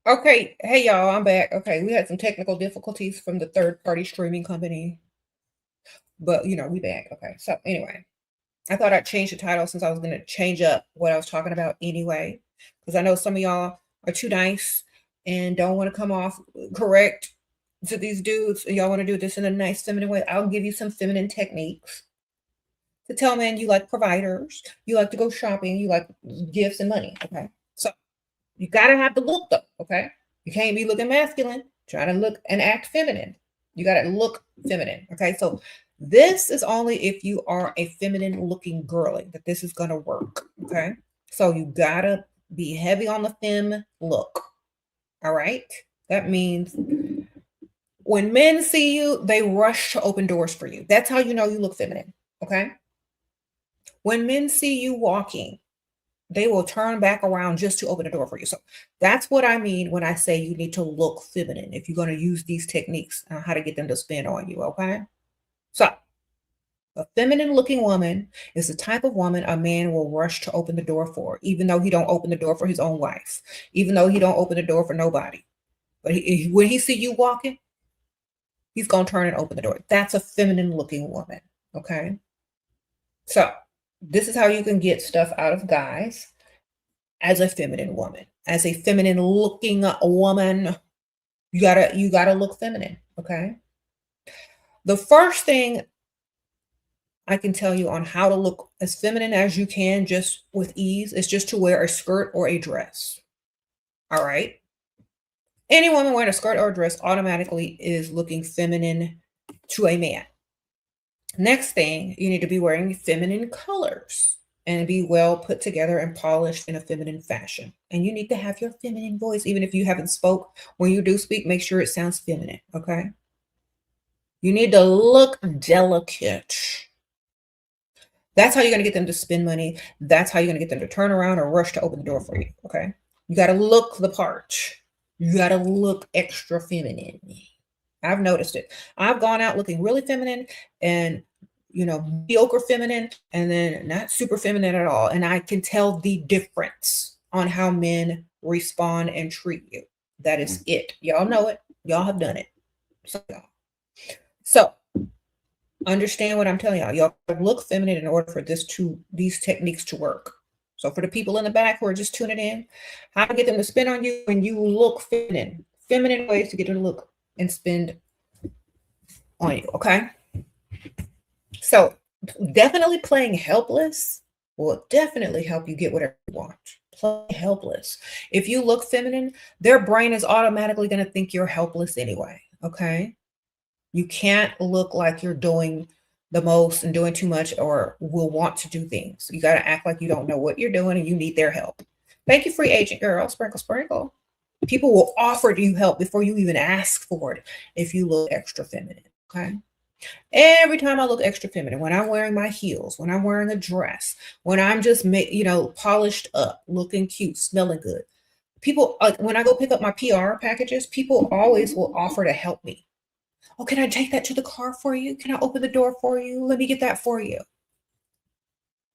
Okay, hey y'all, I'm back. Okay, we had some technical difficulties from the third party streaming company, but we back. Okay, so anyway, I thought I'd change the title since I was going to change up what I was talking about anyway, because I know some of y'all are too nice and don't want to come off correct to these dudes. Y'all want to do this in a nice feminine way. I'll give you some feminine techniques to tell men you like providers, you like to go shopping, you like gifts and money. Okay, so you gotta have the look though, okay? You can't be looking masculine, trying to look and act feminine. You gotta look feminine, okay? So this is only if you are a feminine looking girly that this is gonna work, okay? So you gotta be heavy on the femme look, all right? That means when men see you, they rush to open doors for you. That's how you know you look feminine, okay? When men see you walking, they will turn back around just to open the door for you. So that's what I mean when I say you need to look feminine if you're going to use these techniques on how to get them to spin on you. Okay. So a feminine looking woman is the type of woman a man will rush to open the door for, even though he don't open the door for his own wife, even though he don't open the door for nobody. But when he see you walking, he's going to turn and open the door. That's a feminine looking woman. Okay. So this is how you can get stuff out of guys as a feminine woman, as a feminine looking woman. You gotta look feminine. Okay. The first thing I can tell you on how to look as feminine as you can just with ease is just to wear a skirt or a dress. All right. Any woman wearing a skirt or a dress automatically is looking feminine to a man. Next thing, you need to be wearing feminine colors and be well put together and polished in a feminine fashion. And you need to have your feminine voice, even if you haven't spoke. When you do speak, make sure it sounds feminine, okay? You need to look delicate. That's how you're going to get them to spend money. That's how you're going to get them to turn around or rush to open the door for you, okay? You got to look the part. You got to look extra feminine. I've noticed it. I've gone out looking really feminine and mediocre feminine and then not super feminine at all. And I can tell the difference on how men respond and treat you. That is it. Y'all know it. Y'all have done it. So understand what I'm telling y'all. Y'all look feminine in order for these techniques to work. So for the people in the back who are just tuning in, how to get them to spin on you when you look feminine. Feminine ways to get them to look and spend on you, okay? So definitely playing helpless will definitely help you get whatever you want. Play helpless. If you look feminine, their brain is automatically going to think you're helpless anyway, okay? You can't look like you're doing the most and doing too much or will want to do things. You got to act like you don't know what you're doing and you need their help. Thank you, free agent girl. Sprinkle, sprinkle. People will offer you help before you even ask for it if you look extra feminine, okay? Every time I look extra feminine, when I'm wearing my heels, when I'm wearing a dress, when I'm just polished up, looking cute, smelling good, people when I go pick up my PR packages, people always will offer to help me. Oh, can I take that to the car for you? Can I open the door for you? Let me get that for you.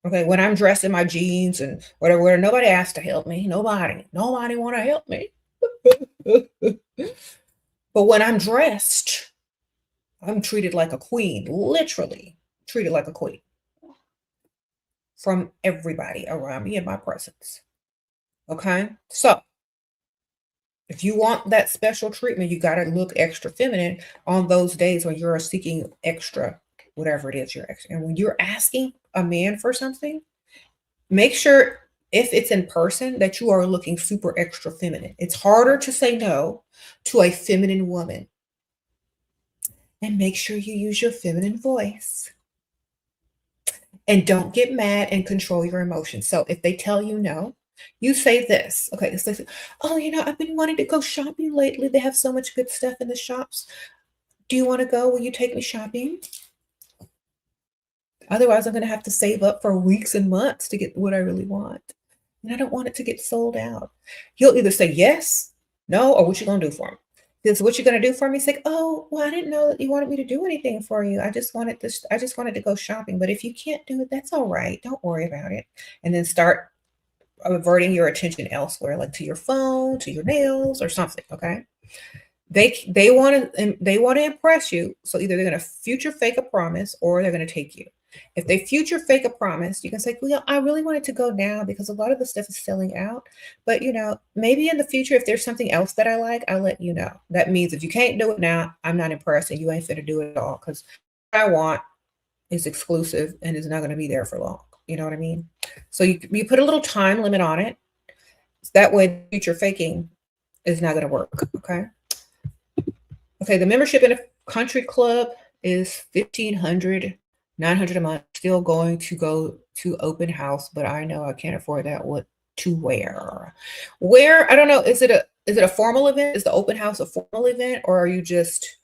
Okay, when I'm dressed in my jeans and whatever, nobody asked to help me. Nobody want to help me. But when I'm dressed, I'm treated like a queen, literally treated like a queen from everybody around me in my presence. Okay, so if you want that special treatment, you got to look extra feminine on those days when you're seeking extra, whatever it is you're extra. And when you're asking a man for something, make sure if it's in person that you are looking super extra feminine. It's harder to say no to a feminine woman. And make sure you use your feminine voice. And don't get mad and control your emotions. So if they tell you no, you say this. Okay, it's like, oh, I've been wanting to go shopping lately. They have so much good stuff in the shops. Do you want to go? Will you take me shopping? Otherwise, I'm going to have to save up for weeks and months to get what I really want. And I don't want it to get sold out. He'll either say yes, no, or what you going to do for him? Because what you're going to do for me is like, oh, well, I didn't know that you wanted me to do anything for you. I just wanted to go shopping. But if you can't do it, that's all right. Don't worry about it. And then start averting your attention elsewhere, like to your phone, to your nails, or something. Okay. They want to impress you. So either they're going to future fake a promise or they're going to take you. If they future fake a promise, you can say, well, I really want it to go now because a lot of the stuff is selling out. But maybe in the future, if there's something else that I like, I'll let you know. That means if you can't do it now, I'm not impressed and you ain't finna do it at all. Because what I want is exclusive and is not going to be there for long. You know what I mean? So you put a little time limit on it. That way future faking is not going to work. Okay. Okay, the membership in a country club is $1,500, $900 a month. Still going to go to open house, but I know I can't afford that. What to wear? I don't know. Is it a formal event? Is the open house a formal event, or are you just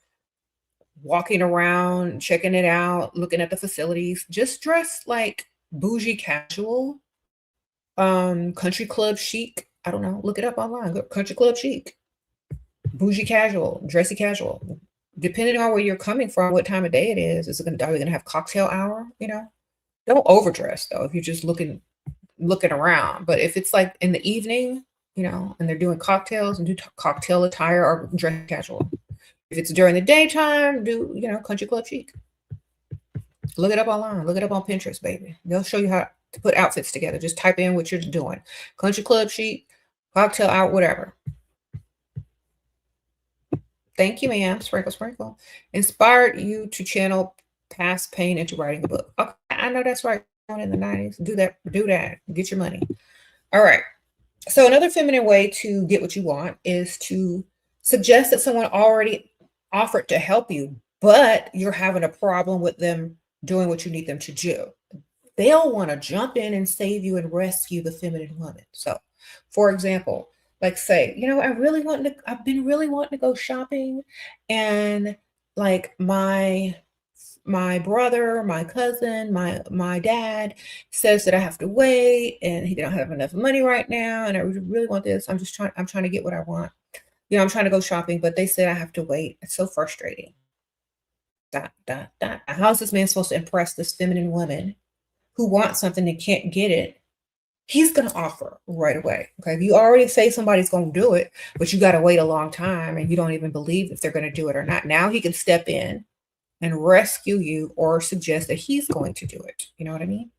walking around, checking it out, looking at the facilities? Just dress like bougie casual, country club chic. I don't know. Look it up online. Country club chic. Bougie casual, dressy casual. Depending on where you're coming from, what time of day it is, are we going to have cocktail hour? Don't overdress though. If you're just looking around, but if it's like in the evening, and they're doing cocktails, and do cocktail attire or dress casual. If it's during the daytime, do country club chic. Look it up online. Look it up on Pinterest, baby. They'll show you how to put outfits together. Just type in what you're doing. Country club chic, cocktail out, whatever. Thank you, ma'am. Sprinkle, sprinkle. Inspired you to channel past pain into writing a book. Okay, I know that's right. In the 90s. Do that. Get your money. All right. So another feminine way to get what you want is to suggest that someone already offered to help you, but you're having a problem with them doing what you need them to do. They'll want to jump in and save you and rescue the feminine woman. So, for example, like say, I've been really wanting to go shopping, and like my brother, my cousin, my dad says that I have to wait, and he don't have enough money right now, and I really want this. I'm trying to get what I want. I'm trying to go shopping, but they said I have to wait. It's so frustrating. How's this man supposed to impress this feminine woman who wants something and can't get it? He's going to offer right away. Okay. If you already say somebody's going to do it, but you got to wait a long time and you don't even believe if they're going to do it or not. Now he can step in and rescue you or suggest that he's going to do it. You know what I mean?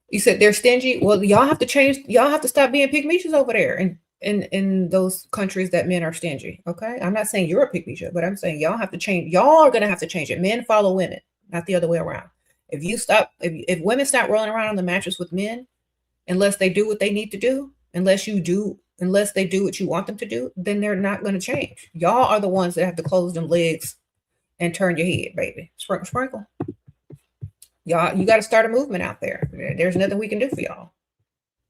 You said they're stingy. Well, y'all have to change. Y'all have to stop being pygmies over there in those countries that men are stingy. Okay. I'm not saying you're a pygmy, but I'm saying y'all have to change. Y'all are going to have to change it. Men follow women, not the other way around. If women stop rolling around on the mattress with men, unless they do what they need to do, unless they do what you want them to do, then they're not going to change. Y'all are the ones that have to close them legs and turn your head, baby. Sprinkle, sprinkle. Y'all, you got to start a movement out there. There's nothing we can do for y'all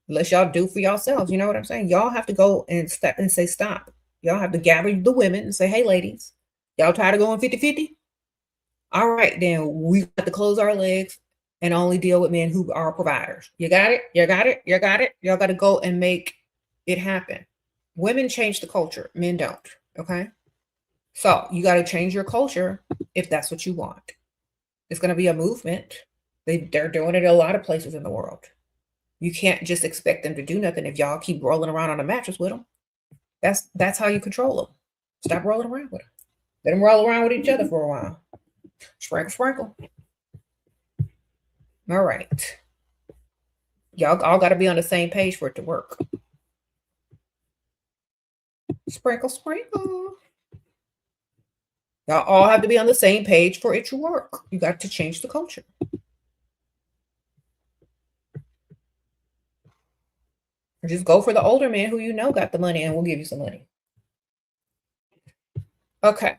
unless y'all do for yourselves. You know what I'm saying? Y'all have to go and step and say stop. Y'all have to gather the women and say, hey, ladies, y'all tired of going 50-50? All right, then we have to close our legs and only deal with men who are providers. You got it? You got it? You got it? Y'all got to go and make it happen. Women change the culture. Men don't. Okay? So you got to change your culture if that's what you want. It's going to be a movement. They're doing it in a lot of places in the world. You can't just expect them to do nothing if y'all keep rolling around on a mattress with them. That's how you control them. Stop rolling around with them. Let them roll around with each other for a while. Sprinkle, sprinkle. All right. Y'all all got to be on the same page for it to work. Sprinkle, sprinkle. Y'all all have to be on the same page for it to work. You got to change the culture. Or just go for the older man who you know got the money and will give you some money. Okay.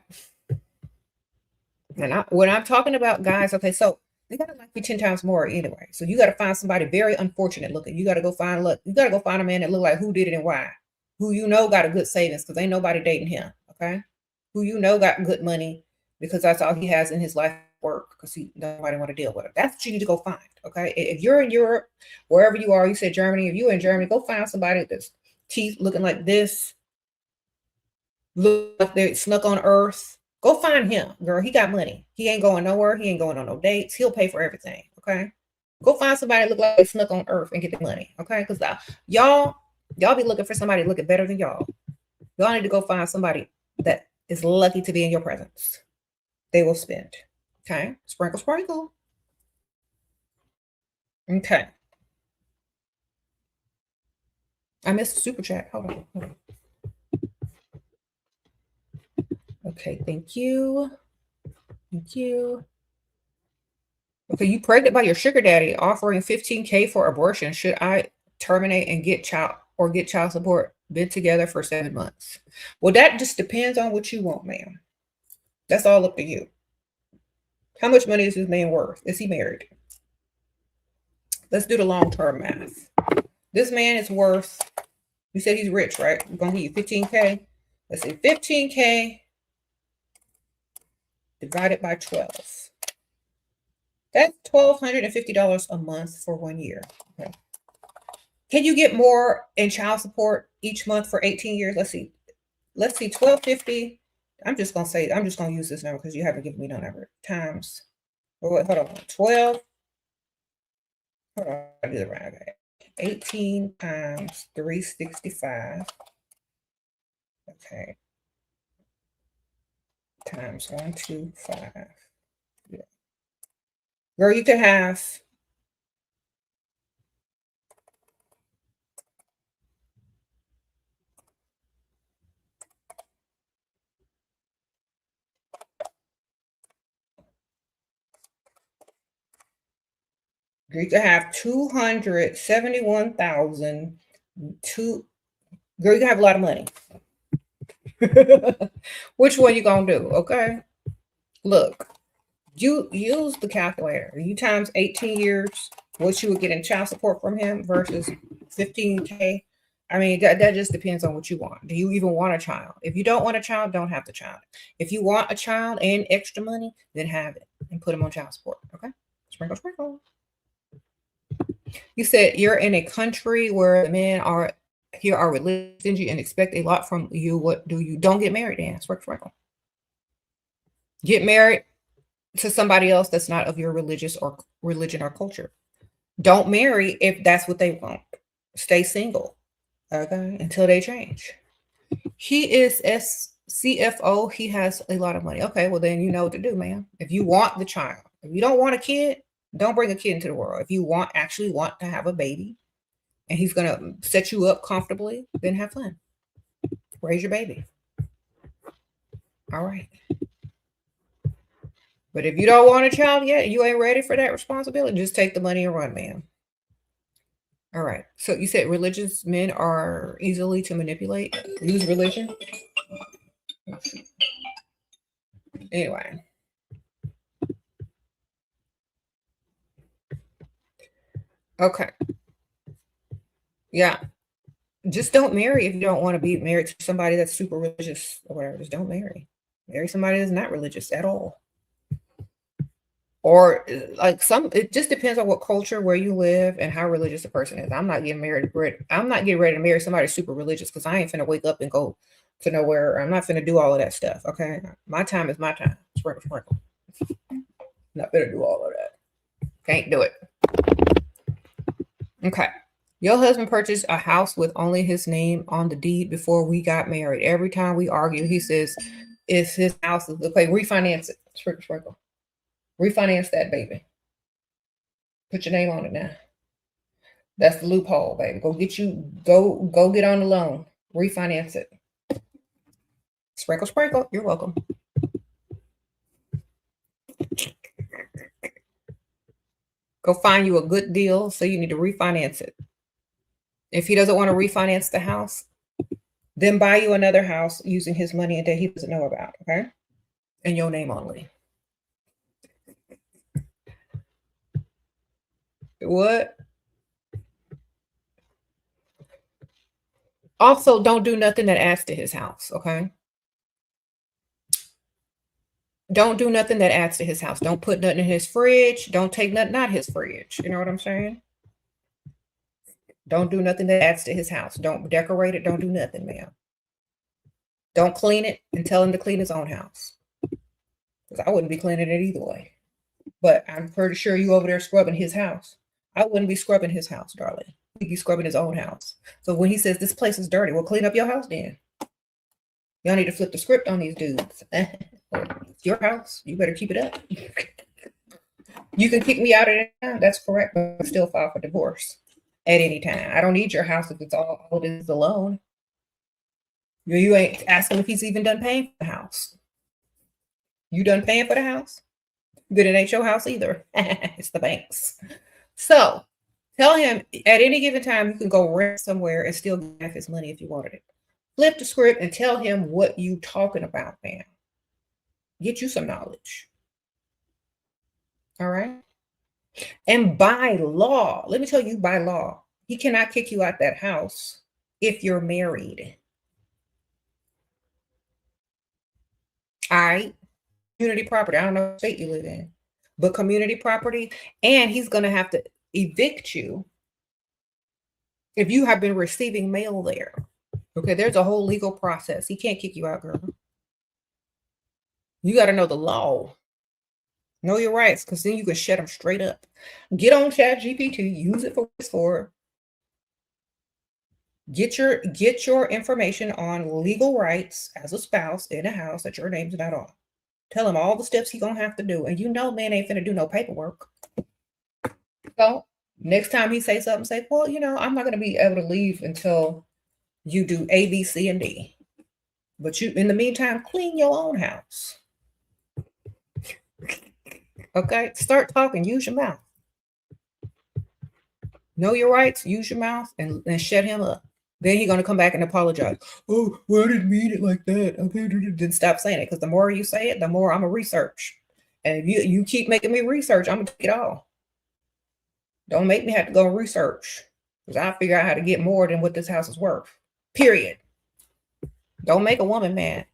And when I'm talking about guys, okay, so they gotta like you 10 times more anyway. So you gotta find somebody very unfortunate looking. You gotta go find a man that look like who did it and why. Who you know got a good savings because ain't nobody dating him. Okay. Who you know got good money because that's all he has in his life work because nobody want to deal with him. That's what you need to go find. Okay. If you're in Europe, wherever you are, you said Germany, if you're in Germany, go find somebody that's teeth looking like this, look like they snuck on earth. Go find him, girl. He got money. He ain't going nowhere. He ain't going on no dates. He'll pay for everything. Okay. Go find somebody that look like they snuck on Earth and get the money, okay? Because y'all be looking for somebody looking better than y'all. Y'all need to go find somebody that is lucky to be in your presence. They will spend, okay? Sprinkle, sprinkle. Okay. I missed the super chat. Hold on. Okay, thank you. Thank you. Okay, you pregnant by your sugar daddy offering $15K for abortion. Should I terminate and get child support? Been together for 7 months. Well, that just depends on what you want, ma'am. That's all up to you. How much money is this man worth? Is he married? Let's do the long-term math. This man is worth, you said he's rich, right? I'm going to give you 15K. Let's say 15K divided by 12. That's $1,250 a month for 1 year. Okay. Can you get more in child support each month for 18 years? Let's see. Let's see, 1,250. I'm just going to use this number because you haven't given me no number. Times, hold on, 12. Hold on, I do the right. Okay. 18 times 365. Okay. Times 125. Yeah. Girl, you could have you could have 271,000. Girl, you can have a lot of money. Which one you gonna do? Okay. Look, you use the calculator. You times 18 years, what you would get in child support from him versus 15K. I mean, that just depends on what you want. Do you even want a child? If you don't want a child, don't have the child. If you want a child and extra money, then have it and put him on child support. Okay. Sprinkle, sprinkle. You said you're in a country where the men are religious stingy and expect a lot from you. What do you? Don't get married, Dan. Sprinkle. Get married to somebody else that's not of your religion or culture. Don't marry if that's what they want. Stay single, okay, until they change. He is CFO. He has a lot of money. Okay, well then you know what to do, man. If you want the child, if you don't want a kid, don't bring a kid into the world. If you actually want to have a baby, and he's gonna set you up comfortably, then have fun. Raise your baby. All right. But if you don't want a child yet, you ain't ready for that responsibility, just take the money and run, man. All right. So you said religious men are easily to manipulate, use religion. Anyway. Okay. Yeah. Just don't marry if you don't want to be married to somebody that's super religious or whatever. Just don't marry. Marry somebody that's not religious at all. Or like it just depends on what culture, where you live, and how religious the person is. I'm not getting married. I'm not getting ready to marry somebody super religious because I ain't finna wake up and go to nowhere. I'm not finna do all of that stuff. Okay, my time is my time. Sprinkle, sprinkle. Not finna do all of that. Can't do it. Okay. Your husband purchased a house with only his name on the deed before we got married. Every time we argue, he says, "It's his house." Okay, refinance it. Sprinkle, sprinkle. Refinance that, baby. Put your name on it now. That's the loophole, baby. Go get on the loan. Refinance it. Sprinkle, sprinkle. You're welcome. Go find you a good deal, so you need to refinance it. If he doesn't want to refinance the house, then buy you another house using his money that he doesn't know about, okay? And your name only. What? Also, don't do nothing that adds to his house, okay? Don't do nothing that adds to his house. Don't put nothing in his fridge. Don't take nothing out his fridge. You know what I'm saying? Don't do nothing that adds to his house. Don't decorate it. Don't do nothing, ma'am. Don't clean it and tell him to clean his own house. Because I wouldn't be cleaning it either way. But I'm pretty sure you over there scrubbing his house. I wouldn't be scrubbing his house, darling. He'd be scrubbing his own house. So when he says this place is dirty, well, clean up your house then. Y'all need to flip the script on these dudes. It's your house. You better keep it up. You can kick me out at any time. That's correct, but still file for divorce at any time. I don't need your house if it's all it is alone. You ain't asking if he's even done paying for the house. You done paying for the house? Then it ain't your house either. It's the bank's. So tell him at any given time you can go rent somewhere and still get his money if you wanted it. Flip the script and tell him what you talking about, man. Get you some knowledge. All right. And by law, let me tell you, by law, he cannot kick you out that house if you're married. All right. Community property. I don't know what state you live in, but community property. And he's going to have to evict you if you have been receiving mail there. Okay, there's a whole legal process. He can't kick you out, girl. You got to know the law. Know your rights, because then you can shut them straight up. Get on ChatGPT. Use it for what it's for. Get your information on legal rights as a spouse in a house that your name's not on. Tell him all the steps he's going to have to do. And you know man ain't finna do no paperwork. So next time he say something, say, well, you know, I'm not going to be able to leave until you do A, B, C, and D. But you, in the meantime, clean your own house. Okay? Start talking. Use your mouth. Know your rights. Use your mouth and shut him up. Then he's going to come back and apologize. Oh, well, I didn't mean it like that. Okay, then stop saying it. Because the more you say it, the more I'm going to research. And if you keep making me research, I'm going to take it all. Don't make me have to go research. Because I'll figure out how to get more than what this house is worth. Period. Don't make a woman mad.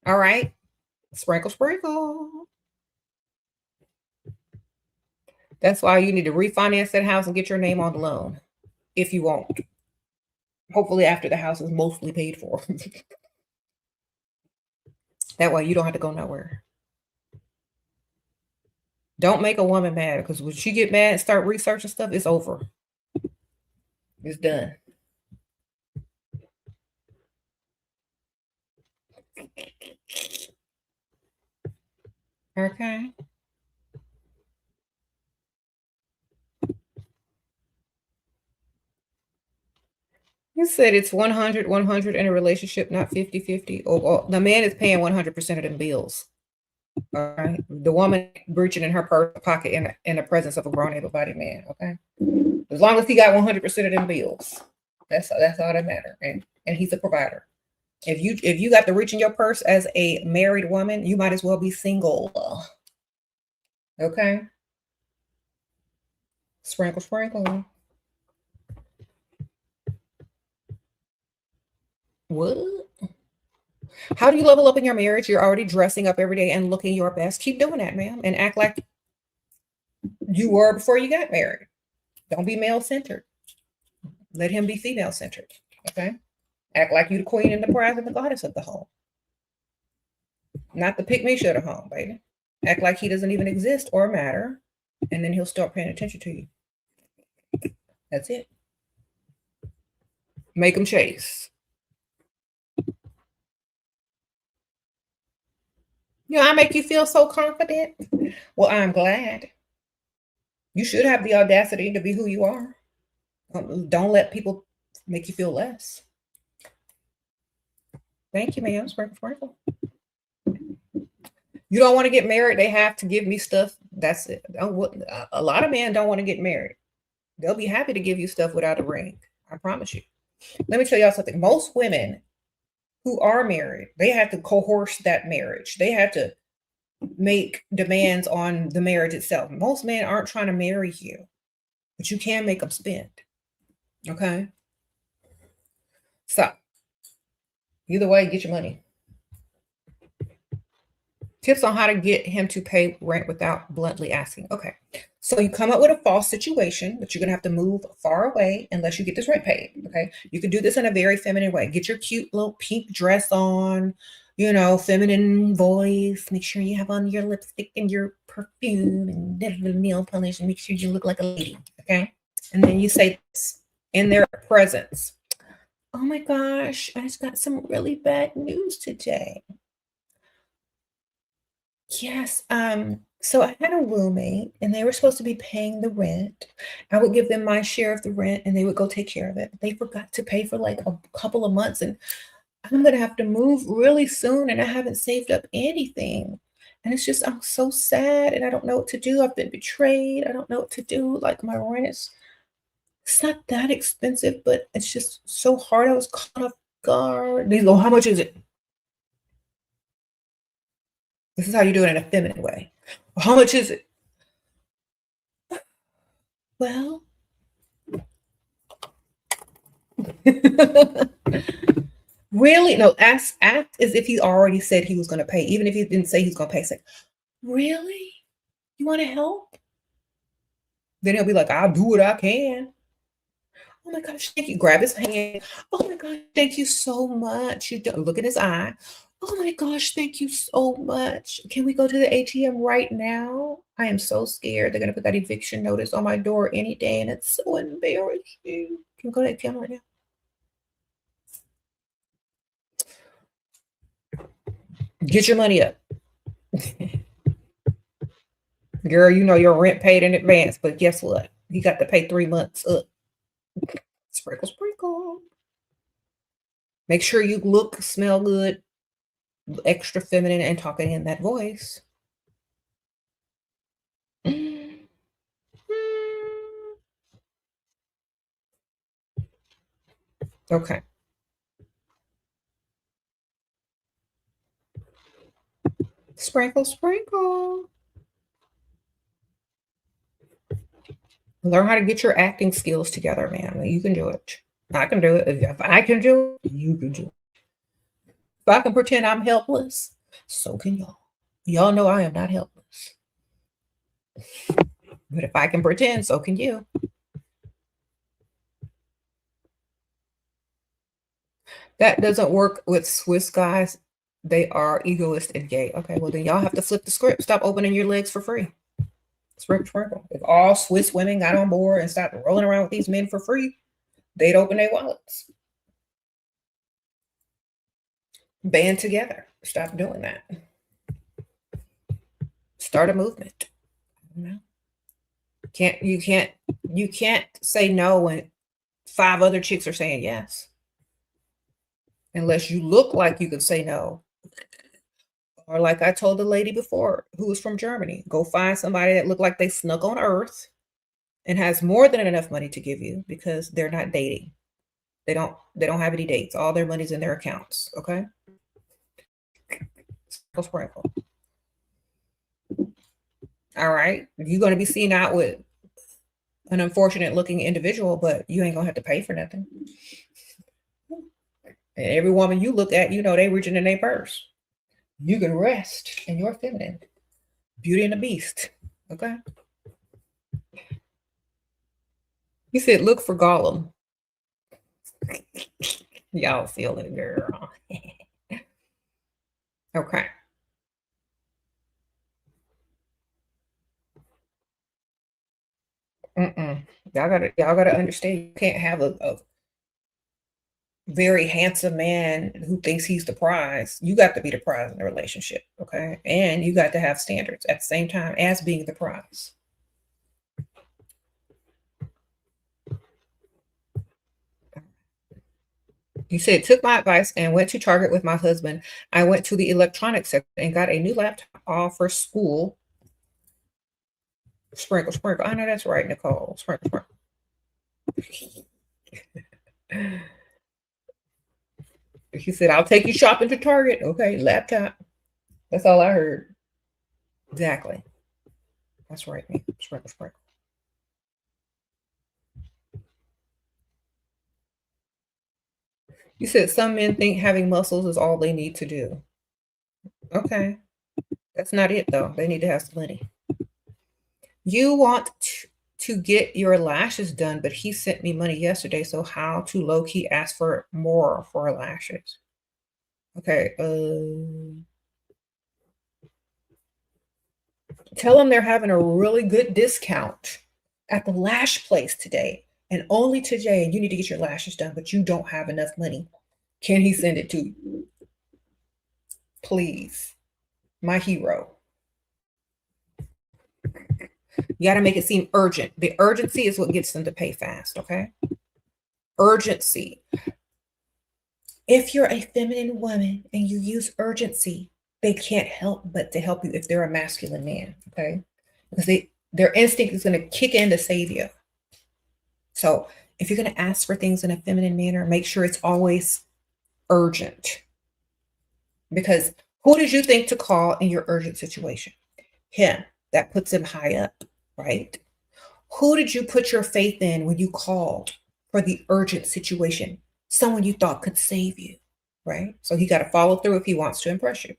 All right. Sprinkle, sprinkle. That's why you need to refinance that house and get your name on the loan. If you won't. Hopefully after the house is mostly paid for. That way you don't have to go nowhere. Don't make a woman mad, because when she get mad and start researching stuff, it's over. It's done. Okay. You said it's 100 in a relationship, not 50-50. Oh, the man is paying 100% of them bills. All right. The woman breaching in her pocket in the presence of a grown able-bodied man. Okay. As long as he got 100% of them bills, that's all that matters. And he's a provider. If you got to reach in your purse as a married woman, you might as well be single. Okay. Sprinkle, sprinkle. What? How do you level up in your marriage? You're already dressing up every day and looking your best. Keep doing that, ma'am. And act like you were before you got married. Don't be male-centered. Let him be female-centered. Okay? Act like you the queen and the prize and the goddess of the home. Not the pick-me-shit of home, baby. Act like he doesn't even exist or matter. And then he'll start paying attention to you. That's it. Make him chase. You know, I make you feel so confident. Well, I'm glad. You should have the audacity to be who you are. Don't let people make you feel less. Thank you, ma'am. Sprinkle, sprinkle. You don't want to get married. They have to give me stuff. That's it. A lot of men don't want to get married. They'll be happy to give you stuff without a ring. I promise you. Let me tell y'all something. Most women who are married, they have to coerce that marriage. They have to make demands on the marriage itself. Most men aren't trying to marry you, but you can make them spend. Okay? So, either way, get your money. Tips on how to get him to pay rent without bluntly asking. Okay. So you come up with a false situation that you're going to have to move far away unless you get this rent paid. Okay. You can do this in a very feminine way. Get your cute little pink dress on, you know, feminine voice. Make sure you have on your lipstick and your perfume and nail polish and make sure you look like a lady. Okay. And then you say this in their presence. Oh my gosh, I just got some really bad news today. Yes, so I had a roommate and they were supposed to be paying the rent. I would give them my share of the rent and they would go take care of it. They forgot to pay for like a couple of months and I'm gonna have to move really soon and I haven't saved up anything. And it's just I'm so sad and I don't know what to do. I've been betrayed. I don't know what to do. Like my rent is it's not that expensive, but it's just so hard. I was caught off guard. They go, how much is it? This is how you do it in a feminine way. Well, how much is it? Well, really? No, act as if he already said he was going to pay, even if he didn't say he's going to pay. Say, really? You want to help? Then he'll be like, I'll do what I can. Oh my gosh, thank you. Grab his hand. Oh my gosh, thank you so much. You don't look at his eye. Oh my gosh, thank you so much. Can we go to the ATM right now? I am so scared. They're going to put that eviction notice on my door any day, and it's so embarrassing. Can we go to the ATM right now? Get your money up. Girl, you know your rent paid in advance, but guess what? You got to pay 3 months up. Sprinkle, sprinkle. Make sure you look, smell good, extra feminine, and talking in that voice. Okay. Sprinkle, sprinkle. Learn how to get your acting skills together, man. You can do it. I can do it. If I can do it, you can do it. If I can pretend I'm helpless, so can y'all. Y'all know I am not helpless. But if I can pretend, so can you. That doesn't work with Swiss guys. They are egoist and gay. Okay, well then y'all have to flip the script. Stop opening your legs for free. Sprinkle, sprinkle. If all Swiss women got on board and stopped rolling around with these men for free, they'd open their wallets. Band together. Stop doing that. Start a movement. You can't say no when 5 other chicks are saying yes. Unless you look like you can say no. Or like I told the lady before who was from Germany, go find somebody that looked like they snuck on Earth and has more than enough money to give you because they're not dating. They don't have any dates. All their money's in their accounts. Okay. Sprinkle. All right. You're going to be seen out with an unfortunate looking individual, but you ain't going to have to pay for nothing. And every woman you look at, you know, they reaching in their purse. You can rest in your feminine. Beauty and the Beast. Okay. He said, look for Gollum. Y'all feel it, girl. Okay. Y'all gotta understand. You can't have a very handsome man who thinks he's the prize. You got to be the prize in the relationship, okay? And you got to have standards at the same time as being the prize. You said, took my advice and went to Target with my husband. I went to the electronics section and got a new laptop all for school. Sprinkle, sprinkle. I know that's right, Nicole. Sprinkle, sprinkle. He said, I'll take you shopping to Target. Okay, laptop. That's all I heard. Exactly. That's right, man. Sprinkle, sprinkle. You said some men think having muscles is all they need to do. Okay. That's not it, though. They need to have some money. You want to get your lashes done, but he sent me money yesterday, so how to low-key ask for more for lashes? Okay. Tell them they're having a really good discount at the lash place today, and only today. And you need to get your lashes done, but you don't have enough money. Can he send it to you? Please, my hero. You got to make it seem urgent. The urgency is what gets them to pay fast, okay? Urgency. If you're a feminine woman and you use urgency, they can't help but to help you if they're a masculine man, okay? Because their instinct is going to kick in to save you. So if you're going to ask for things in a feminine manner, make sure it's always urgent. Because who did you think to call in your urgent situation? Him. That puts him high up, right? Who did you put your faith in when you called for the urgent situation? Someone you thought could save you, right? So he got to follow through if he wants to impress you.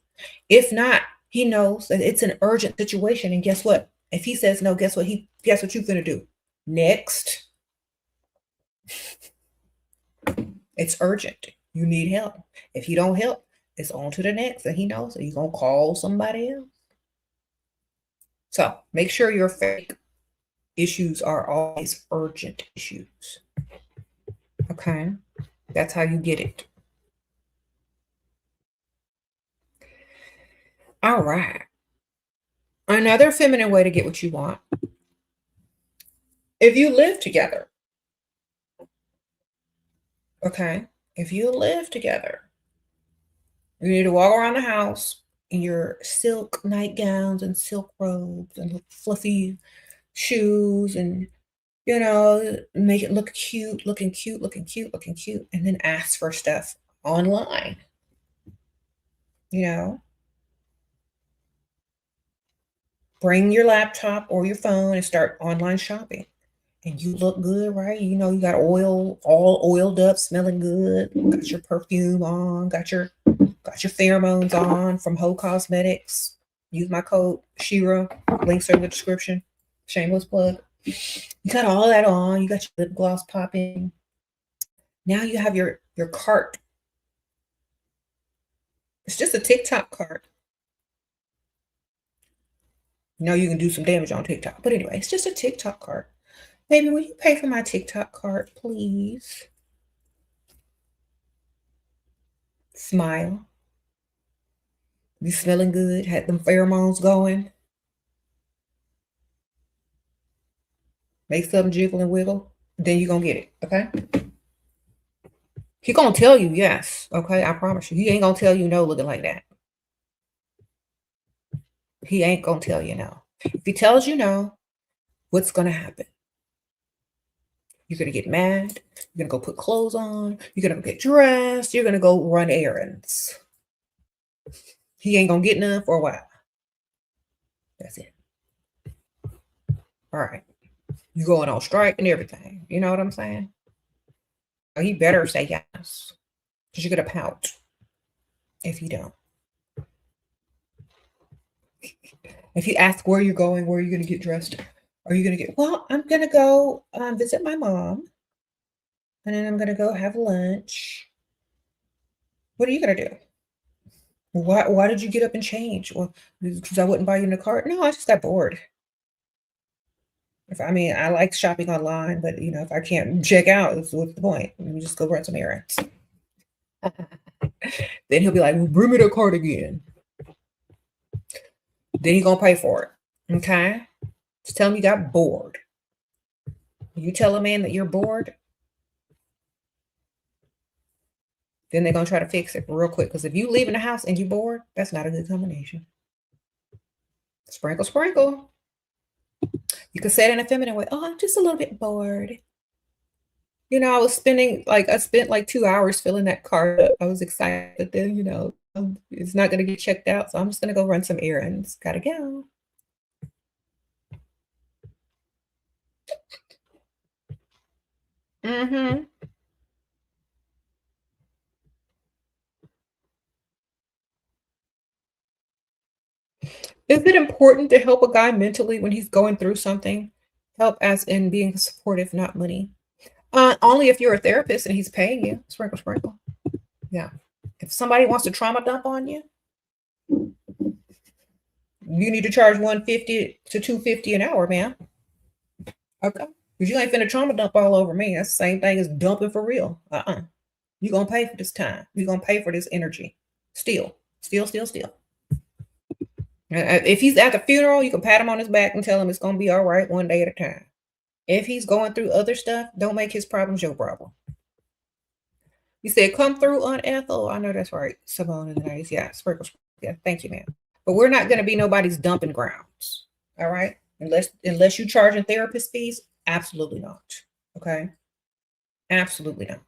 If not, he knows that it's an urgent situation. And guess what? If he says no, guess what you're going to do? Next. It's urgent. You need help. If you don't help, it's on to the next. And he knows that you're going to call somebody else. So make sure your fake issues are always urgent issues. Okay? That's how you get it. All right. Another feminine way to get what you want. If you live together. Okay? If you live together, you need to walk around the house in your silk nightgowns and silk robes and fluffy shoes and, make it look cute, looking cute, and then ask for stuff online. Bring your laptop or your phone and start online shopping. And you look good, right? You got all oiled up, smelling good. Got your perfume on, got your pheromones on from Cosmetis. Use my code Shira. Links are in the description. Shameless plug. You got all that on. You got your lip gloss popping. Now you have your cart. It's just a TikTok cart. You can do some damage on TikTok. But anyway, it's just a TikTok cart. Baby, will you pay for my TikTok cart, please? Smile. Be smelling good. Had them pheromones going. Make something jiggle and wiggle. Then you're going to get it, okay? He going to tell you yes, okay? I promise you. He ain't going to tell you no looking like that. He ain't going to tell you no. If he tells you no, what's going to happen? You're going to get mad. You're going to go put clothes on. You're going to get dressed. You're going to go run errands. He ain't going to get none for a while. That's it. All right. You going on strike and everything. You know what I'm saying? He better say yes. Because you're going to pout if you don't. If you ask where you're going, where are you going to get dressed? Are you going to well, I'm going to go visit my mom. And then I'm going to go have lunch. What are you going to do? Why did you get up and change? Well, because I wouldn't buy you in the cart. No, I just got bored. I like shopping online, but if I can't check out, what's the point? Let me just go run some errands. Then he'll be like, well, bring me the cart again. Then he's gonna pay for it. Okay? Just tell him you got bored. You tell a man that you're bored, then they're gonna try to fix it real quick. Because if you leave in the house and you're bored, that's not a good combination. Sprinkle, sprinkle. You could say it in a feminine way. Oh, I'm just a little bit bored. I spent like 2 hours filling that cart up. I was excited. But then, it's not going to get checked out. So I'm just going to go run some errands. Gotta go. Mm-hmm. Is it important to help a guy mentally when he's going through something? Help as in being supportive, not money. Only if you're a therapist and he's paying you. Sprinkle, sprinkle. Yeah. If somebody wants to trauma dump on you, you need to charge $150 to $250 an hour, man. Okay. Because you ain't finna trauma dump all over me. That's the same thing as dumping for real. You're going to pay for this time. You're going to pay for this energy. Still. If he's at the funeral, you can pat him on his back and tell him it's going to be all right one day at a time. If he's going through other stuff, don't make his problems your problem. You said come through on Ethel. I know that's right. Simone in the 90s. Yeah, sprinkles. Yeah, thank you, ma'am. But we're not going to be nobody's dumping grounds. All right? Unless you charging therapist fees, absolutely not. Okay? Absolutely not.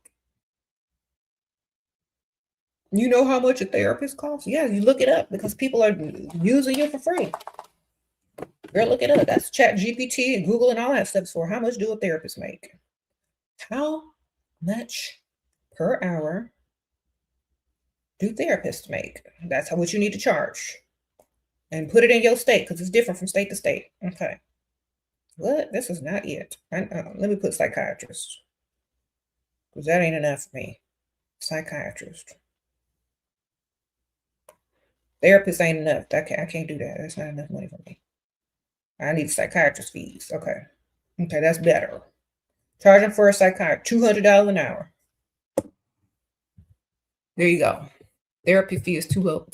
You know how much a therapist costs? Yeah, you look it up because people are using you for free. Girl, look it up. That's Chat GPT and Google and all that stuff for how much do a therapist make? How much per hour do therapists make? That's what you need to charge. And put it in your state because it's different from state to state. Okay. What? This is not it. Let me put psychiatrist. Because that ain't enough for me. Psychiatrist. Therapist ain't enough. I can't do that. That's not enough money for me. I need psychiatrist fees. Okay. Okay, that's better. Charging for a psychiatrist, $200 an hour. There you go. Therapy fee is too low.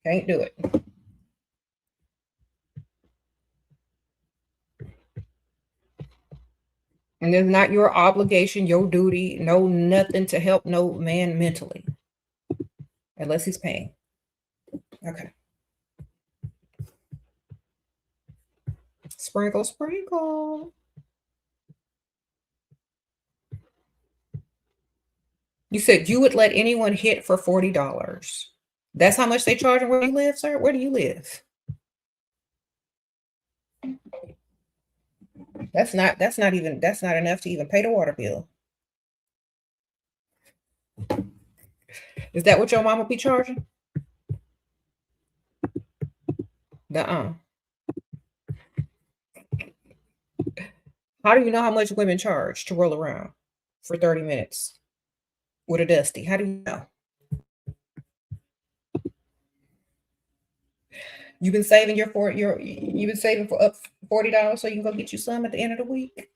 Can't do it. And it's not your obligation, your duty, no nothing to help no man mentally. Unless he's paying. Okay. Sprinkle, sprinkle. You said you would let anyone hit for $40. That's how much they charge where you live, sir? Where do you live? That's not enough to even pay the water bill. Is that what your mama be charging? Nuh-uh. How do you know how much women charge to roll around for 30 minutes with a dusty? How do you know? You've been saving you've been saving for up $40 so you can go get you some at the end of the week.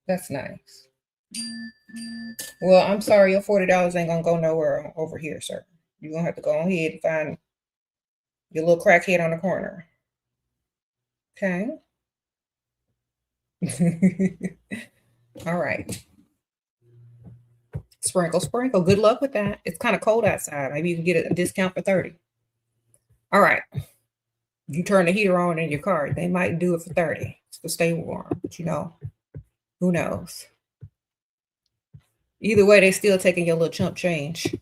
That's nice. Well, I'm sorry, your $40 ain't gonna go nowhere over here, sir. You're gonna have to go ahead and find your little crackhead on the corner. Okay. All right. Sprinkle, sprinkle. Good luck with that. It's kind of cold outside. Maybe you can get a discount for 30. All right. You turn the heater on in your car, they might do it for 30 to stay warm, but who knows? Either way, they still taking your little chump change.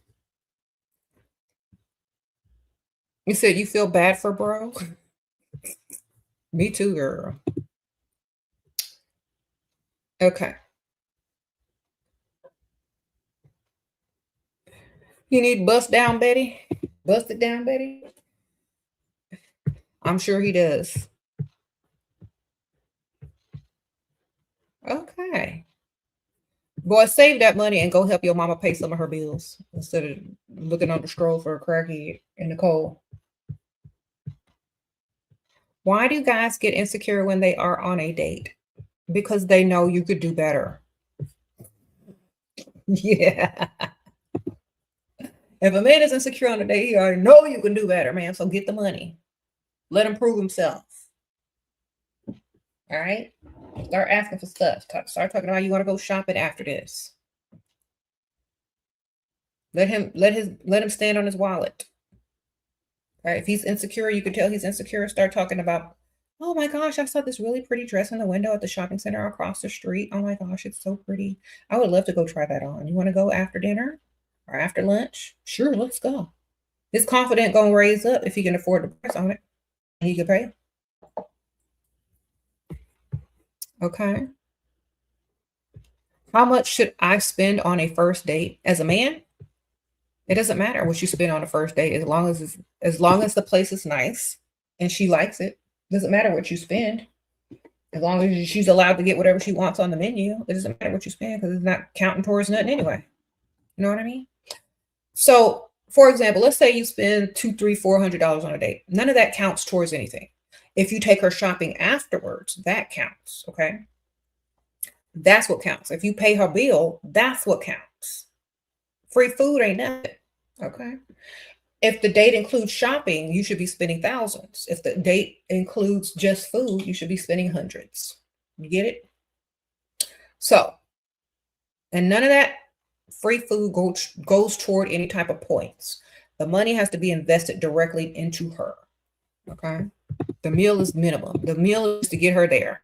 You said you feel bad for bro? Me too, girl. Okay. You need bust down Betty? Bust it down Betty? I'm sure he does. Okay. Boy, save that money and go help your mama pay some of her bills instead of looking on the stroll for a crackhead in the cold. Why do guys get insecure when they are on a date? Because they know you could do better. Yeah. If a man is insecure on a date, he already know you can do better, man. So get the money. Let him prove himself. All right? Start asking for stuff. Start talking about you want to go shopping after this. Let him stand on his wallet. All right? If he's insecure, you can tell he's insecure. Start talking about, oh my gosh, I saw this really pretty dress in the window at the shopping center across the street. Oh my gosh, it's so pretty. I would love to go try that on. You want to go after dinner or after lunch? Sure, let's go. His confidence gonna raise up if he can afford the price on it. He can pay. Okay. How much should I spend on a first date as a man? It doesn't matter what you spend on a first date as long as the place is nice and she likes it. Doesn't matter what you spend. As long as she's allowed to get whatever she wants on the menu, it doesn't matter what you spend because it's not counting towards nothing anyway. You know what I mean? So, for example, let's say you spend $200, $300, $400 on a date. None of that counts towards anything. If you take her shopping afterwards, that counts. Okay. That's what counts. If you pay her bill, that's what counts. Free food ain't nothing. Okay. If the date includes shopping, you should be spending thousands. If the date includes just food, you should be spending hundreds. You get it? So, and none of that free food goes toward any type of points. The money has to be invested directly into her. Okay. The meal is minimum. The meal is to get her there.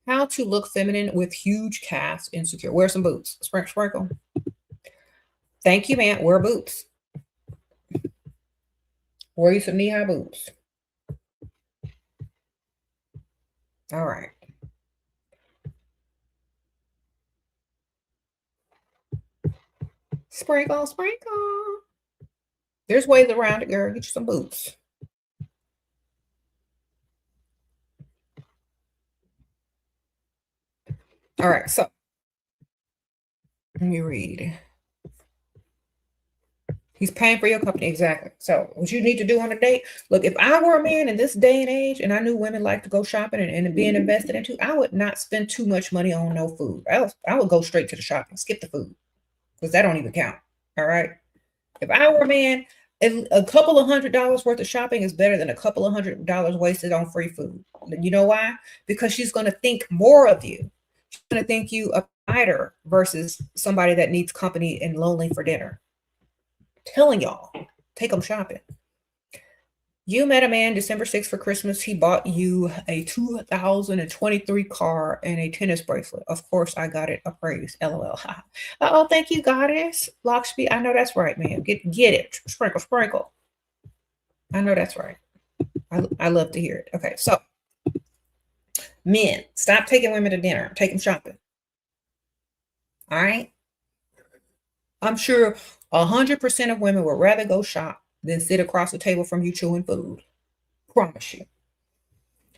How to look feminine with huge calves, insecure. Wear some boots. Sprinkle. Thank you, man. Wear boots. Wear you some knee-high boots. All right. Sprinkle. There's ways around it, girl. Get you some boots. All right, so let me read. He's paying for your company. Exactly. So what you need to do on a date, look, if I were a man in this day and age and I knew women like to go shopping and being invested into, I would not spend too much money on no food. I would go straight to the shopping, skip the food, because that don't even count. All right. If I were a man, a couple of $100 worth of shopping is better than a couple of $100 wasted on free food. You know why? Because she's going to think more of you. She's going to think you a fighter versus somebody that needs company and lonely for dinner. Telling y'all, take them shopping. You met a man December 6th for Christmas. He bought you a 2023 car and a tennis bracelet. Of course, I got it appraised. LOL. Oh, thank you, goddess. Lakshmi. I know that's right, man. Get it. Sprinkle. I know that's right. I love to hear it. Okay, so men, stop taking women to dinner. Take them shopping. All right. I'm sure 100% of women would rather go shop than sit across the table from you chewing food. Promise you.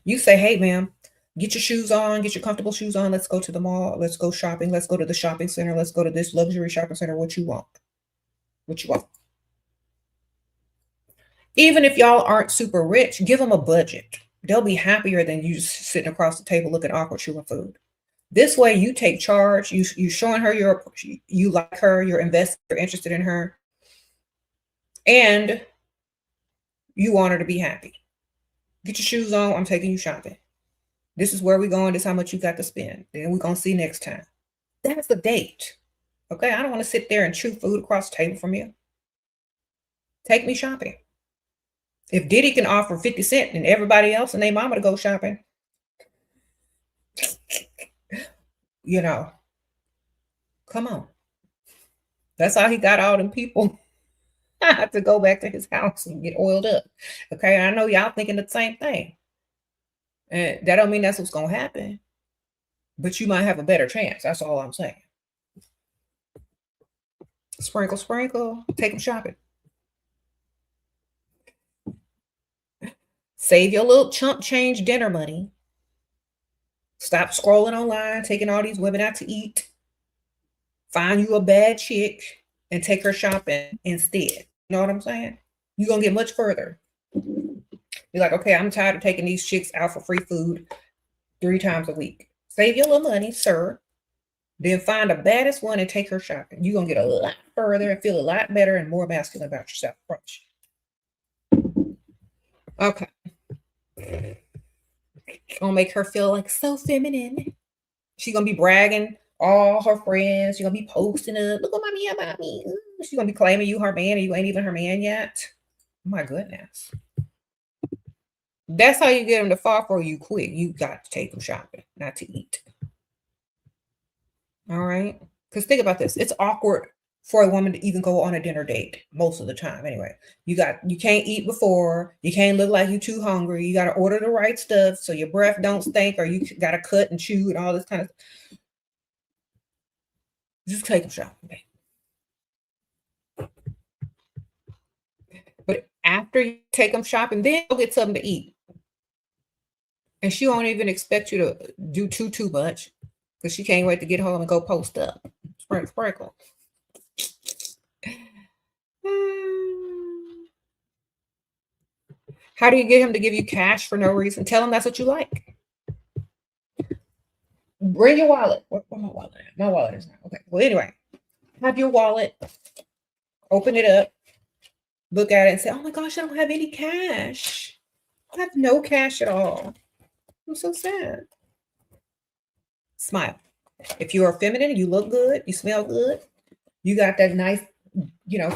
You say, hey, ma'am, get your shoes on, get your comfortable shoes on. Let's go to the mall. Let's go shopping. Let's go to the shopping center. Let's go to this luxury shopping center. What you want? What you want? Even if y'all aren't super rich, give them a budget. They'll be happier than you just sitting across the table looking awkward chewing food. This way you take charge. You showing her you like her, you're invested, you're interested in her, and you want her to be happy. Get your shoes on. I'm taking you shopping. This is where we're going. This is how much you got to spend. Then we're going to see next time. That's the date. Okay. I don't want to sit there and chew food across the table from you. Take me shopping. If Diddy can offer 50 cents and everybody else and their mama to go shopping, you know, come on. That's how he got all them people to go back to his house and get oiled up. Okay. I know y'all thinking the same thing. And that don't mean that's what's going to happen. But you might have a better chance. That's all I'm saying. Sprinkle. Take them shopping. Save your little chump change dinner money. Stop scrolling online, taking all these women out to eat. Find you a bad chick and take her shopping instead. You know what I'm saying? You're going to get much further. You're like, okay, I'm tired of taking these chicks out for free food 3 times a week. Save your little money, sir. Then find the baddest one and take her shopping. You're going to get a lot further and feel a lot better and more masculine about yourself. Okay. Gonna make her feel like so feminine. She's gonna be bragging all her friends. She's gonna be posting it. Look at mommy about me. She's gonna be claiming you her man and you ain't even her man yet. Oh my goodness. That's how you get them to fall for you quick. You got to take them shopping, not to eat. All right. Because think about this. It's awkward for a woman to even go on a dinner date most of the time. Anyway, you can't eat before. You can't look like you're too hungry. You got to order the right stuff so your breath don't stink, or you got to cut and chew and all this kind of stuff. Just take them shopping. But after you take them shopping, then go get something to eat. And she won't even expect you to do too much because she can't wait to get home and go post up. Sprinkle. How do you get him to give you cash for no reason? Tell him that's what you like. Bring your wallet. Where my wallet at? My wallet is not. Okay. Well, anyway, have your wallet. Open it up. Look at it and say, oh my gosh, I don't have any cash. I have no cash at all. I'm so sad. Smile. If you are feminine, you look good, you smell good, you got that nice,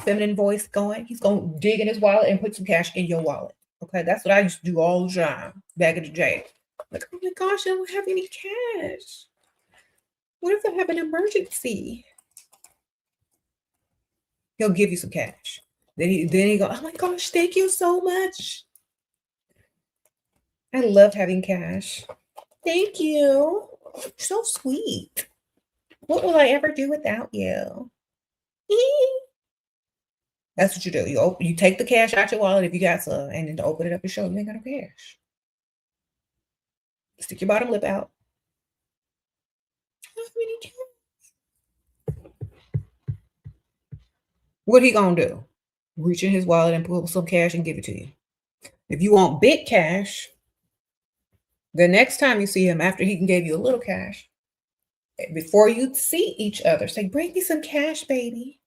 feminine voice going, he's going to dig in his wallet and put some cash in your wallet. Okay, that's what I used to do all the time back in the day. Like, oh my gosh, I don't have any cash. What if I have an emergency? He'll give you some cash. Then he go, oh my gosh, thank you so much. I love having cash. Thank you. So sweet. What will I ever do without you? That's what you do. You take the cash out your wallet if you got some, and then to open it up and show you ain't got no cash. Stick your bottom lip out. What he gonna do? Reach in his wallet and pull some cash and give it to you. If you want big cash, the next time you see him after he can give you a little cash, before you see each other, say, bring me some cash, baby.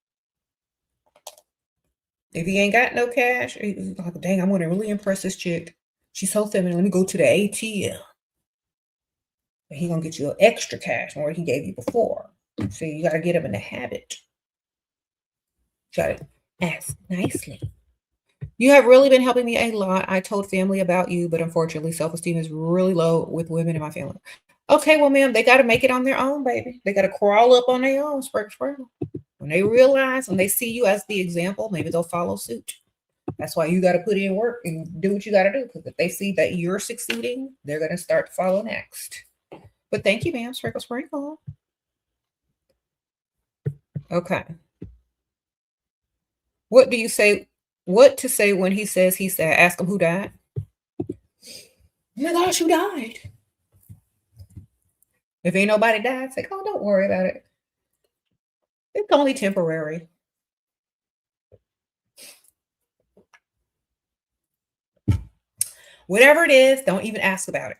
If he ain't got no cash, he's like, dang, I'm going to really impress this chick. She's so feminine. Let me go to the ATM. And he's going to get you extra cash more than he gave you before. So you got to get him in the habit. You got to ask nicely. You have really been helping me a lot. I told family about you, but unfortunately, self-esteem is really low with women in my family. Okay, well, ma'am, they got to make it on their own, baby. They got to crawl up on their own, sprinkle. When they realize, when they see you as the example, maybe they'll follow suit. That's why you got to put in work and do what you got to do. Because if they see that you're succeeding, they're going to start to follow next. But thank you, ma'am, sprinkle. Okay. What do you say? What to say when he says he said? Ask him who died. Oh my gosh, who died? If ain't nobody died, say, oh, don't worry about it. It's only temporary. Whatever it is, don't even ask about it.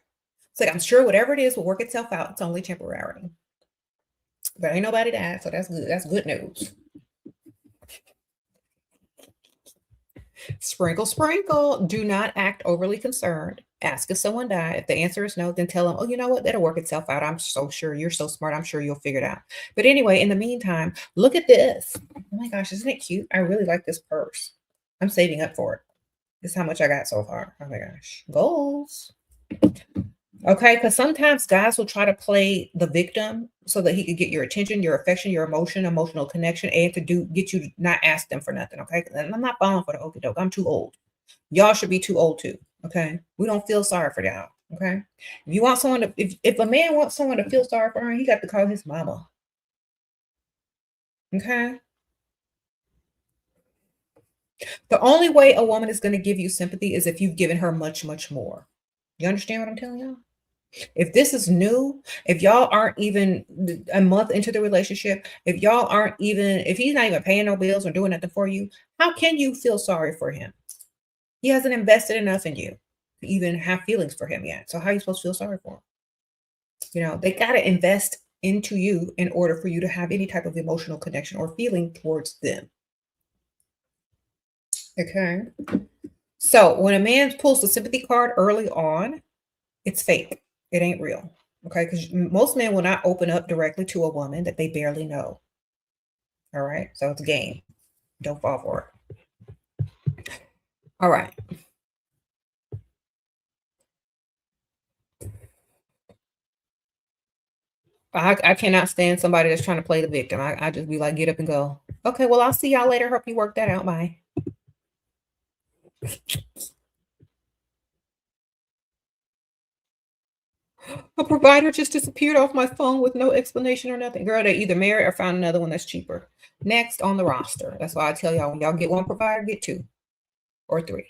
It's like, I'm sure whatever it is will work itself out. It's only temporary. But ain't nobody died, so that's good. That's good news. Sprinkle. Do not act overly concerned. Ask if someone died. If the answer is no, then tell them, oh, you know what? That'll work itself out. I'm so sure. You're so smart. I'm sure you'll figure it out. But anyway, in the meantime, look at this. Oh my gosh, isn't it cute? I really like this purse. I'm saving up for it. This is how much I got so far. Oh my gosh. Goals. Okay, because sometimes guys will try to play the victim so that he could get your attention, your affection, your emotional connection, and to get you to not ask them for nothing. Okay, and I'm not falling for the okie doke. I'm too old. Y'all should be too old too. Okay, we don't feel sorry for y'all. Okay, if you want someone to, if a man wants someone to feel sorry for him, he got to call his mama. Okay. The only way a woman is going to give you sympathy is if you've given her much, much more. You understand what I'm telling y'all? If this is new, if y'all aren't even a month into the relationship, if he's not even paying no bills or doing nothing for you, how can you feel sorry for him? He hasn't invested enough in you to even have feelings for him yet. So how are you supposed to feel sorry for him? They got to invest into you in order for you to have any type of emotional connection or feeling towards them. Okay. So when a man pulls the sympathy card early on, it's fake. It ain't real. Okay. Because most men will not open up directly to a woman that they barely know. All right. So it's a game. Don't fall for it. All right. I cannot stand somebody that's trying to play the victim. I just be like, get up and go. Okay. Well, I'll see y'all later. Hope you work that out. Bye. A provider just disappeared off my phone with no explanation or nothing. Girl, they either married or found another one that's cheaper. Next on the roster. That's why I tell y'all, when y'all get one provider, get two or three.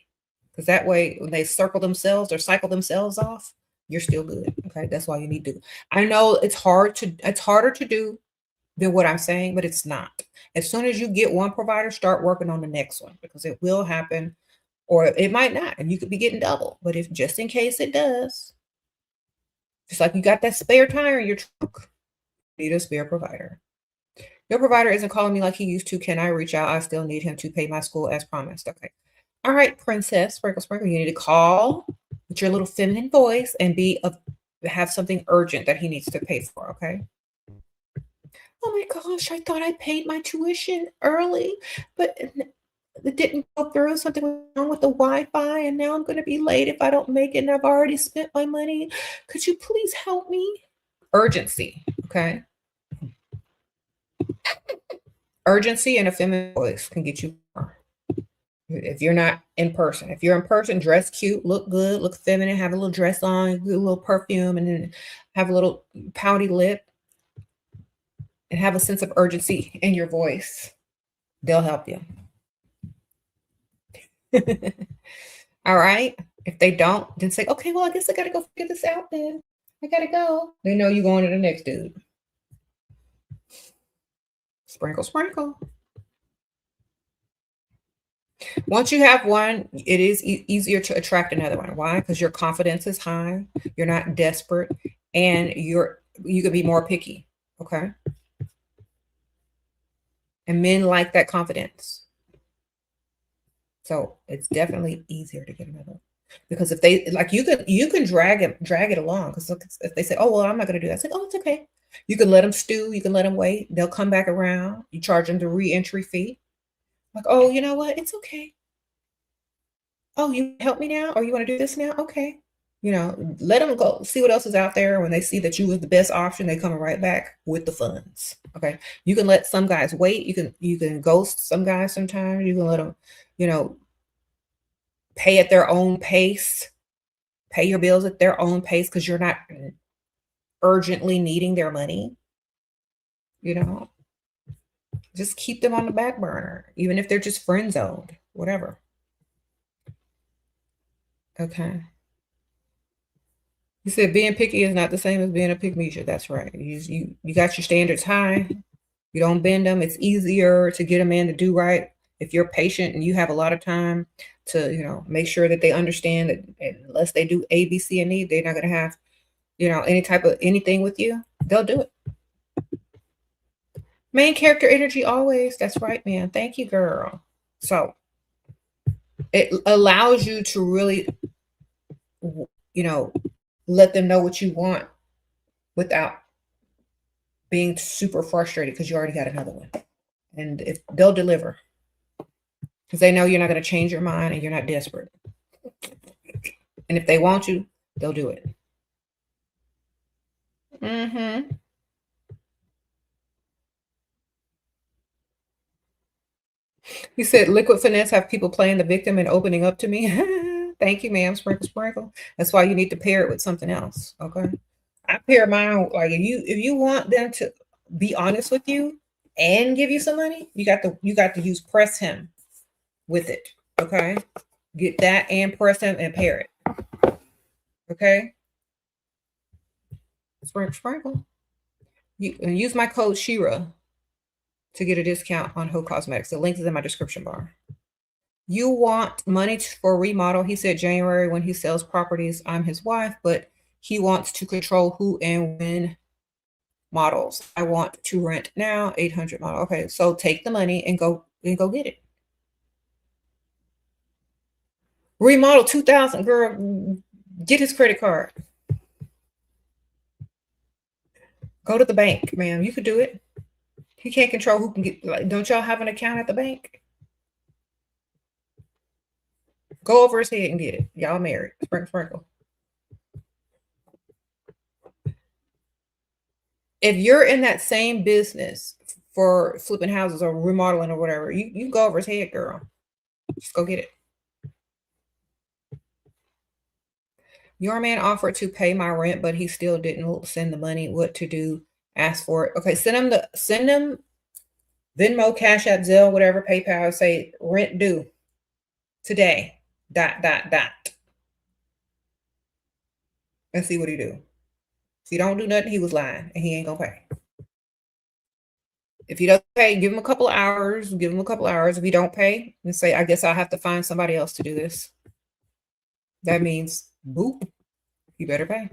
Because that way, when they circle themselves or cycle themselves off, You're still good. Okay. That's why you need to. I know it's harder to do than what I'm saying, but it's not. As soon as you get one provider, start working on the next one because it will happen or it might not. And you could be getting double. But if just in case it does, just like you got that spare tire in your truck, you need a spare provider. Your provider isn't calling me like he used to. Can I reach out? I still need him to pay my school as promised. Okay. All right, Princess Sprinkle Sprinkle. You need to call with your little feminine voice and have something urgent that he needs to pay for. Okay. Oh my gosh, I thought I paid my tuition early, but it didn't go through. Something was wrong with the Wi-Fi, and now I'm going to be late if I don't make it, and I've already spent my money. Could you please help me? Urgency. Okay. Urgency and a feminine voice can get you far. If you're not in person. If you're in person, dress cute, look good, look feminine, have a little dress on, do a little perfume, and then have a little pouty lip and have a sense of urgency in your voice. They'll help you. All right. If they don't, then say, okay, well, I guess I got to go figure this out then. I got to go. They know you're going to the next dude. Sprinkle, sprinkle. Once you have one, it is easier to attract another one. Why? Because your confidence is high. You're not desperate. And you can be more picky. Okay. And men like that confidence. So it's definitely easier to get another one. Because if they like you can drag it along. Because if they say, oh well, I'm not gonna do that, it's like, oh, it's okay. You can let them stew, you can let them wait, they'll come back around, you charge them the re-entry fee. Like, oh, you know what? It's okay. Oh, you help me now, or you want to do this now? Okay. Let them go see what else is out there. When they see that you was the best option, they come right back with the funds. Okay. You can let some guys wait. You can ghost some guys sometimes. You can let them, pay at their own pace, pay your bills at their own pace because you're not urgently needing their money. Just keep them on the back burner, even if they're just friend zoned, whatever. Okay. You said being picky is not the same as being a pygmesia. That's right. You got your standards high. You don't bend them. It's easier to get a man to do right if you're patient and you have a lot of time to, make sure that they understand that unless they do A, B, C, and D, they're not going to have, any type of anything with you. They'll do it. Main character energy always. That's right, man. Thank you, girl. So it allows you to really, let them know what you want without being super frustrated because you already got another one. And if they'll deliver because they know you're not going to change your mind and you're not desperate. And if they want you, they'll do it. Mm-hmm. He said, liquid finesse have people playing the victim and opening up to me. Thank you, ma'am. Sprinkle, sprinkle. That's why you need to pair it with something else. Okay. I pair mine like if you want them to be honest with you and give you some money, you got to use press him with it. Okay. Get that and press him and pair it. Okay. Sprinkle, sprinkle. And use my code Shira to get a discount on Ho Cosmetics. The link is in my description bar. You want money for remodel. He said January when he sells properties. I'm his wife, but he wants to control who and when models. I want to rent now. 800 model. Okay, so take the money and go get it. Remodel 2000, girl. Get his credit card. Go to the bank, ma'am. You could do it. He can't control who can get. Like, don't y'all have an account at the bank? Go over his head and get it. Y'all married. Sprinkle, sprinkle. If you're in that same business for flipping houses or remodeling or whatever, you go over his head, girl. Just go get it. Your man offered to pay my rent, but he still didn't send the money. What to do? Ask for it. Okay, send him Venmo, Cash App, Zelle, whatever, PayPal. Say rent due today. ... and see what he do. If he don't do nothing, he was lying and he ain't gonna pay. If he doesn't pay, give him a couple of hours. Give him a couple of hours. If he don't pay, then say, I guess I'll have to find somebody else to do this. That means, boop, you better pay.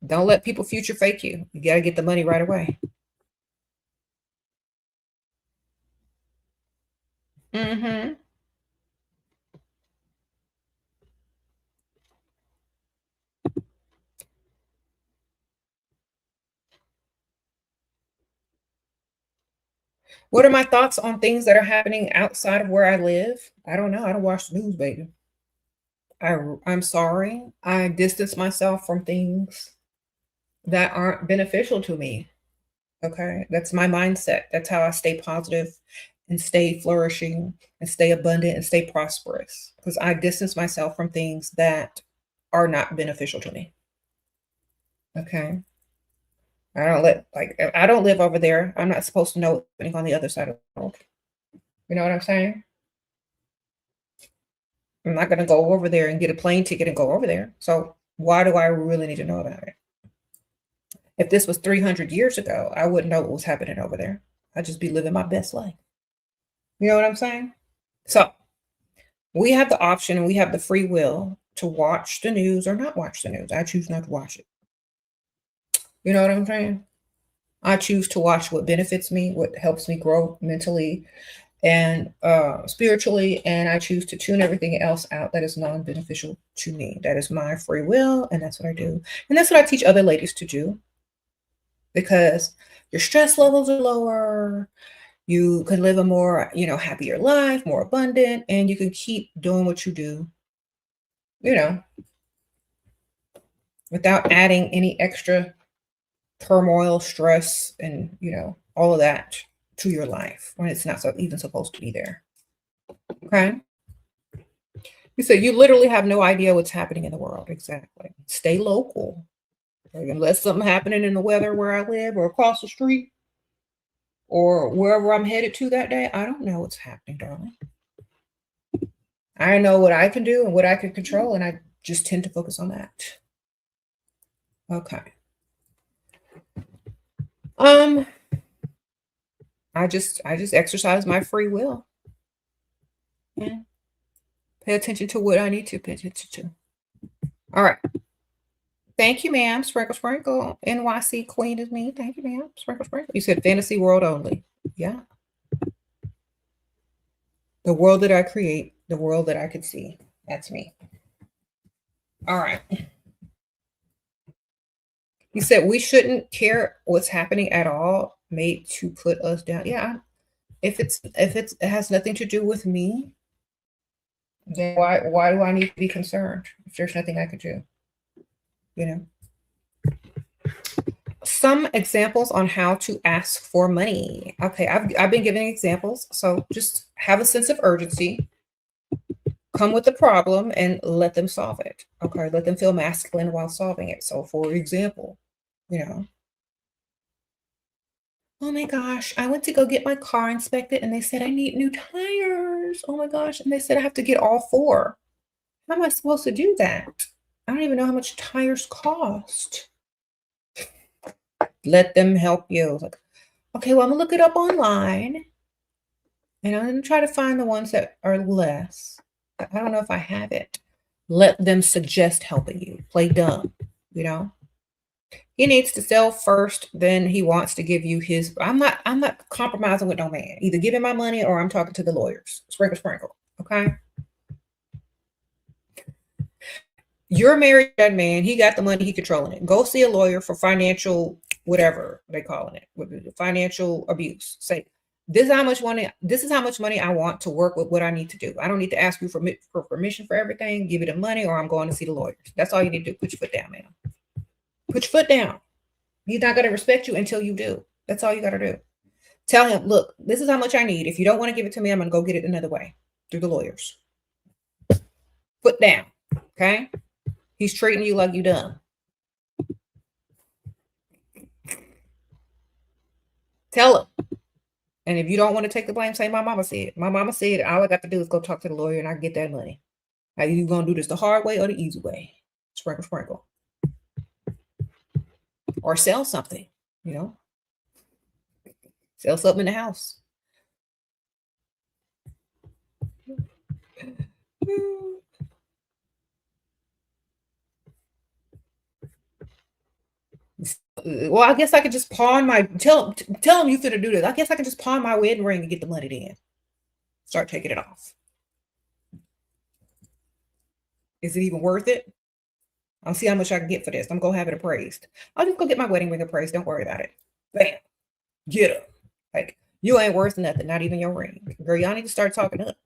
Don't let people future fake you. You got to get the money right away. Mm-hmm. What are my thoughts on things that are happening outside of where I live? I don't know. I don't watch the news, baby. I'm sorry. I distance myself from things that aren't beneficial to me. Okay. That's my mindset. That's how I stay positive and stay flourishing and stay abundant and stay prosperous because I distance myself from things that are not beneficial to me. Okay. I don't live over there. I'm not supposed to know what's happening on the other side of the world. You know what I'm saying? I'm not going to go over there and get a plane ticket and go over there. So why do I really need to know about it? If this was 300 years ago, I wouldn't know what was happening over there. I'd just be living my best life. You know what I'm saying? So we have the option and we have the free will to watch the news or not watch the news. I choose not to watch it. You know what I'm saying? I choose to watch what benefits me, what helps me grow mentally and spiritually, and I choose to tune everything else out that is non-beneficial to me. That is my free will, and that's what I do. And that's what I teach other ladies to do because your stress levels are lower. You can live a more, happier life, more abundant, and you can keep doing what you do, you know, without adding any extra turmoil, stress, and, all of that to your life when it's not even supposed to be there. Okay. You said you literally have no idea what's happening in the world. Exactly. Stay local. Like, unless something happening in the weather where I live or across the street or wherever I'm headed to that day, I don't know what's happening, darling. I know what I can do and what I can control, and I just tend to focus on that. Okay. I just exercise my free will. Yeah. Pay attention to what I need to pay attention to. All right. Thank you, ma'am. Sprinkle, sprinkle. NYC Queen is me. Thank you, ma'am. Sprinkle, sprinkle. You said fantasy world only. Yeah. The world that I create, the world that I could see. That's me. All right. You said we shouldn't care what's happening at all, made to put us down. Yeah. If it has nothing to do with me, then why do I need to be concerned if there's nothing I could do? You know. Some examples on how to ask for money. Okay, I've been giving examples. So just have a sense of urgency, come with the problem, and let them solve it. Okay, let them feel masculine while solving it. So for example, oh my gosh, I went to go get my car inspected and they said I need new tires. Oh my gosh. And they said I have to get all four. How am I supposed to do that? I don't even know how much tires cost. Let them help you. Like, okay, well, I'm gonna look it up online and I'm gonna try to find the ones that are less. I don't know if I have it. Let them suggest helping you. Play dumb, He needs to sell first, then he wants to give you his. I'm not compromising with no man. Either give him my money or I'm talking to the lawyers. Sprinkle, sprinkle. Okay. You're married to that man. He got the money. He controlling it. Go see a lawyer for financial, whatever they calling it, financial abuse. Say, this is how much money. This is how much money I want to work with what I need to do. I don't need to ask you for permission for everything. Give me the money, or I'm going to see the lawyers. That's all you need to do. Put your foot down, man. Put your foot down. He's not going to respect you until you do. That's all you got to do. Tell him, look, this is how much I need. If you don't want to give it to me, I'm going to go get it another way through the lawyers. Foot down. Okay. He's treating you like you dumb. Tell him. And if you don't want to take the blame, say my mama said. My mama said all I got to do is go talk to the lawyer and I get that money. Are you gonna do this the hard way or the easy way? Sprinkle, sprinkle. Or sell something, you know? Sell something in the house. Well, I guess I could just pawn my tell him you finna do this. I guess I could just pawn my wedding ring and get the money then. Start taking it off. Is it even worth it? I'll see how much I can get for this. I'm gonna have it appraised. I'll just go get my wedding ring appraised. Don't worry about it. Bam. Get him. Like, you ain't worth nothing, not even your ring. Girl, y'all need to start talking up.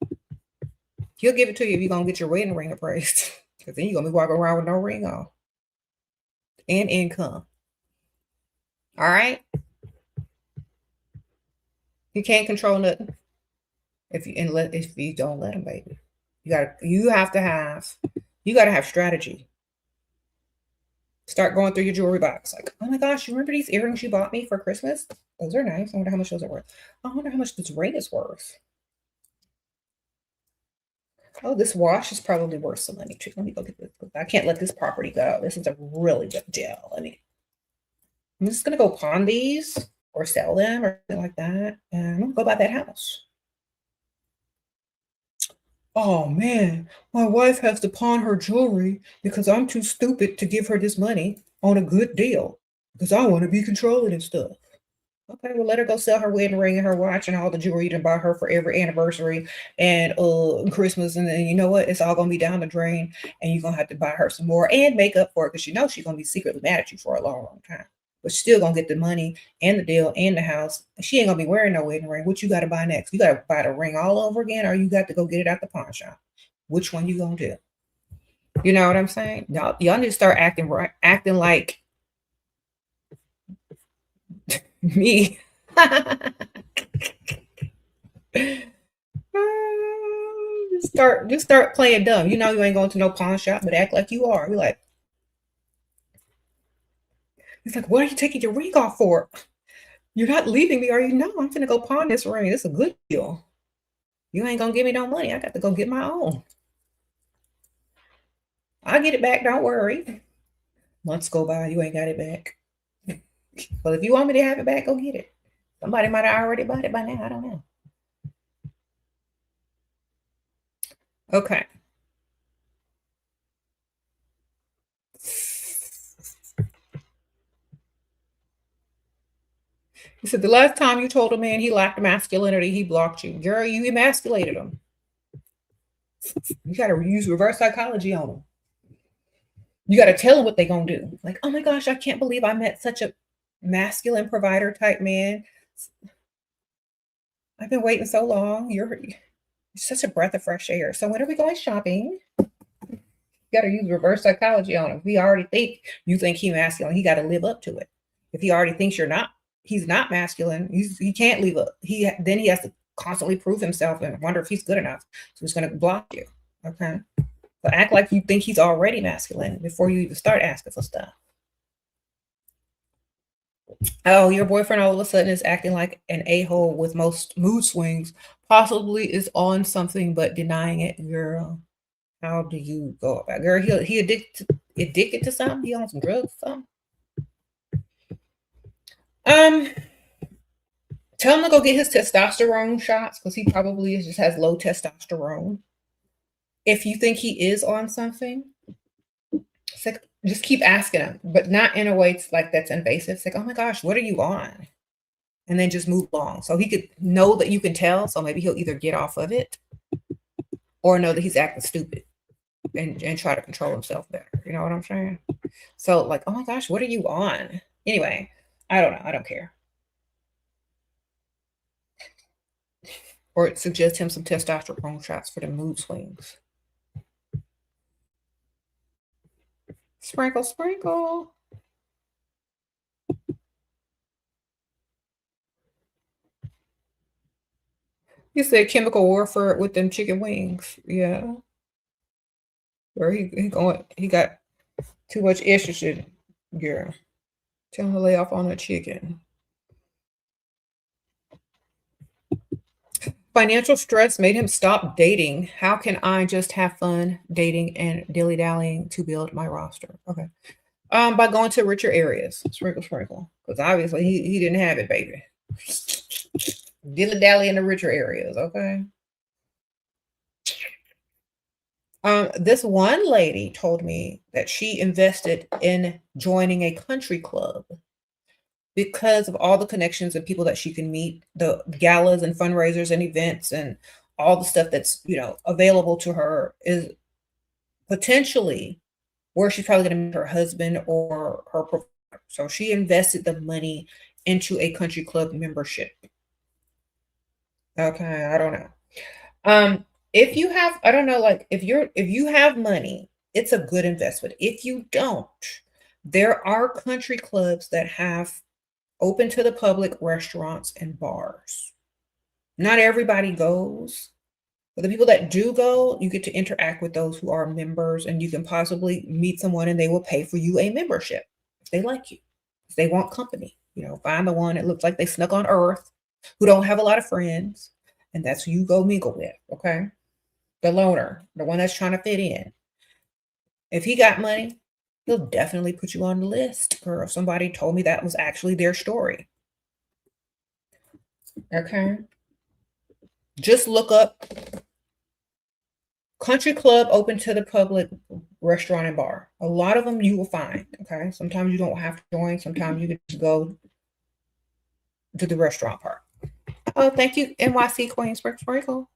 He'll give it to you if you're gonna get your wedding ring appraised. Because then you're gonna be walking around with no ring on. And income. All right. You can't control nothing if you don't let him, baby. You gotta have strategy. Start going through your jewelry box. Like, oh my gosh, you remember these earrings you bought me for Christmas? Those are nice. I wonder how much those are worth. I wonder how much this ring is worth. Oh, this wash is probably worth some money too. Let me go get this. I can't let this property go. This is a really good deal. I'm just gonna go pawn these or sell them or something like that. And I'm gonna go buy that house. Oh man, my wife has to pawn her jewelry because I'm too stupid to give her this money on a good deal because I want to be controlling and stuff. Okay, well, let her go sell her wedding ring and her watch and all the jewelry you done bought her for every anniversary and Christmas, and then you know what? It's all gonna be down the drain, and you're gonna have to buy her some more and make up for it because you know she's gonna be secretly mad at you for a long, long time. But she's still gonna get the money and the deal and the house. She ain't gonna be wearing no wedding ring. What you gotta buy next? You gotta buy the ring all over again, or you got to go get it at the pawn shop. Which one you gonna do? You know what I'm saying? Y'all need to start acting like me. Just start playing dumb. You know you ain't going to no pawn shop, but act like you are. You're like, it's like, what are you taking your ring off for? You're not leaving me, are you? No, I'm gonna go pawn this ring. It's a good deal. You ain't gonna give me no money. I got to go get my own. I'll get it back, don't worry. Months go by, you ain't got it back. Well, if you want me to have it back, go get it. Somebody might have already bought it by now. I don't know. Okay. He said the last time you told a man he lacked masculinity, he blocked you. Girl, you emasculated him. You got to use reverse psychology on them. You got to tell them what they're going to do. Like, oh my gosh, I can't believe I met such a masculine provider type man. I've been waiting so long. You're such a breath of fresh air. So when are we going shopping? You got to use reverse psychology on him. If he already you think he's masculine, he got to live up to it. If he already thinks he's not masculine, he can't live up. Then he has to constantly prove himself and wonder if he's good enough. So he's going to block you. Okay. So act like you think he's already masculine before you even start asking for stuff. Oh, your boyfriend all of a sudden is acting like an a-hole with most mood swings, possibly is on something but denying it. Girl, how do you go about it? Girl, he addicted to something? He on some drugs or something? Tell him to go get his testosterone shots because he probably just has low testosterone. If you think he is on something, it's like, just keep asking him, but not in a way that's invasive. It's like, oh my gosh, what are you on? And then just move along. So he could know that you can tell. So maybe he'll either get off of it or know that he's acting stupid and try to control himself better. You know what I'm saying? So like, oh my gosh, what are you on? Anyway, I don't know. I don't care. Or suggest him some testosterone shots for the mood swings. Sprinkle, sprinkle. You said chemical warfare with them chicken wings. Yeah. Where he got too much estrogen, girl. Tell him to lay off on the chicken. Financial stress made him stop dating. How can I just have fun dating and dilly-dallying to build my roster? Okay. By going to richer areas. Sprinkle, sprinkle. Because obviously he didn't have it, baby. Dilly-dally in the richer areas, okay? This one lady told me that she invested in joining a country club because of all the connections and people that she can meet, the galas and fundraisers and events and all the stuff that's, available to her is potentially where she's probably going to meet her husband or her provider. So she invested the money into a country club membership. Okay, I don't know. If you have, I don't know, like if you have money, it's a good investment. If you don't, there are country clubs that have open to the public restaurants and bars. Not everybody goes, but the people that do go, you get to interact with those who are members, and you can possibly meet someone and they will pay for you a membership if they like you, if they want company. Find the one that looks like they snuck on Earth, who don't have a lot of friends, and that's who you go mingle with, okay? The loner, the one that's trying to fit in. If he got money, he'll definitely put you on the list. Girl, somebody told me that was actually their story. Okay. Just look up country club open to the public restaurant and bar. A lot of them you will find. Okay. Sometimes you don't have to join. Sometimes you can just go to the restaurant part. Oh, thank you, NYC Queen Sprinkle.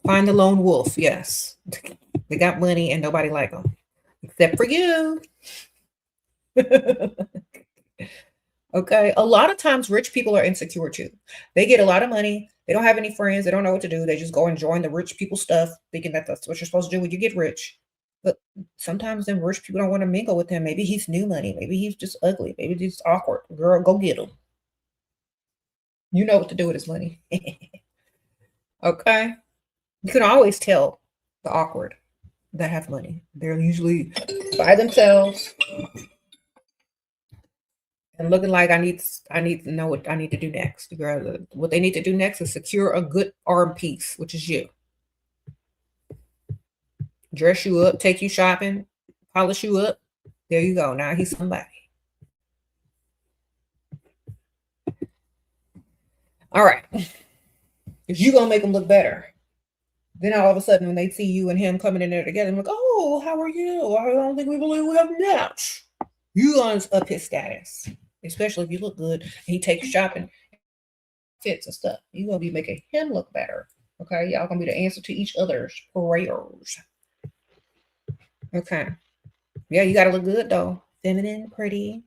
Find the lone wolf. Yes. They got money and nobody like them. Except for you. Okay. A lot of times rich people are insecure too. They get a lot of money. They don't have any friends. They don't know what to do. They just go and join the rich people stuff, thinking that that's what you're supposed to do when you get rich. But sometimes them rich people don't want to mingle with him. Maybe he's new money. Maybe he's just ugly. Maybe he's awkward. Girl, go get him. You know what to do with his money. Okay. You can always tell the awkward that have money. They're usually by themselves and looking like I need to know what I need to do next. Girl, what they need to do next is secure a good arm piece, which is you. Dress you up, take you shopping, polish you up. There you go. Now he's somebody. All right. If you're going to make them look better, then all of a sudden when they see you and him coming in there together, I'm like, oh, how are you? I don't think we believe we have a match. You're going to up his status, especially if you look good and he takes shopping, fits and stuff. You're going to be making him look better. Okay. Y'all going to be the answer to each other's prayers. Okay. Yeah, you got to look good though. Feminine, pretty.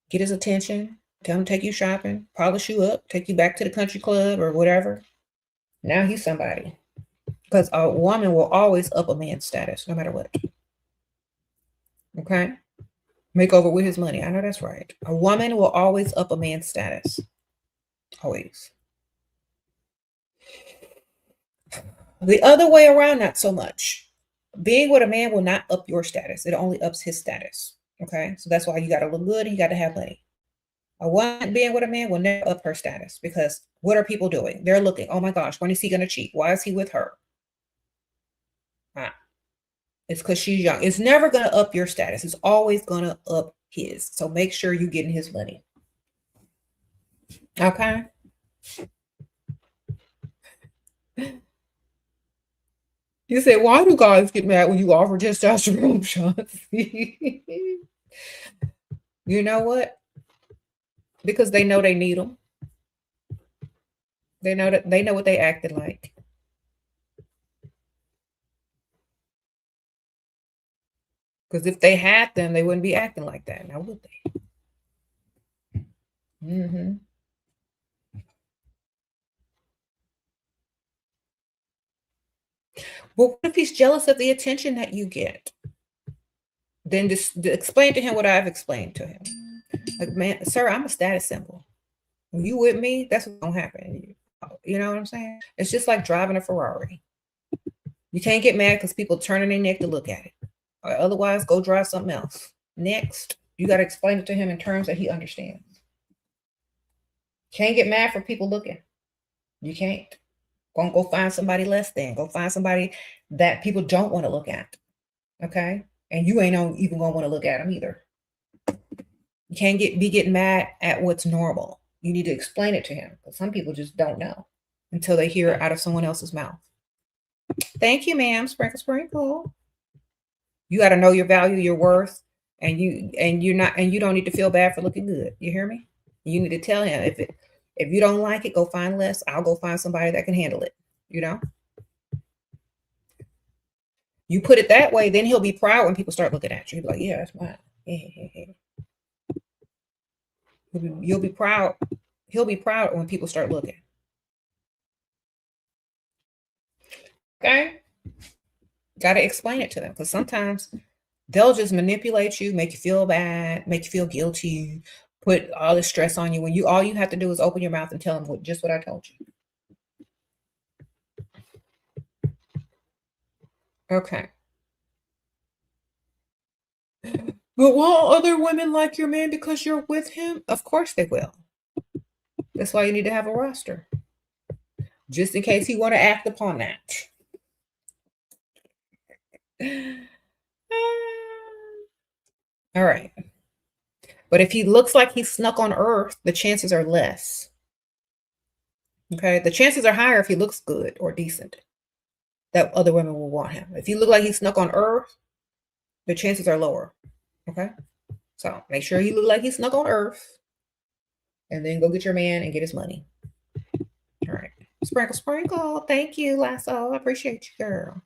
Get his attention. Tell him to take you shopping, polish you up, take you back to the country club or whatever. Now he's somebody. Because a woman will always up a man's status, no matter what. Okay? Make over with his money. I know that's right. A woman will always up a man's status. Always. The other way around, not so much. Being with a man will not up your status. It only ups his status. Okay? So that's why you got to look good and you got to have money. A woman being with a man will never up her status because what are people doing? They're looking, oh my gosh, when is he going to cheat? Why is he with her? It's because she's young. It's never going to up your status. It's always going to up his. So make sure you're getting his money. Okay? You say, why do guys get mad when you offer testosterone shots? You know what? Because they know they need them. They know what they acted like. Because if they had them, they wouldn't be acting like that. Now would they? Mm-hmm. Well, what if he's jealous of the attention that you get? Then just explain to him what I've explained to him. Like, man, sir, I'm a status symbol. When you with me, that's what's gonna happen. You know what I'm saying? It's just like driving a Ferrari. You can't get mad because people turning their neck to look at it. Or otherwise, go drive something else. Next, you got to explain it to him in terms that he understands. Can't get mad for people looking. You can't. Go find somebody less than. Go find somebody that people don't want to look at. Okay? And you ain't even gonna want to look at them either. You can't be getting mad at what's normal. You need to explain it to him, because some people just don't know until they hear it out of someone else's mouth. Thank you, ma'am. Sprinkle, sprinkle. You got to know your value, your worth, and you don't need to feel bad for looking good. You hear me? You need to tell him, if you don't like it, go find less. I'll go find somebody that can handle it. You know? You put it that way, then he'll be proud when people start looking at you. He'll be like, yeah, that's mine. You'll be proud. He'll be proud when people start looking. Okay? Got to explain it to them, because sometimes they'll just manipulate you, make you feel bad, make you feel guilty, put all this stress on you when all you have to do is open your mouth and tell them just what I told you. Okay. But will other women like your man because you're with him? Of course they will. That's why you need to have a roster, just in case you want to act upon that. All right. But if he looks like he snuck on Earth, the chances are less. Okay. The chances are higher if he looks good or decent, that other women will want him. If you look like he snuck on Earth, the chances are lower. Okay. So make sure he look like he snuck on Earth, and then go get your man and get his money. All right. Sprinkle, sprinkle. Thank you, Lasso. I appreciate you, girl.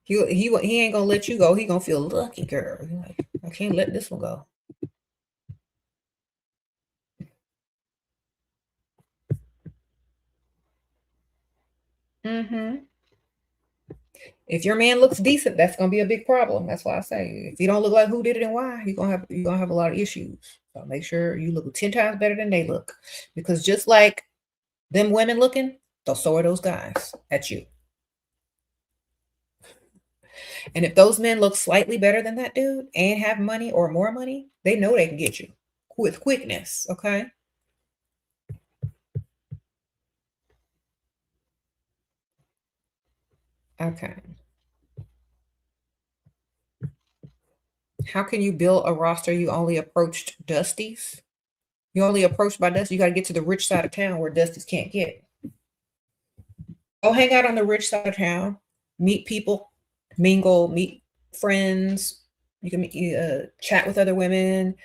He ain't gonna let you go. He gonna feel lucky, girl. Like, I can't let this one go. If your man looks decent, that's gonna be a big problem. That's why I say, if you don't look like who did it and why, you're gonna have a lot of issues. So make sure you look 10 times better than they look, because just like them women looking, so are those guys at you. And if those men look slightly better than that dude and have money or more money, they know they can get you with quickness. Okay. Okay. How can you build a roster? You only approached Dusties. You only approached by Dusty. You got to get to the rich side of town where Dusties can't get. Go hang out on the rich side of town. Meet people, mingle, meet friends. You can chat with other women.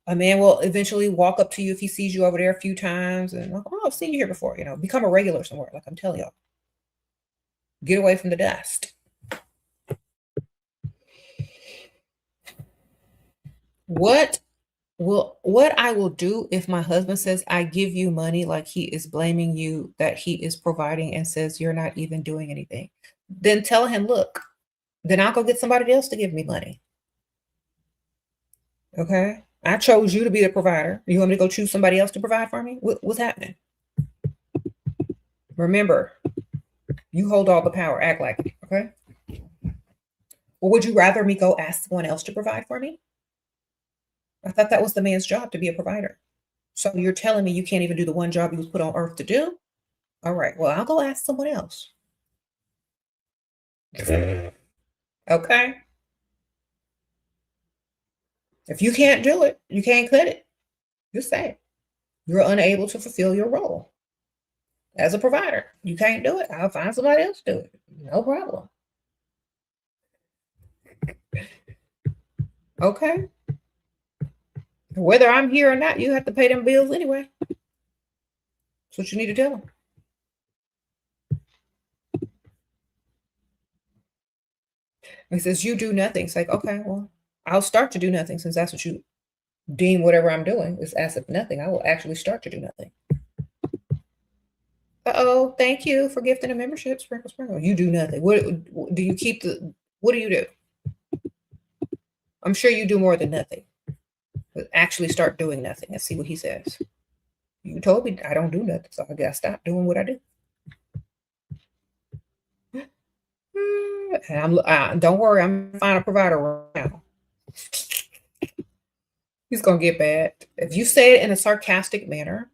A man will eventually walk up to you if he sees you over there a few times, and like, oh, I've seen you here before. You know, become a regular somewhere. Like I'm telling y'all, get away from the dust. What I will do if my husband says I give you money, like he is blaming you that he is providing, and says you're not even doing anything, then tell him, look, then I'll go get somebody else to give me money. Okay? I chose you to be the provider. You want me to go choose somebody else to provide for me? What's happening? Remember, you hold all the power. Act like it. Okay? Or would you rather me go ask someone else to provide for me? I thought that was the man's job, to be a provider. So you're telling me you can't even do the one job he was put on earth to do? All right. Well, I'll go ask someone else. Okay. If you can't do it, you can't cut it. Just say it. You're unable to fulfill your role as a provider. You can't do it. I'll find somebody else to do it. No problem. Okay. Whether I'm here or not, you have to pay them bills anyway. That's what you need to tell them. He says, you do nothing. It's like, okay, well, I'll start to do nothing, since that's what you deem whatever I'm doing is as if nothing. I will actually start to do nothing. Uh-oh, thank you for gifting a membership, Sprinkle Sprinkle. You do nothing. What do you keep what do you do? I'm sure you do more than nothing. But actually start doing nothing and see what he says. You told me I don't do nothing, so I gotta stop doing what I do. And don't worry, I'm gonna find a provider right now. He's gonna get bad. If you say it in a sarcastic manner,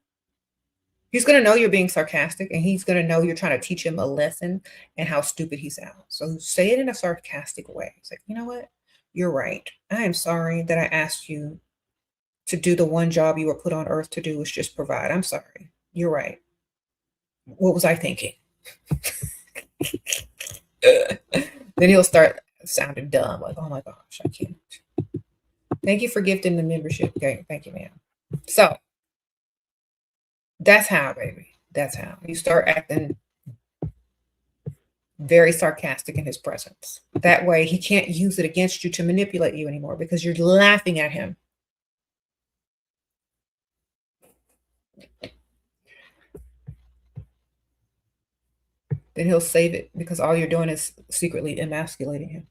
he's gonna know you're being sarcastic, and he's gonna know you're trying to teach him a lesson and how stupid he sounds. So say it in a sarcastic way. It's like, you know what? You're right. I am sorry that I asked you to do the one job you were put on earth to do, is just provide. I'm sorry. You're right. What was I thinking? Then he'll start sounding dumb, like, oh my gosh, I can't. Thank you for gifting the membership. Okay, thank you, ma'am. So that's how, baby. That's how. You start acting very sarcastic in his presence. That way he can't use it against you to manipulate you anymore because you're laughing at him. Then he'll save it because all you're doing is secretly emasculating him.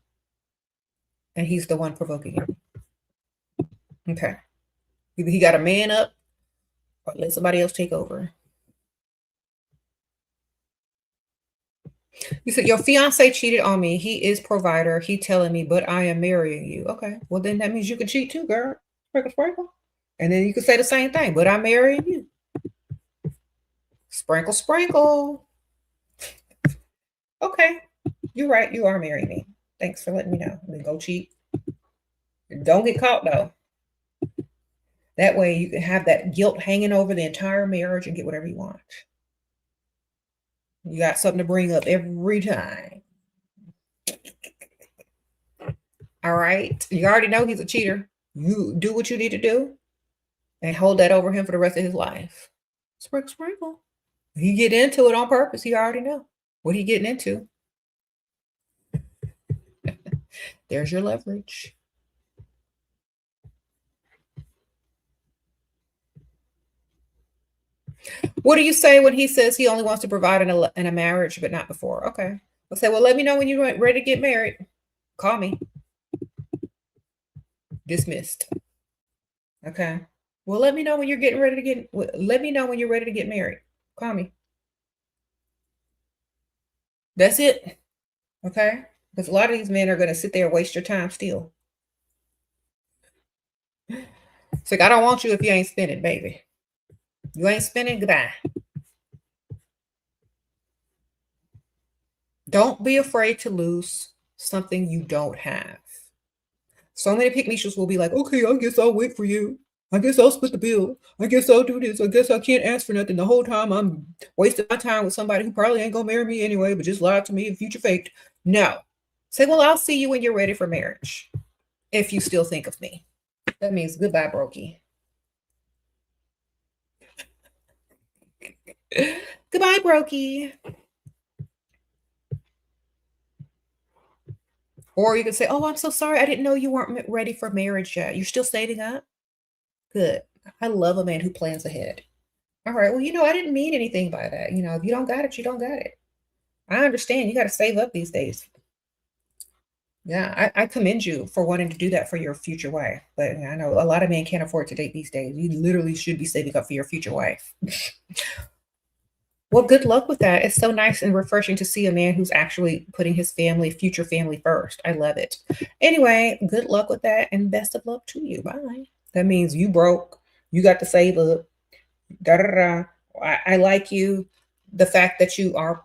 And he's the one provoking you. Okay. Either he got to man up or let somebody else take over. You said your fiance cheated on me. He is provider. He telling me, but I am marrying you. Okay. Well, then that means you can cheat too, girl. Sprinkle, sprinkle. And then you can say the same thing, but I'm marrying you. Sprinkle, sprinkle. Okay. You're right. You are marrying me. Thanks for letting me know. Then go cheat. Don't get caught though. That way you can have that guilt hanging over the entire marriage and get whatever you want. You got something to bring up every time. All right. You already know he's a cheater. You do what you need to do and hold that over him for the rest of his life. Sprinkle, sprinkle. He get into it on purpose. He already know what he getting into. There's your leverage. What do you say when he says he only wants to provide in a marriage, but not before? Okay. I'll say, well, let me know when you're ready to get married. Call me. Dismissed. Okay. Well, let me know when you're getting ready to get. Let me know when you're ready to get married. Call me. That's it. Okay. Because a lot of these men are going to sit there and waste your time still. It's like, I don't want you if you ain't spending, baby. You ain't spending, goodbye. Don't be afraid to lose something you don't have. So many pick-me-shoes will be like, okay, I guess I'll wait for you. I guess I'll split the bill. I guess I'll do this. I guess I can't ask for nothing. The whole time I'm wasting my time with somebody who probably ain't gonna marry me anyway, but just lied to me and future faked. No. Say, well, I'll see you when you're ready for marriage. If you still think of me. That means goodbye, brokey. Goodbye, brokey. Or you could say, oh, I'm so sorry. I didn't know you weren't ready for marriage yet. You're still saving up? Good. I love a man who plans ahead. All right. Well, I didn't mean anything by that. If you don't got it, you don't got it. I understand. You got to save up these days. Yeah, I commend you for wanting to do that for your future wife. But I know a lot of men can't afford to date these days. You literally should be saving up for your future wife. Well, good luck with that. It's so nice and refreshing to see a man who's actually putting his future family first. I love it. Anyway, good luck with that and best of luck to you. Bye. That means you broke. You got to save up. Da, da, da. I like you. The fact that you are,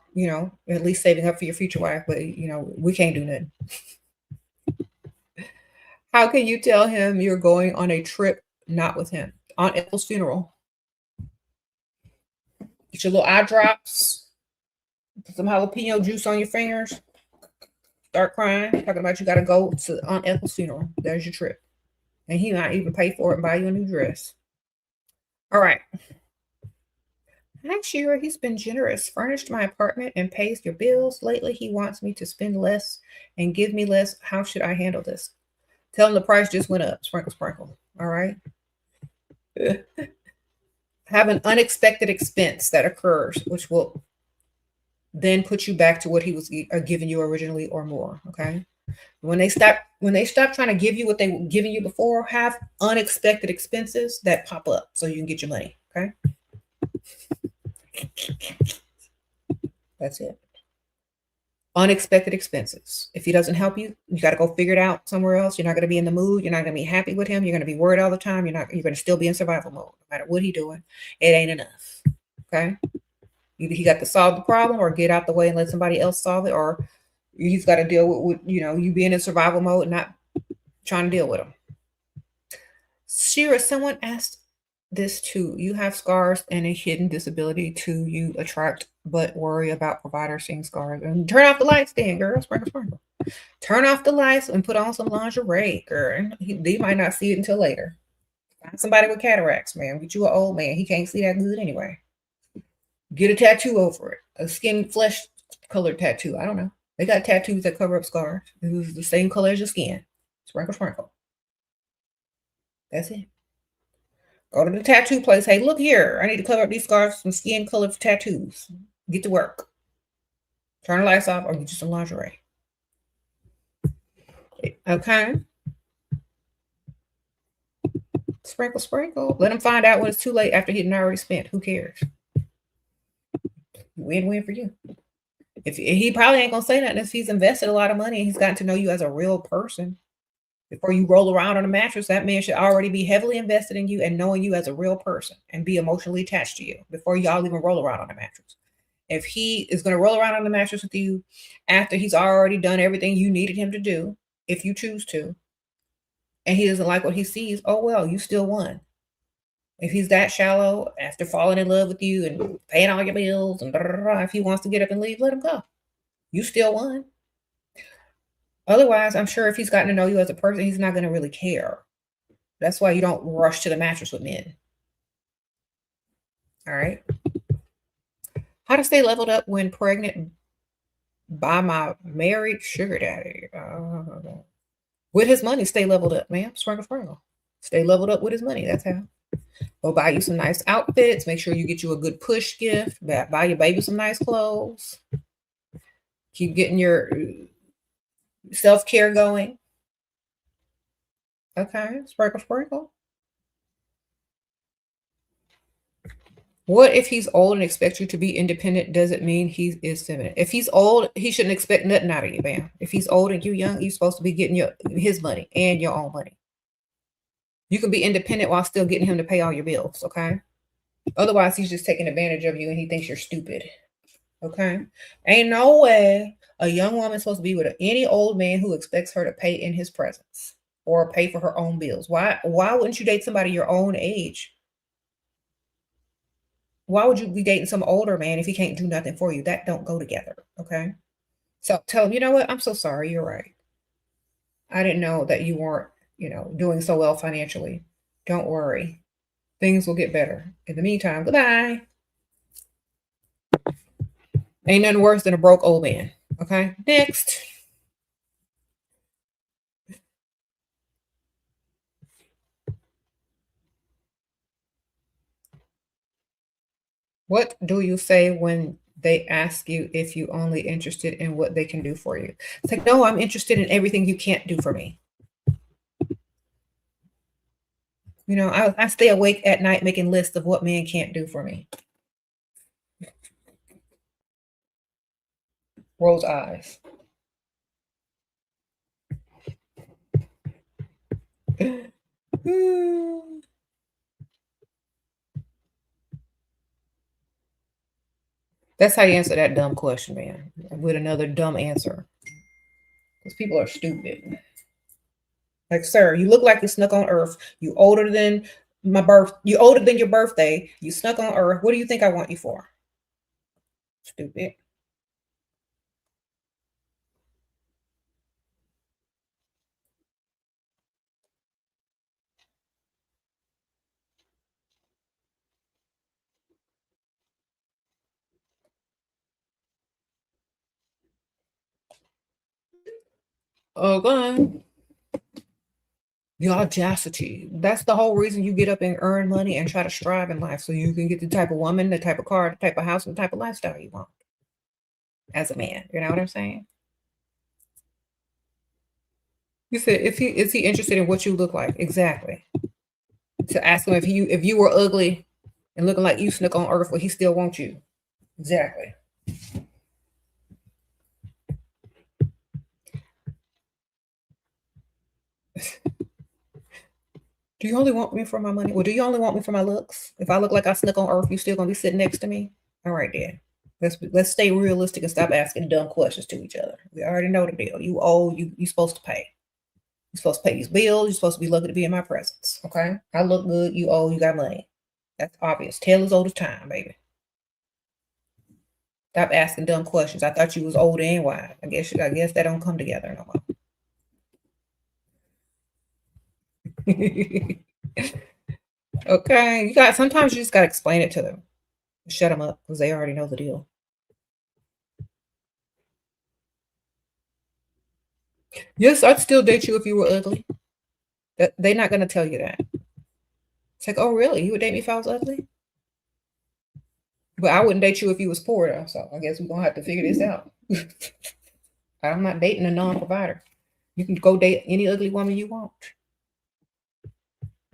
at least saving up for your future wife, but, we can't do nothing. How can you tell him you're going on a trip not with him? On Ethel's funeral. Get your little eye drops. Put some jalapeno juice on your fingers. Start crying. Talking about you got to go to Aunt Ethel's funeral. There's your trip. And he might even pay for it and buy you a new dress. All right. Hi, Shira. He's been generous. Furnished my apartment and pays your bills. Lately, he wants me to spend less and give me less. How should I handle this? Tell him the price just went up. Sprinkle, sprinkle. All right. Have an unexpected expense that occurs, which will then put you back to what he was giving you originally or more. Okay. When they stop trying to give you what they were giving you before, have unexpected expenses that pop up so you can get your money. Okay. That's it. unexpected expenses. If he doesn't help you, you got to go figure it out somewhere else. You're not going to be in the mood. You're not going to be happy with him. You're going to be worried all the time. You're going to still be in survival mode. No matter what he's doing, it ain't enough. Okay. Either he got to solve the problem or get out the way and let somebody else solve it, or he's got to deal with you being in survival mode and not trying to deal with him. Shira, someone asked this too. You have scars and a hidden disability too. You attract but worry about providers seeing scars. And turn off the lights then, girl. Sprinkle. Turn off the lights and put on some lingerie, girl. They might not see it until later. Find somebody with cataracts, man. Get you an old man. He can't see that good anyway. Get a tattoo over it. A flesh colored tattoo. I don't know. They got tattoos that cover up scars. It was the same color as your skin. Sprinkle. That's it. Go to the tattoo place. Hey, look here. I need to cover up these scars with some skin colored tattoos. Get to work. Turn the lights off or get you some lingerie. Okay. Sprinkle. Let him find out when it's too late after he'd already spent. Who cares? Win-win for you. If he probably ain't gonna say nothing if he's invested a lot of money and he's gotten to know you as a real person. Before you roll around on a mattress, that man should already be heavily invested in you and knowing you as a real person and be emotionally attached to you before y'all even roll around on a mattress. If he is going to roll around on the mattress with you after he's already done everything you needed him to do, if you choose to, and he doesn't like what he sees, oh well, you still won. If he's that shallow after falling in love with you and paying all your bills and if he wants to get up and leave, let him go. You still won. Otherwise, I'm sure if he's gotten to know you as a person, he's not going to really care. That's why you don't rush to the mattress with men. All right. How to stay leveled up when pregnant by my married sugar daddy. With his money, stay leveled up, ma'am. Sprinkle. Stay leveled up with his money. That's how. Go buy you some nice outfits. Make sure you get you a good push gift. Buy your baby some nice clothes. Keep getting your self-care going. Okay. Sprinkle. What if he's old and expects you to be independent? Does it mean he is feminine? If he's old, he shouldn't expect nothing out of you, man. If he's old and you're young, you're supposed to be getting his money and your own money. You can be independent while still getting him to pay all your bills, okay? Otherwise, he's just taking advantage of you and he thinks you're stupid, okay? Ain't no way a young woman's supposed to be with any old man who expects her to pay in his presence or pay for her own bills. Why wouldn't you date somebody your own age? Why would you be dating some older man if he can't do nothing for you? That don't go together, okay? So tell him, you know what? I'm so sorry. You're right. I didn't know that you weren't, doing so well financially. Don't worry. Things will get better. In the meantime, goodbye. Ain't nothing worse than a broke old man, okay? Next. What do you say when they ask you if you only interested in what they can do for you? It's like, no, I'm interested in everything you can't do for me. I stay awake at night making lists of what men can't do for me. Rolls eyes. That's how you answer that dumb question, man. With another dumb answer. Because people are stupid. Like, sir, you look like you snuck on Earth. You older than you older than your birthday. You snuck on Earth. What do you think I want you for? Stupid. Okay. The audacity. That's the whole reason you get up and earn money and try to strive in life so you can get the type of woman, the type of car, the type of house, and the type of lifestyle you want as a man. You know what I'm saying? You said is he interested in what you look like? Exactly. To ask him if you were ugly and looking like you snuck on Earth, would he still want you? Exactly. Do you only want me for my money? Well, do you only want me for my looks? If I look like I snuck on Earth, you still gonna be sitting next to me? All right, then. Let's stay realistic and stop asking dumb questions to each other. We already know the deal. You owe, you supposed to pay. You're supposed to pay these bills. You're supposed to be lucky to be in my presence. Okay? I look good, you owe, you got money. That's obvious. Tale as old as time, baby. Stop asking dumb questions. I thought you was old and wise. I guess that don't come together no more. Okay, sometimes you just gotta explain it to them. Shut them up because they already know the deal. Yes, I'd still date you if you were ugly. They're not gonna tell you that. It's like, oh really? You would date me if I was ugly? But I wouldn't date you if you was poor though. So I guess we're gonna have to figure this out. I'm not dating a non-provider. You can go date any ugly woman you want.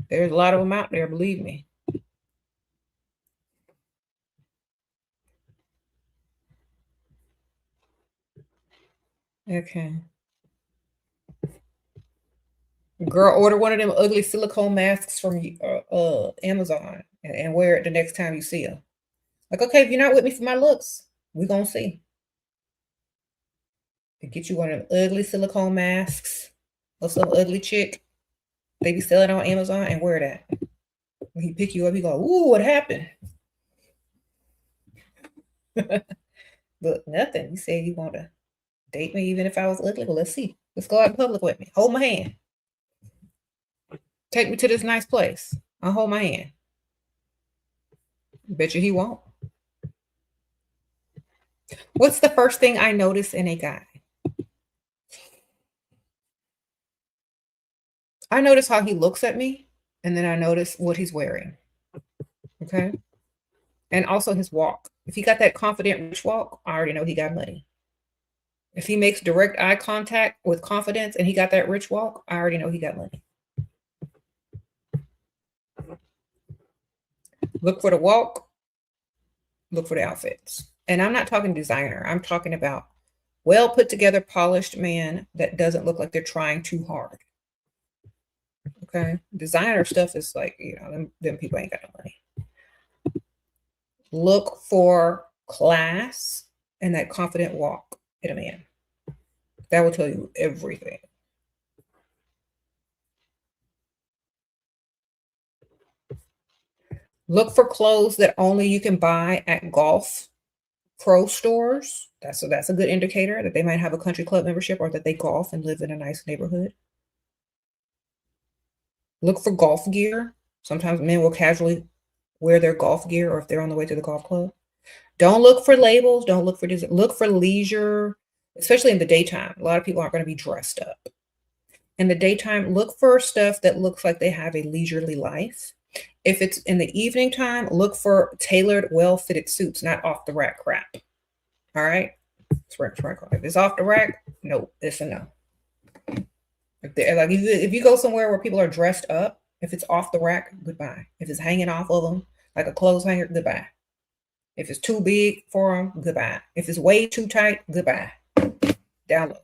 There's a lot of them out there, believe me. Okay. Girl, order one of them ugly silicone masks from Amazon and wear it the next time you see her. Like, okay, if you're not with me for my looks, we're gonna see. Get you one of them ugly silicone masks or some ugly chick. They be selling on Amazon and wear that. When he pick you up, he go, ooh, what happened? But nothing. You said you want to date me even if I was ugly. Well, let's see. Let's go out in public with me. Hold my hand. Take me to this nice place. I'll hold my hand. Bet you he won't. What's the first thing I notice in a guy? I notice how he looks at me, and then I notice what he's wearing. Okay. And also his walk. If he got that confident rich walk, I already know he got money. If he makes direct eye contact with confidence and he got that rich walk, I already know he got money. Look for the walk, look for the outfits. And I'm not talking designer. I'm talking about well put together, polished man that doesn't look like they're trying too hard. Okay. Designer stuff is like, them people ain't got no money. Look for class and that confident walk in a man. That will tell you everything. Look for clothes that only you can buy at golf pro stores. That's a good indicator that they might have a country club membership or that they golf and live in a nice neighborhood. Look for golf gear. Sometimes men will casually wear their golf gear or if they're on the way to the golf club. Don't look for labels. Don't look for this. Look for leisure, especially in the daytime. A lot of people aren't going to be dressed up. In the daytime, look for stuff that looks like they have a leisurely life. If it's in the evening time, look for tailored, well-fitted suits, not off the rack crap. All right? If it's off the rack, no, it's a no. If you go somewhere where people are dressed up, if it's off the rack, goodbye. If it's hanging off of them like a clothes hanger, goodbye. If it's too big for them, goodbye. If it's way too tight, goodbye. Down low.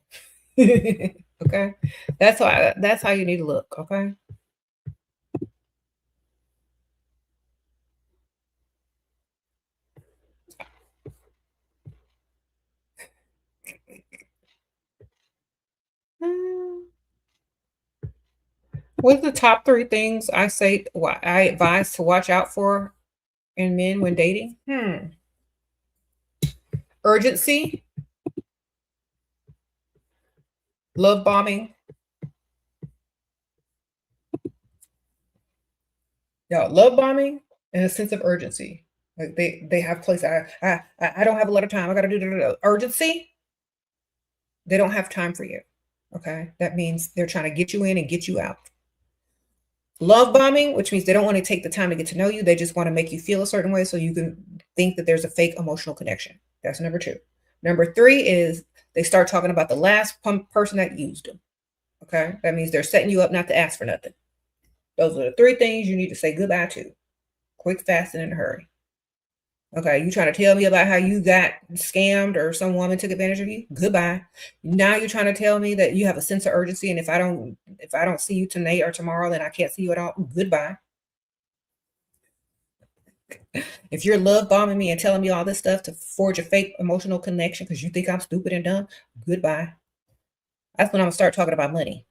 Okay? That's how you need to look, okay? What are the top 3 things I advise to watch out for in men when dating? Urgency, love bombing. Yeah, love bombing and a sense of urgency. Like they have place. I don't have a lot of time. I got to do urgency. They don't have time for you. Okay, that means they're trying to get you in and get you out. Love bombing, which means they don't want to take the time to get to know you. They just want to make you feel a certain way so you can think that there's a fake emotional connection. That's number 2. Number 3 is they start talking about the last person that used them. Okay, that means they're setting you up not to ask for nothing. Those are the 3 things you need to say goodbye to. Quick, fast, and in a hurry. Okay, you trying to tell me about how you got scammed or some woman took advantage of you? Goodbye. Now you're trying to tell me that you have a sense of urgency, and if I don't see you tonight or tomorrow, then I can't see you at all. Goodbye. If you're love bombing me and telling me all this stuff to forge a fake emotional connection because you think I'm stupid and dumb, goodbye. That's when I'm gonna start talking about money.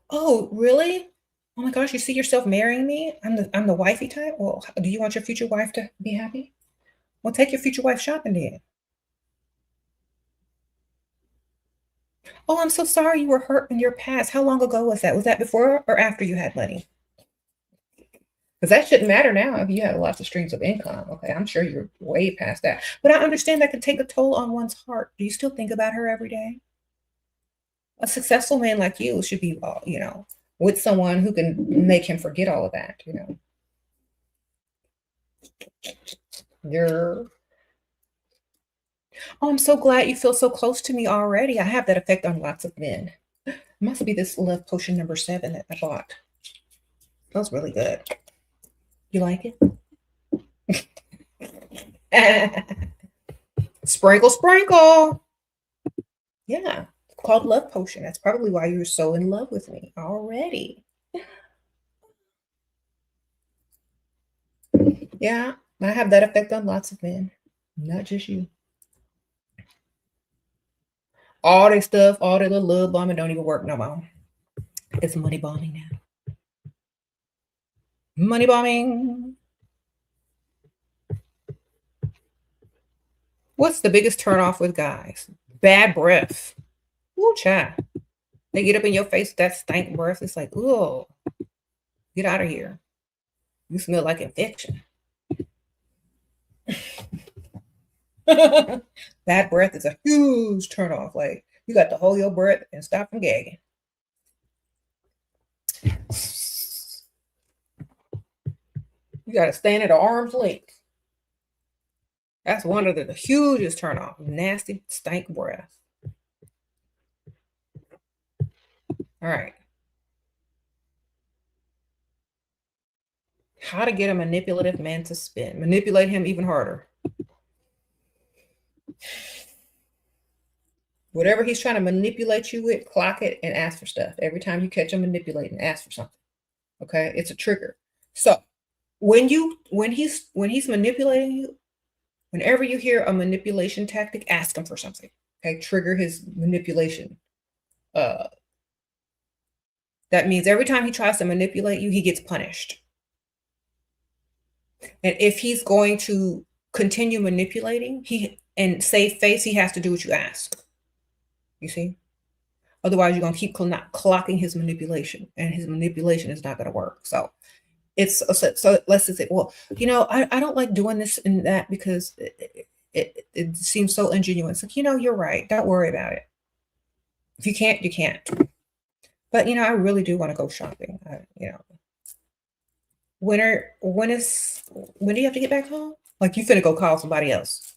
Oh, really? Oh my gosh, you see yourself marrying me? I'm the wifey type? Well, do you want your future wife to be happy? Well, take your future wife shopping then. Oh, I'm so sorry you were hurt in your past. How long ago was that? Was that before or after you had money? Because that shouldn't matter now if you have lots of streams of income. Okay, I'm sure you're way past that. But I understand that could take a toll on one's heart. Do you still think about her every day? A successful man like you should be, with someone who can make him forget all of that. You're, oh, I'm so glad you feel so close to me already. I have that effect on lots of men. It must be this love potion number 7 that I bought. Smells really good. You like it? Sprinkle, sprinkle. Yeah, it's called love potion. That's probably why you're so in love with me already. Yeah, I have that effect on lots of men, not just you. All this stuff, all that little love bombing don't even work no more. It's money bombing now. Money bombing. What's the biggest turnoff with guys? Bad breath. Ooh, child. They get up in your face with that stank breath. It's like, ooh, get out of here. You smell like infection. Bad breath is a huge turnoff. Like, you got to hold your breath and stop from gagging. You got to stand at arm's length. That's one of the hugest turnoff. Nasty stank breath. All right. How to get a manipulative man to spend. Manipulate him even harder. Whatever he's trying to manipulate you with, clock it and ask for stuff. Every time you catch him manipulating, ask for something. Okay? It's a trigger. So when he's manipulating you, whenever you hear a manipulation tactic, ask him for something. Okay, trigger his manipulation. Uh, that means every time he tries to manipulate you, he gets punished. And if he's going to continue manipulating, and save face, he has to do what you ask. You see? Otherwise, you're gonna keep not clocking his manipulation, and his manipulation is not gonna work. So so let's just say, well, I don't like doing this and that because it seems so ingenuous. Like, you're right. Don't worry about it. If you can't, you can't. But I really do want to go shopping. When do you have to get back home? Like, you finna go call somebody else.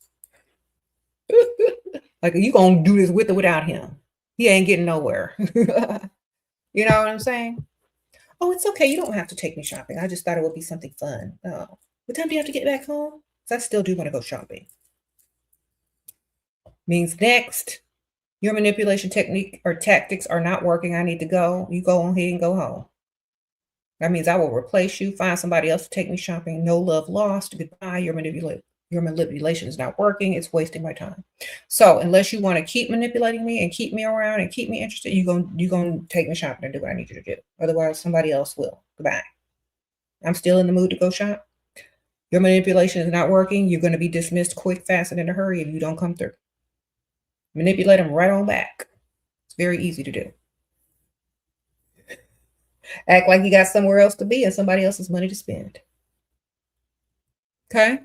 Like, you gonna do this with or without him? He ain't getting nowhere. You know what I'm saying? Oh, it's okay. You don't have to take me shopping. I just thought it would be something fun. Oh, what time do you have to get back home? Because I still do want to go shopping. Means next, your manipulation technique or tactics are not working. I need to go. You go on ahead and go home. That means I will replace you, find somebody else to take me shopping. No love lost. Goodbye. Your manipulation is not working. It's wasting my time. So unless you want to keep manipulating me and keep me around and keep me interested, you're gonna take me shopping and do what I need you to do. Otherwise, somebody else will. Goodbye. I'm still in the mood to go shop. Your manipulation is not working. You're going to be dismissed quick, fast, and in a hurry if you don't come through. Manipulate them right on back. It's very easy to do. Act like you got somewhere else to be and somebody else's money to spend. Okay?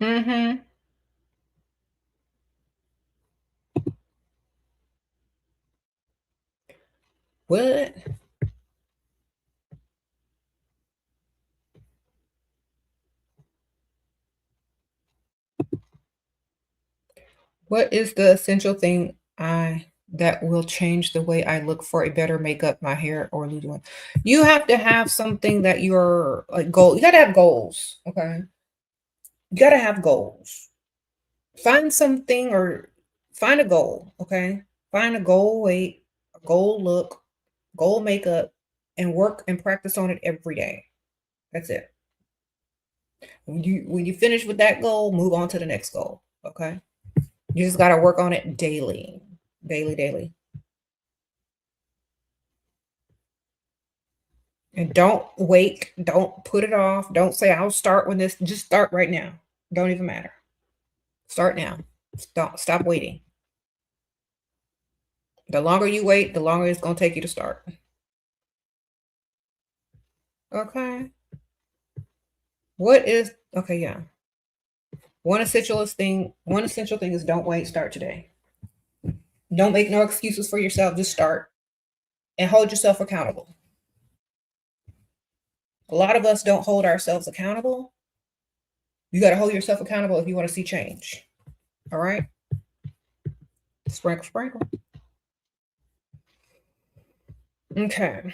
Mm-hmm. What? What is the essential thing that will change the way I look for a better makeup, my hair, or lose weight? You have to have something that you're like goal. You got to have goals. Okay, you got to have goals. Find something or find a goal. Okay, find a goal weight, a goal look, goal makeup, and work and practice on it every day. That's it. When you finish with that goal, move on to the next goal. Okay, you just got to work on it daily, daily, daily. And don't wait. Don't put it off. Don't say, I'll start when this. Just start right now. Don't even matter. Start now. Stop waiting. The longer you wait, the longer it's going to take you to start. Okay. Okay, yeah. One essential thing is don't wait, start today. Don't make no excuses for yourself. Just start and hold yourself accountable. A lot of us don't hold ourselves accountable. You got to hold yourself accountable if you want to see change. All right? Sprinkle, sprinkle. Okay.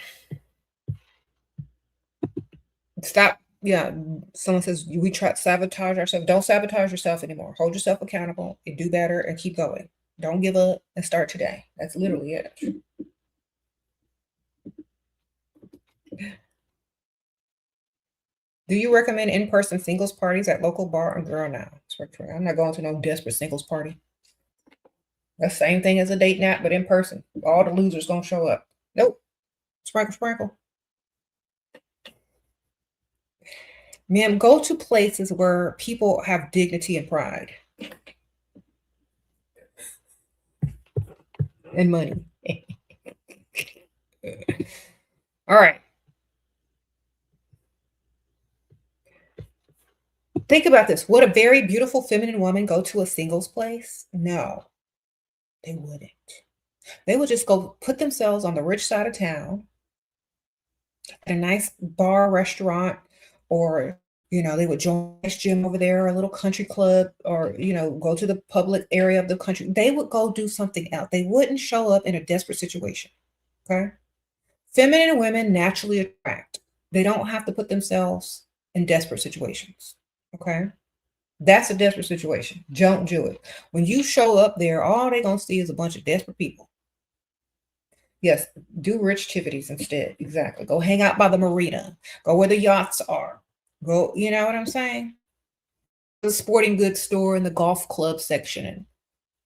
Stop. Yeah. Someone says we try to sabotage ourselves. Don't sabotage yourself anymore. Hold yourself accountable and do better and keep going. Don't give up and start today. That's literally it. Do you recommend in-person singles parties at local bar and girl now? I'm not going to no desperate singles party. That's the same thing as a date night, but in person. All the losers gonna show up. Nope. Sprinkle, sprinkle. Ma'am, go to places where people have dignity and pride. And money. All right. Think about this. Would a very beautiful feminine woman go to a singles place? No, they wouldn't. They would just go put themselves on the rich side of town at a nice bar, restaurant, or they would join a gym over there, a little country club, or go to the public area of the country. They would go do something else. They wouldn't show up in a desperate situation. Okay. Feminine women naturally attract. They don't have to put themselves in desperate situations. Okay. That's a desperate situation. Don't do it. When you show up there, all they're going to see is a bunch of desperate people. Yes, do rich activities instead. Exactly. Go hang out by the marina. Go where the yachts are. Go, you know what I'm saying? The sporting goods store in the golf club section and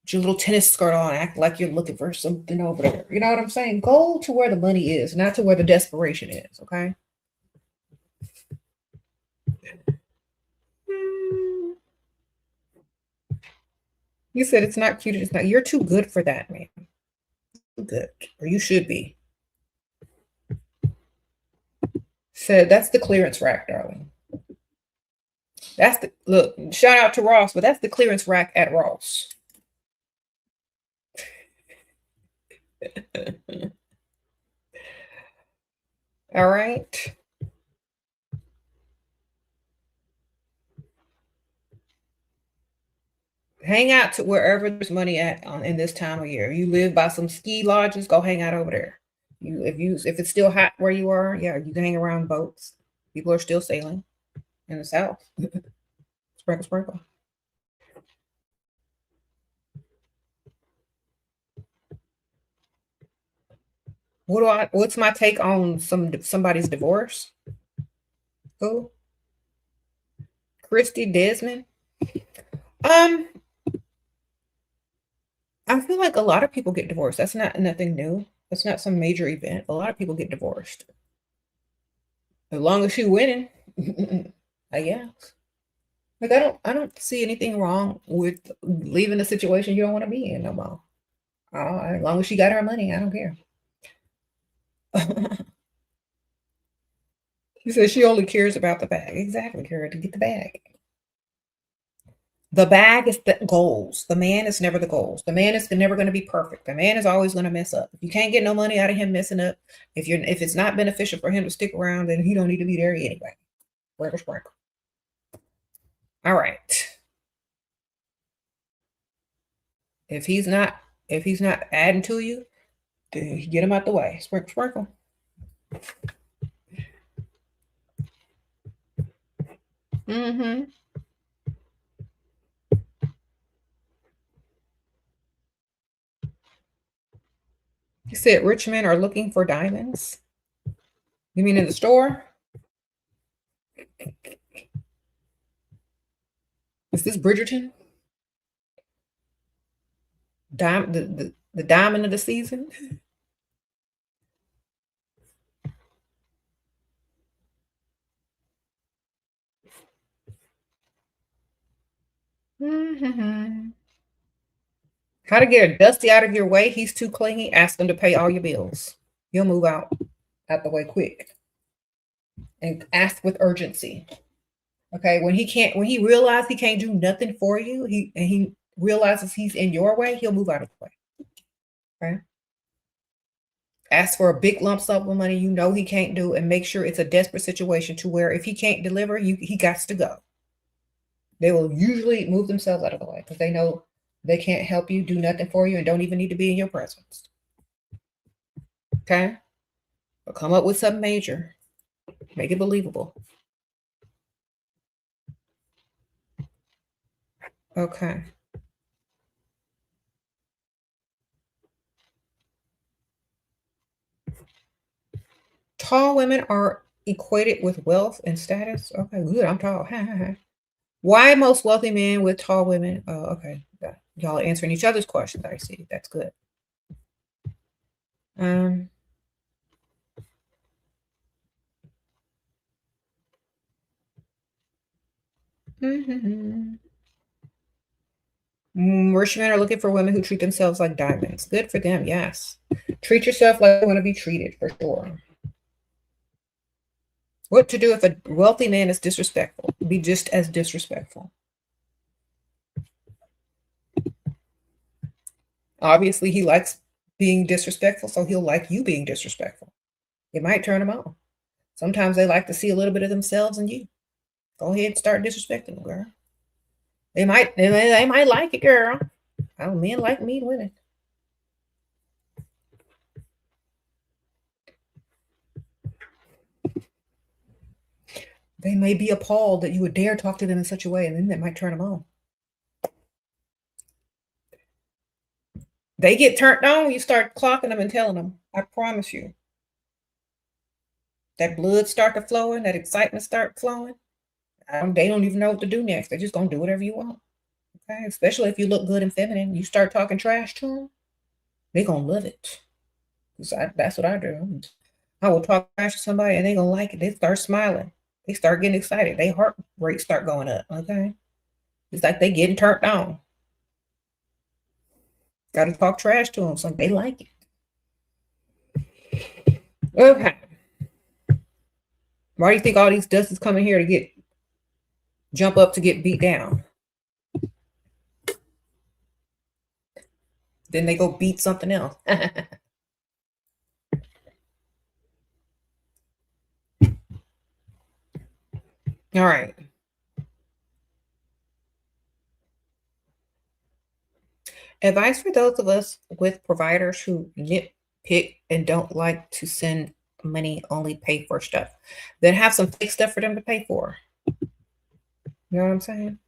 put your little tennis skirt on, act like you're looking for something over there. You know what I'm saying? Go to where the money is, not to where the desperation is, okay? You said it's not cute. It's not. You're too good for that, man. Too good. Or you should be. Said that's the clearance rack, darling. Look, shout out to Ross, but that's the clearance rack at Ross. All right. Hang out to wherever there's money at in this time of year. You live by some ski lodges, go hang out over there. If it's still hot where you are, yeah, you can hang around boats. People are still sailing in the south. Sprinkle, sprinkle. What's my take on somebody's divorce? Who? Christy Desmond? I feel like a lot of people get divorced. That's not nothing new. That's not some major event. A lot of people get divorced. As long as you're winning, I guess. Like I don't see anything wrong with leaving a situation you don't want to be in no more. As long as she got her money, I don't care. She says she only cares about the bag. Exactly, Kara, to get the bag. The bag is the goals. The man is never the goals. The man is never going to be perfect. The man is always going to mess up. If you can't get no money out of him messing up, if it's not beneficial for him to stick around, then he don't need to be there anyway. Sprinkle, sprinkle. All right. If he's not adding to you, then get him out the way. Sprinkle, sprinkle. Mm-hmm. You said rich men are looking for diamonds. You mean in the store? Is this Bridgerton? The diamond of the season? Mm-hmm. How to get a dusty out of your way? He's too clingy. Ask him to pay all your bills. He'll move out the way quick. And ask with urgency. Okay, when he realizes he can't do nothing for you, he realizes he's in your way, he'll move out of the way. Okay. Ask for a big lump sum of money you know he can't do, and make sure it's a desperate situation to where if he can't deliver, he got to go. They will usually move themselves out of the way because they know they can't help you, do nothing for you, and don't even need to be in your presence. Okay? But come up with something major. Make it believable. Okay. Tall women are equated with wealth and status. Okay, good. I'm tall. Why most wealthy men with tall women? Oh, okay. Y'all are answering each other's questions. I see. That's good. Mm-hmm. Rich men are looking for women who treat themselves like diamonds. Good for them. Yes. Treat yourself like you want to be treated, for sure. What to do if a wealthy man is disrespectful? Be just as disrespectful. Obviously, he likes being disrespectful, so he'll like you being disrespectful. It might turn him on. Sometimes they like to see a little bit of themselves in you. Go ahead and start disrespecting them, girl. They might like it, girl. Oh, men like mean women. They may be appalled that you would dare talk to them in such a way, and then that might turn them on. They get turned on when you start clocking them and telling them. I promise you. That blood start to flowing, that excitement start flowing. They don't even know what to do next. They're just gonna do whatever you want. Okay, especially if you look good and feminine. You start talking trash to them, they're gonna love it. That's what I do. I will talk trash to somebody and they're gonna like it. They start smiling. They start getting excited. Their heart rate start going up. Okay. It's like they getting turned on. Gotta talk trash to them so they like it. Okay. Why do you think all these dusties coming here to jump up to get beat down? Then they go beat something else. All right. Advice for those of us with providers who nitpick and don't like to send money, only pay for stuff. Then have some fake stuff for them to pay for. You know what I'm saying?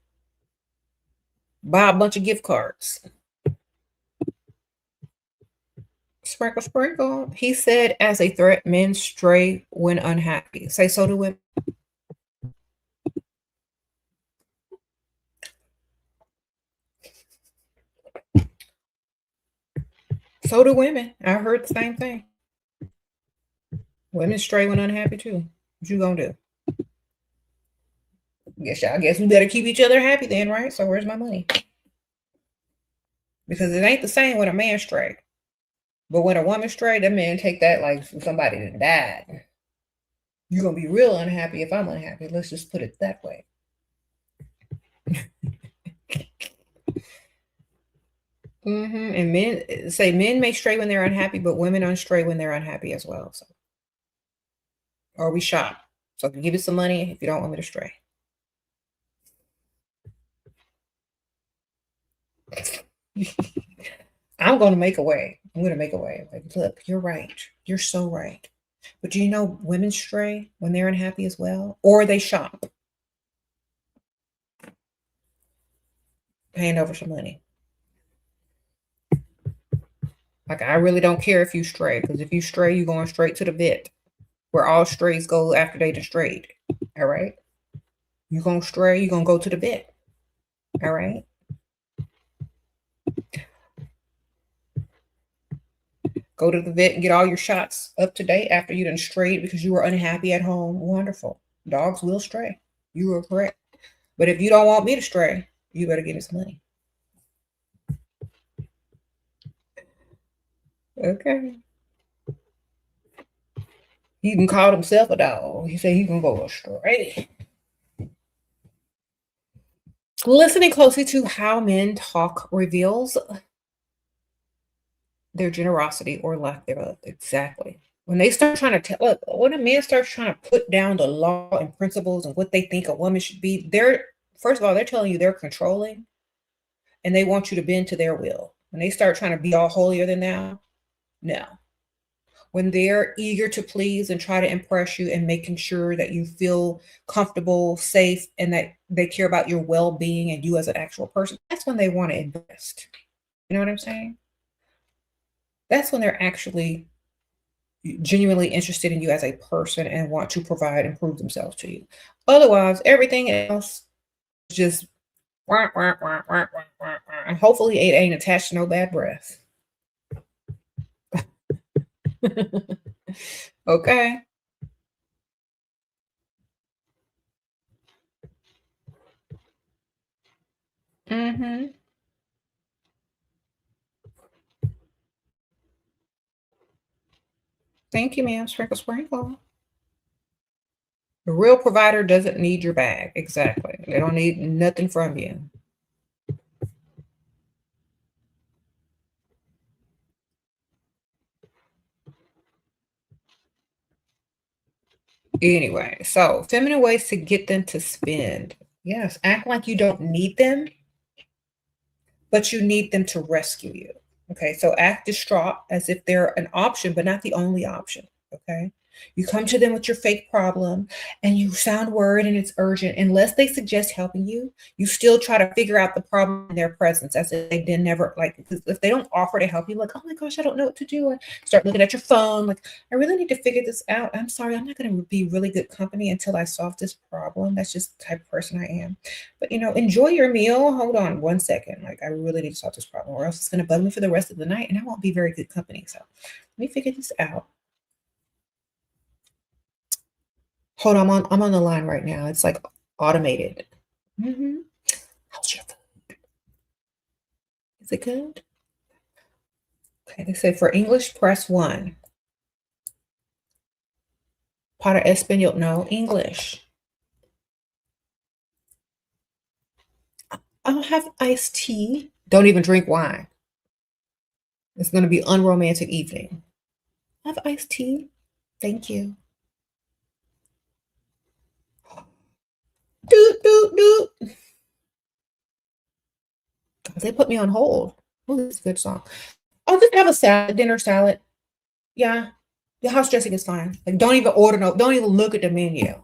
Buy a bunch of gift cards. Sprinkle, sprinkle. He said, as a threat, men stray when unhappy. Say so to women. So do women. I heard the same thing. Women stray when unhappy too. What you gonna do? I guess we better keep each other happy then, right? So where's my money? Because it ain't the same when a man stray. But when a woman stray, that man take that like somebody that died. You're gonna be real unhappy if I'm unhappy. Let's just put it that way. And men may stray when they're unhappy, but women unstray when they're unhappy as well. So, or we shop. So I can give you some money if you don't want me to stray. I'm going to make a way. I'm going to make a way. Like, look, you're right. You're so right. But do you know women stray when they're unhappy as well? Or they shop, paying over some money. Like, I really don't care if you stray, because if you stray, you're going straight to the vet, where all strays go after they done strayed. All right? You're going to stray, you're going to go to the vet. All right? Go to the vet and get all your shots up to date after you done strayed because you were unhappy at home. Wonderful. Dogs will stray. You are correct. But if you don't want me to stray, you better give me some money. Okay. He even called himself a dog. He said he can go astray. Listening closely to how men talk reveals their generosity or lack thereof. Exactly. When they start trying to tell, look, when a man starts trying to put down the law and principles and what they think a woman should be, they're, first of all, they're telling you they're controlling and they want you to bend to their will. When they start trying to be all holier than thou, no. When they're eager to please and try to impress you and making sure that you feel comfortable, safe, and that they care about your well-being and you as an actual person, that's when they want to invest. You know what I'm saying? That's when they're actually genuinely interested in you as a person and want to provide and prove themselves to you. Otherwise, everything else is just wah, wah, wah, wah, wah, wah, wah. And hopefully it ain't attached to no bad breath. Okay. Mm-hmm. Thank you, ma'am. Sprinkle, sprinkle. The real provider doesn't need your bag. Exactly. They don't need nothing from you. Anyway, so feminine ways to get them to spend. Yes, act like you don't need them, but you need them to rescue you. Okay, so act distraught as if they're an option, but not the only option. Okay, you come to them with your fake problem and you sound worried and it's urgent. Unless they suggest helping you still try to figure out the problem in their presence as if they did never, like, if they don't offer to help you, like, oh my gosh, I don't know what to do. And start looking at your phone, like, I really need to figure this out. I'm sorry, I'm not going to be really good company until I solve this problem. That's just the type of person I am. But enjoy your meal. Hold on one second. Like, I really need to solve this problem, or else it's going to bug me for the rest of the night, and I won't be very good company. So let me figure this out. Hold on, I'm on the line right now. It's like automated. How's your food? Is it good? Okay, they say for English, press 1. Para Espanol, no, English. I'll have iced tea. Don't even drink wine. It's going to be unromantic evening. Have iced tea. Thank you. Doot, doot, doot. They put me on hold. Oh, this is a good song. I'll just have a salad, dinner salad. Yeah. The house dressing is fine. Like, don't even order no, don't even look at the menu.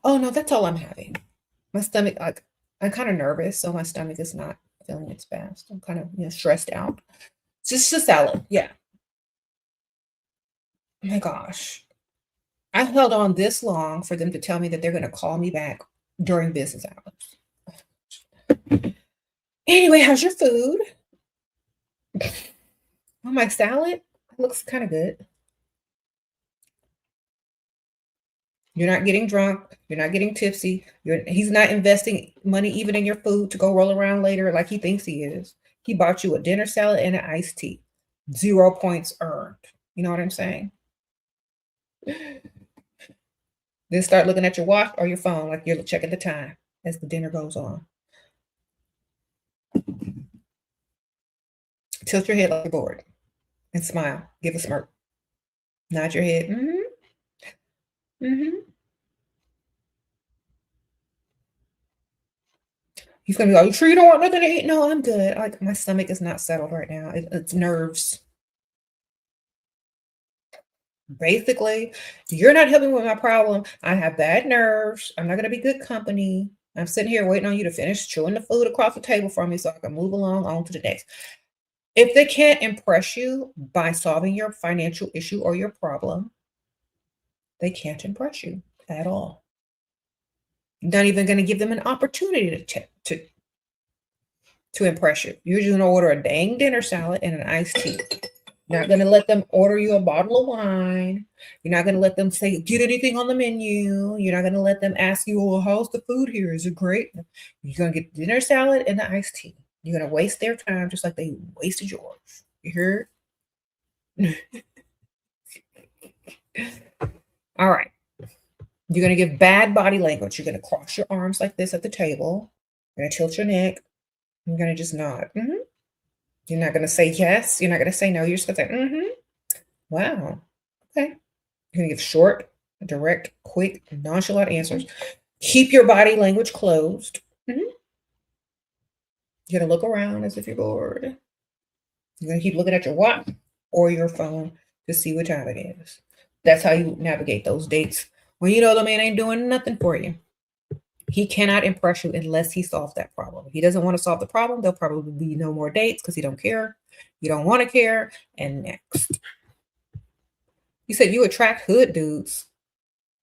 Oh no, that's all I'm having. My stomach, like, I'm kind of nervous, so my stomach is not feeling its best. I'm kind of stressed out. It's just a salad. Yeah. Oh my gosh. I held on this long for them to tell me that they're gonna call me back during business hours. Anyway, how's your food? Oh, my salad? It looks kind of good. You're not getting drunk. You're not getting tipsy. He's not investing money even in your food to go roll around later like he thinks he is. He bought you a dinner salad and an iced tea. 0 points earned. You know what I'm saying? Then start looking at your watch or your phone like you're checking the time as the dinner goes on. Tilt your head like you're bored and smile. Give a smirk. Nod your head. Mm-hmm. He's gonna be like, "You sure you don't want nothing to eat?" No, I'm good. Like my stomach is not settled right now. It's nerves. Basically, you're not helping with my problem. I have bad nerves. I'm not gonna be good company. I'm sitting here waiting on you to finish chewing the food across the table from me so I can move along on to the next. If they can't impress you by solving your financial issue or your problem, they can't impress you at all. You're not even going to give them an opportunity to impress you. You're just going to order a dang dinner salad and an iced tea. You're not going to let them order you a bottle of wine. You're not going to let them say, get anything on the menu. You're not going to let them ask you, well, how's the food here? Is it great? You're going to get dinner salad and the iced tea. You're going to waste their time just like they wasted yours. You heard? All right. You're going to give bad body language. You're going to cross your arms like this at the table. You're going to tilt your neck. You're going to just nod. You're not going to say yes. You're not going to say no. You're just going to say, wow. Okay. You're going to give short, direct, quick, nonchalant answers. Keep your body language closed. You're going to look around as if you're bored. You're going to keep looking at your watch or your phone to see what time it is. That's how you navigate those dates when you know the man ain't doing nothing for you. He cannot impress you unless he solves that problem. If he doesn't want to solve the problem, there'll probably be no more dates because he don't care. You don't want to care. And next. You said you attract hood dudes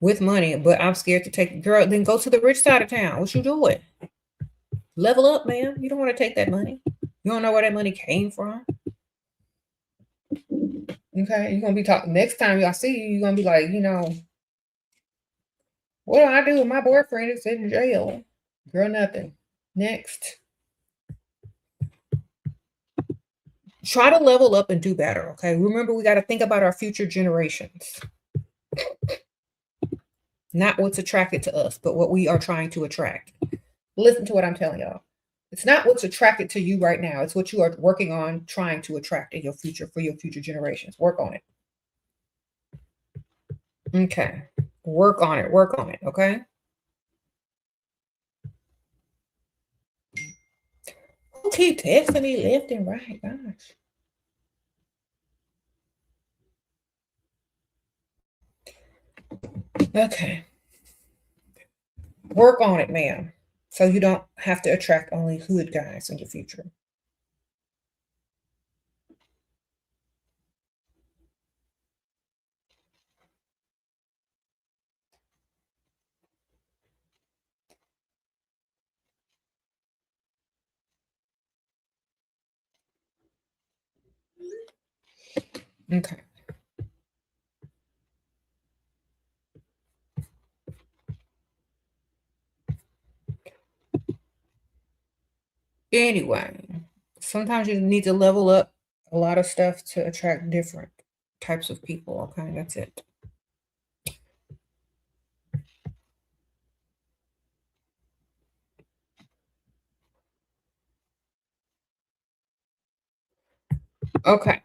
with money, but I'm scared to take girl. Then go to the rich side of town. What you doing? Level up, man. You don't want to take that money. You don't know where that money came from. Okay, you're gonna be talking next time y'all see you, you're gonna be like, what do I do with my boyfriend is in jail? Girl, nothing. Next. Try to level up and do better, okay? Remember, we got to think about our future generations. Not what's attracted to us, but what we are trying to attract. Listen to what I'm telling y'all. It's not what's attracted to you right now. It's what you are working on trying to attract in your future for your future generations. Work on it. Okay. Work on it. Work on it. Okay. Who keep texting me left and right? Gosh. Okay. Work on it, ma'am. So you don't have to attract only hood guys in your future. Okay. Anyway, sometimes you need to level up a lot of stuff to attract different types of people. Okay, that's it. Okay.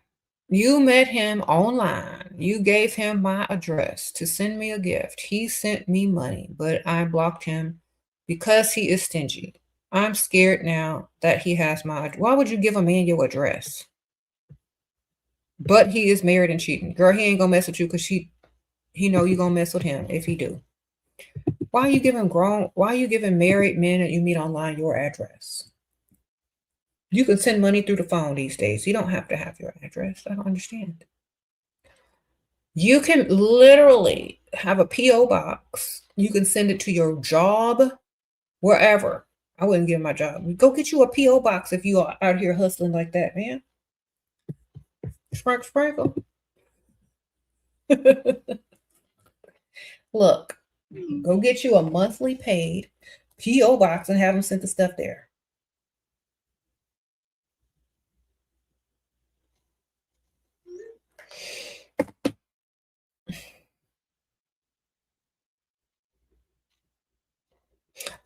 You met him online. You gave him my address to send me a gift. He sent me money, but I blocked him because he is stingy. I'm scared now that he has my. Why would you give a man your address? But he is married and cheating. Girl, he ain't gonna mess with you because he know you gonna mess with him if he do. Why are you giving married men that you meet online your address? You can send money through the phone these days. You don't have to have your address. I don't understand. You can literally have a P.O. box. You can send it to your job, wherever. I wouldn't give my job. Go get you a P.O. box if you are out here hustling like that, man. Sprinkle. Look, go get you a monthly paid P.O. box and have them send the stuff there.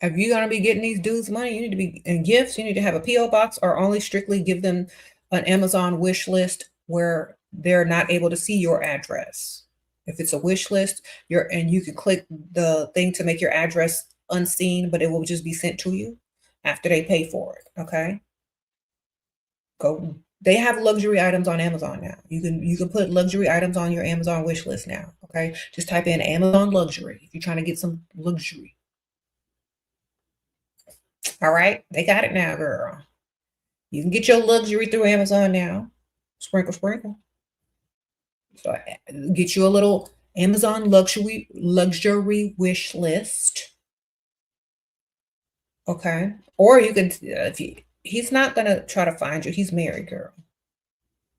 If you're going to be getting these dudes money, you need to be in gifts. You need to have a P.O. box or only strictly give them an Amazon wish list where they're not able to see your address. If it's a wish list, you can click the thing to make your address unseen, but it will just be sent to you. after they pay for it. Okay. Go. They have luxury items on Amazon now. You can put luxury items on your Amazon wish list now. Okay. Just type in Amazon luxury if you're trying to get some luxury. All right. They got it now, girl. You can get your luxury through Amazon now. Sprinkle, sprinkle. So get you a little Amazon luxury wish list. Okay. Or you can, he's not going to try to find you. He's married, girl.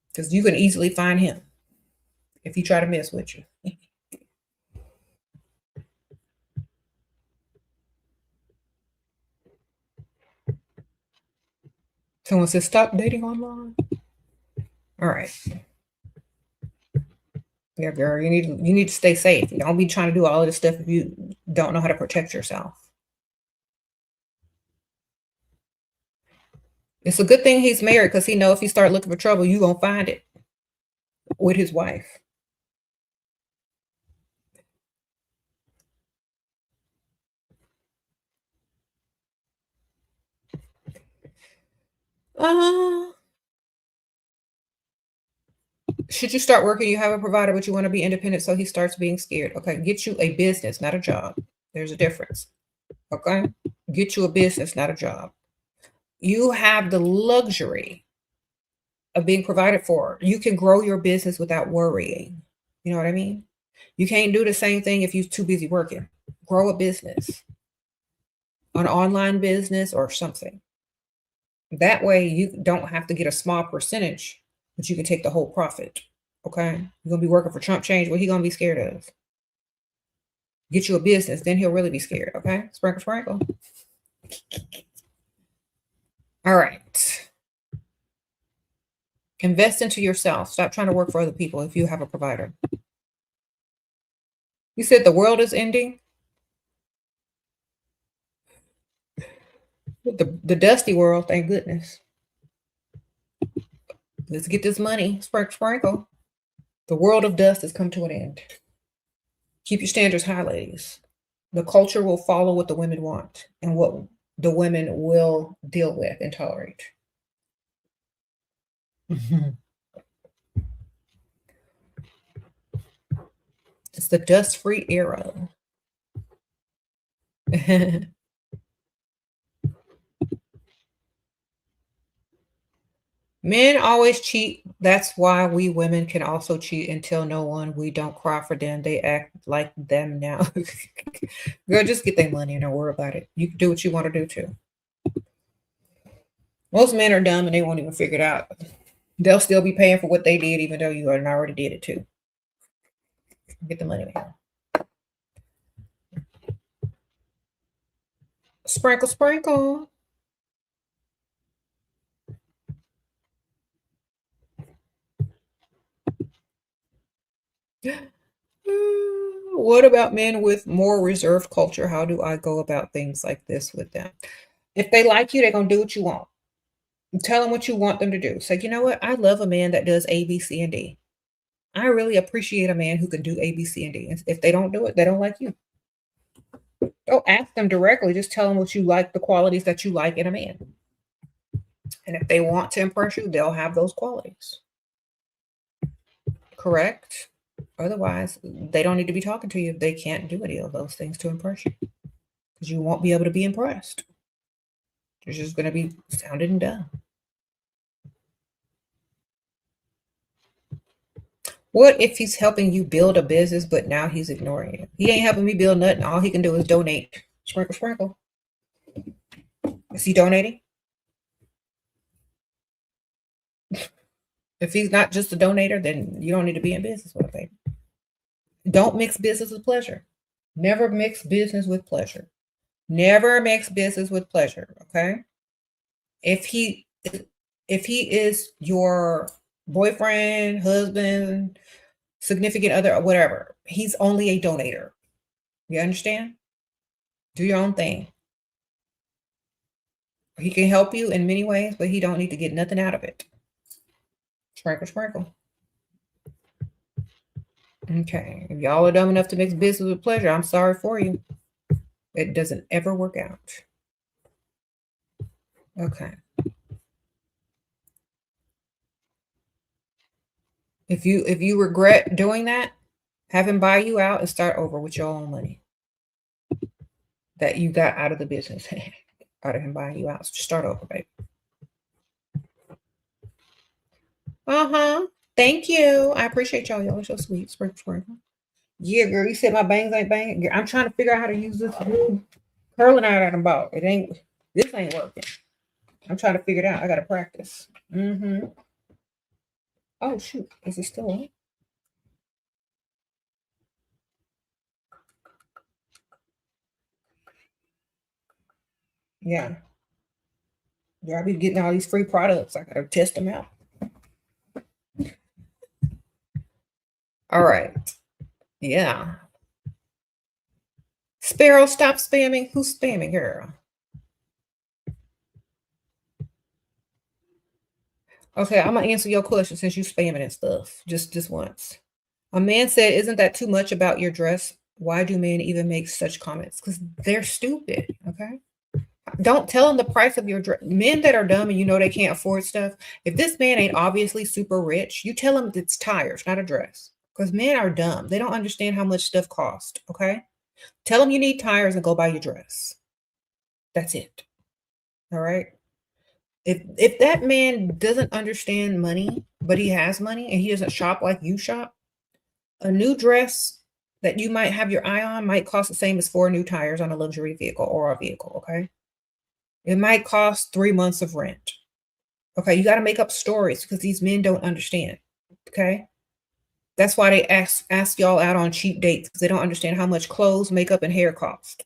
Because you can easily find him if he try to mess with you. Someone says, stop dating online. All right. Yeah, girl, you need to stay safe. You don't be trying to do all of this stuff if you don't know how to protect yourself. It's a good thing he's married because he know if he start looking for trouble, you gonna find it with his wife. Should you start working, you have a provider, but you want to be independent, so he starts being scared. Okay, get you a business, not a job. There's a difference. Okay, get you a business, not a job. You have the luxury of being provided for. You can grow your business without worrying. You know what I mean? You can't do the same thing if you're too busy working. Grow a business, an online business or something. That way you don't have to get a small percentage, but you can take the whole profit. Okay. You're gonna be working for Trump change. What he gonna be scared of? Get you a business, then he'll really be scared. Okay. Sprinkle, sprinkle. All right. Invest into yourself. Stop trying to work for other people if you have a provider. You said the world is ending. The dusty world, thank goodness. Let's get this money. Sprinkle, sprinkle. The world of dust has come to an end. Keep your standards high, ladies. The culture will follow what the women want and what the women will deal with and tolerate. It's the dust-free era. Men always cheat. That's why we women can also cheat and tell no one. We don't cry for them. They act like them now. Girl, just get their money and don't worry about it. You can do what you want to do too. Most men are dumb and they won't even figure it out. They'll still be paying for what they did, even though you already did it too. Get the money now. Sprinkle, sprinkle. What about men with more reserved culture? How do I go about things like this with them? If they like you, they're going to do what you want. Tell them what you want them to do. Say, you know what? I love a man that does A, B, C, and D. I really appreciate a man who can do A, B, C, and D. If they don't do it, they don't like you. Don't ask them directly. Just tell them what you like, the qualities that you like in a man. And if they want to impress you, they'll have those qualities. Correct? Otherwise, they don't need to be talking to you if they can't do any of those things to impress you. Because you won't be able to be impressed. You're just going to be sounded and dumb. What if he's helping you build a business, but now he's ignoring you? He ain't helping me build nothing. All he can do is donate. Sprinkle, sprinkle. Is he donating? If he's not just a donator, then you don't need to be in business with him. Don't mix business with pleasure. Never mix business with pleasure. Never mix business with pleasure. Okay. If he is your boyfriend, husband, significant other, or whatever, he's only a donator. You understand? Do your own thing. He can help you in many ways, but he don't need to get nothing out of it. Sprinkle, sprinkle. Okay. If y'all are dumb enough to mix business with pleasure, I'm sorry for you. It doesn't ever work out. Okay. If you regret doing that, have him buy you out and start over with your own money that you got out of the business. Out of him buying you out. So just start over, baby. Uh-huh. Thank you. I appreciate y'all. Y'all are so sweet. Sprinkle. Yeah, girl, you said my bangs ain't banging. I'm trying to figure out how to use this curling iron that I bought. This ain't working. I'm trying to figure it out. I gotta practice. Mm-hmm. Oh shoot. Is it still on? Yeah. Yeah, I be getting all these free products. I gotta test them out. All right. Yeah. Sparrow, stop spamming. Who's spamming, girl? Okay, I'm gonna answer your question since you spamming and stuff. Just once. A man said, "Isn't that too much about your dress? Why do men even make such comments? Because they're stupid." Okay. Don't tell them the price of your dress. Men that are dumb and you know they can't afford stuff. If this man ain't obviously super rich, you tell him it's tires, not a dress. Because men are dumb. They don't understand how much stuff costs. Okay. Tell them you need tires and go buy your dress. That's it. All right. If that man doesn't understand money, but he has money and he doesn't shop like you shop, a new dress that you might have your eye on might cost the same as 4 new tires on a luxury vehicle or a vehicle. Okay. It might cost 3 months of rent. Okay, you got to make up stories because these men don't understand. Okay, that's why they ask y'all out on cheap dates because they don't understand how much clothes, makeup, and hair cost.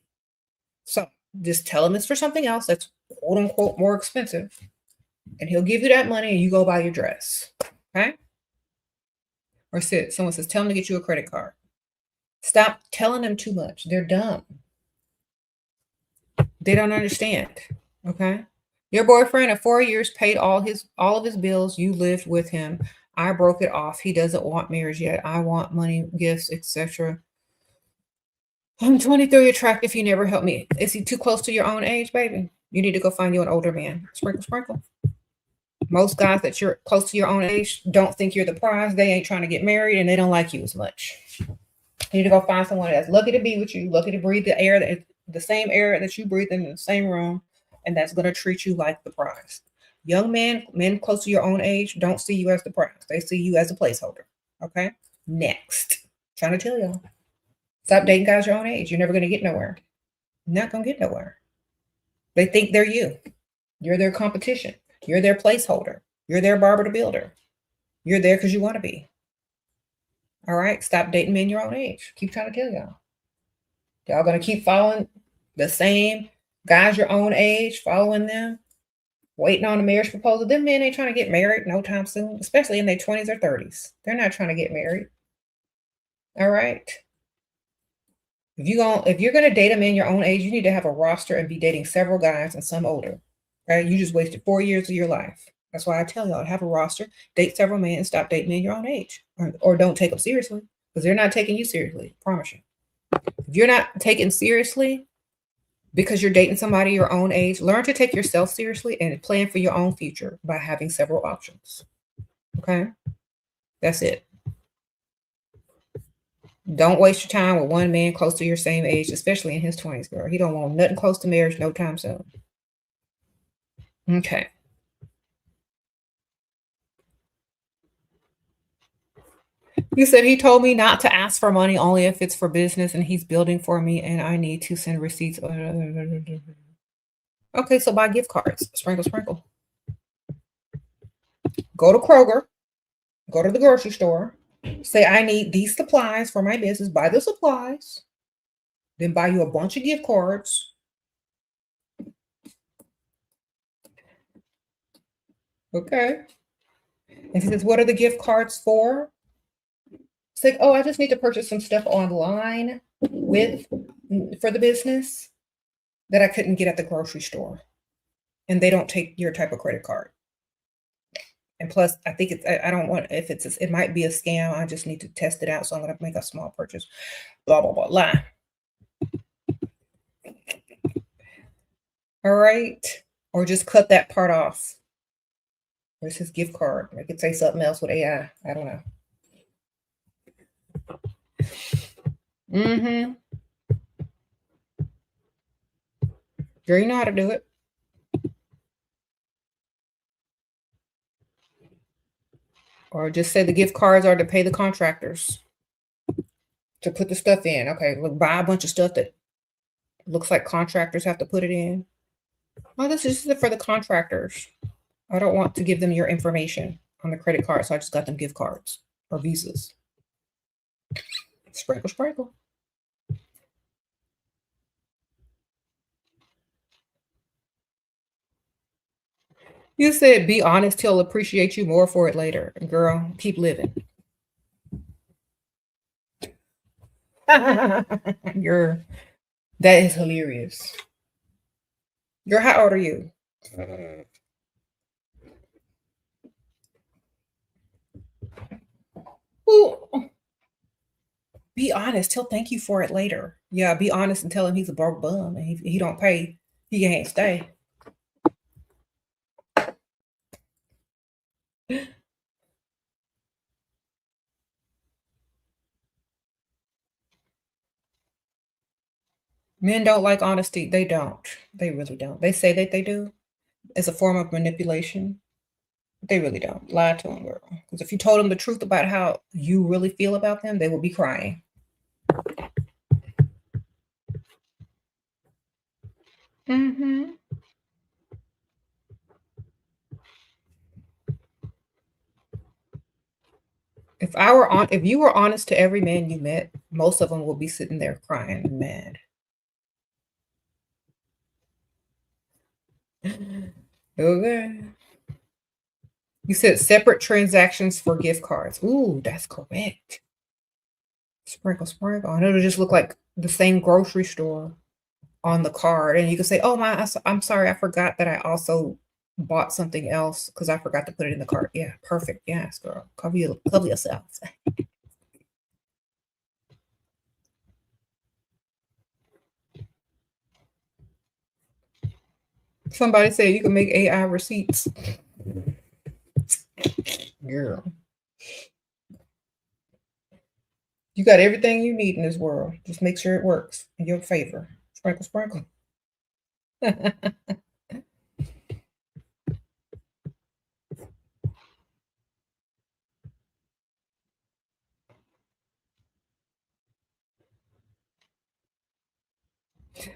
So just tell him it's for something else that's quote unquote more expensive, and he'll give you that money and you go buy your dress. Okay, or someone says tell him to get you a credit card. Stop telling them too much. They're dumb. They don't understand. Okay. Your boyfriend at 4 years paid all of his bills. You lived with him. I broke it off. He doesn't want marriage yet. I want money, gifts, etc. I'm 23, attractive. He never helped me. Is he too close to your own age, baby? You need to go find you an older man. Sprinkle, sprinkle. Most guys that you're close to your own age don't think you're the prize. They ain't trying to get married and they don't like you as much. You need to go find someone that's lucky to be with you, lucky to breathe the same air that you breathe in the same room, and that's going to treat you like the prize. Young men close to your own age, don't see you as the prize. They see you as a placeholder. Okay? Next. Trying to tell y'all. Stop dating guys your own age. You're never going to get nowhere. You're not going to get nowhere. They think they're you. You're their competition. You're their placeholder. You're their barber to builder. You're there because you want to be. All right? Stop dating men your own age. Keep trying to tell y'all. Y'all going to keep following the same guys your own age, following them, waiting on a marriage proposal. Them men ain't trying to get married no time soon, especially in their 20s or 30s. They're not trying to get married. All right. If you're gonna date a man your own age, you need to have a roster and be dating several guys and some older. Right? You just wasted 4 years of your life. That's why I tell y'all to have a roster, date several men, and stop dating men your own age, or don't take them seriously because they're not taking you seriously. I promise you. If you're not taken seriously because you're dating somebody your own age, learn to take yourself seriously and plan for your own future by having several options. Okay? That's it. Don't waste your time with one man close to your same age, especially in his 20s, girl. He don't want nothing close to marriage no time soon. Okay. You said he told me not to ask for money only if it's for business and he's building for me and I need to send receipts. Okay, so buy gift cards. Sprinkle, sprinkle. Go to Kroger. Go to the grocery store. Say, I need these supplies for my business. Buy the supplies. Then buy you a bunch of gift cards. Okay. And he says, what are the gift cards for? It's like, oh, I just need to purchase some stuff online for the business that I couldn't get at the grocery store. And they don't take your type of credit card. And plus, I think I don't want, it might be a scam. I just need to test it out. So I'm going to make a small purchase. Blah, blah, blah, blah. All right. Or just cut that part off. Where's his gift card? I could say something else with AI. I don't know. Mm-hmm. Girl, you know how to do it. Or just say the gift cards are to pay the contractors to put the stuff in. Okay, look, buy a bunch of stuff that looks like contractors have to put it in. Oh, this is for the contractors. I don't want to give them your information on the credit card, so I just got them gift cards or visas. Sprinkle, sprinkle. You said be honest, he'll appreciate you more for it later. Girl, keep living. Girl, that is hilarious. Girl, how old are you? Ooh. Be honest. He'll thank you for it later. Yeah, be honest and tell him he's a broke bum and he don't pay. He can't stay. Men don't like honesty. They don't. They really don't. They say that they do as a form of manipulation. They really don't. Lie to them, girl. Because if you told them the truth about how you really feel about them, they will be crying. Mm-hmm. If you were honest to every man you met, most of them will be sitting there crying and mad. Okay. You said separate transactions for gift cards. Ooh, that's correct. Sprinkle, sprinkle. And it'll just look like the same grocery store on the card. And you can say, oh, I'm sorry, I forgot that I also bought something else because I forgot to put it in the cart. Yeah, perfect. Yes, girl. Cover yourself. Somebody said you can make AI receipts. Girl. You got everything you need in this world. Just make sure it works in your favor. Sprinkle, sprinkle.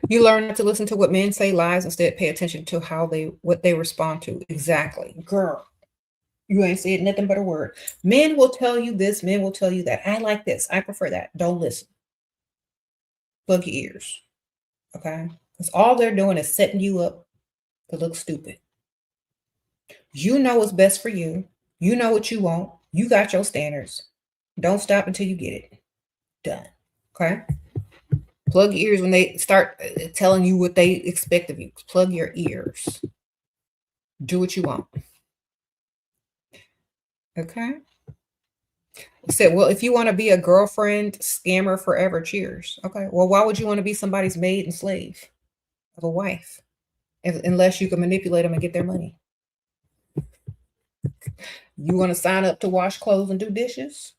You learn not to listen to what men say lies, instead pay attention to what they respond to. Exactly. Girl, you ain't said nothing but a word. Men will tell you this, men will tell you that. I like this. I prefer that. Don't listen. Plug your ears. Okay? Because all they're doing is setting you up to look stupid. You know what's best for you. You know what you want. You got your standards. Don't stop until you get it. Done. Okay? Plug your ears when they start telling you what they expect of you. Plug your ears. Do what you want. Okay? Said, well, if you want to be a girlfriend scammer forever, cheers. Okay. Well, why would you want to be somebody's maid and slave of a wife unless you can manipulate them and get their money? You want to sign up to wash clothes and do dishes?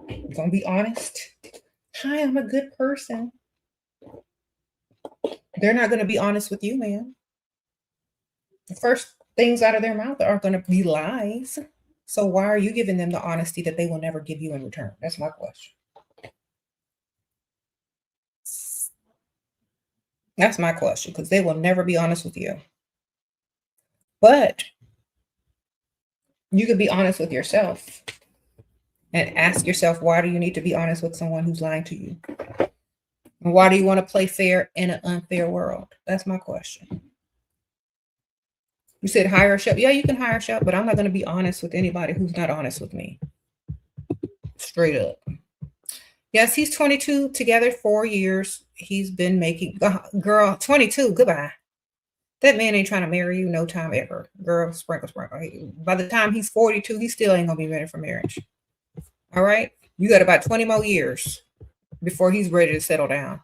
You're going to be honest. Hi, I'm a good person. They're not going to be honest with you, man. The first things out of their mouth are going to be lies. So why are you giving them the honesty that they will never give you in return? That's my question. That's my question, because they will never be honest with you. But you could be honest with yourself and ask yourself, why do you need to be honest with someone who's lying to you? And why do you want to play fair in an unfair world? That's my question. You said hire a chef. Yeah, you can hire a chef, but I'm not going to be honest with anybody who's not honest with me. Straight up. Yes, he's 22, together 4 years. He's been making, girl, 22, goodbye. That man ain't trying to marry you no time ever. Girl, sprinkle, sprinkle. By the time he's 42, he still ain't going to be ready for marriage. All right? You got about 20 more years before he's ready to settle down.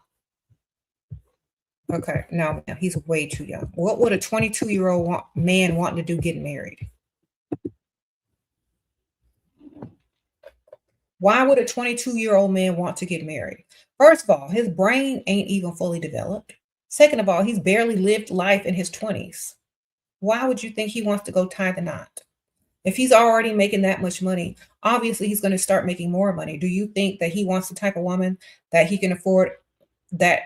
Okay, no, he's way too young. What would a 22-year-old man want to do getting married? Why would a 22-year-old man want to get married? First of all, his brain ain't even fully developed. Second of all, he's barely lived life in his 20s. Why would you think he wants to go tie the knot? If he's already making that much money, obviously he's going to start making more money. Do you think that he wants the type of woman that he can afford that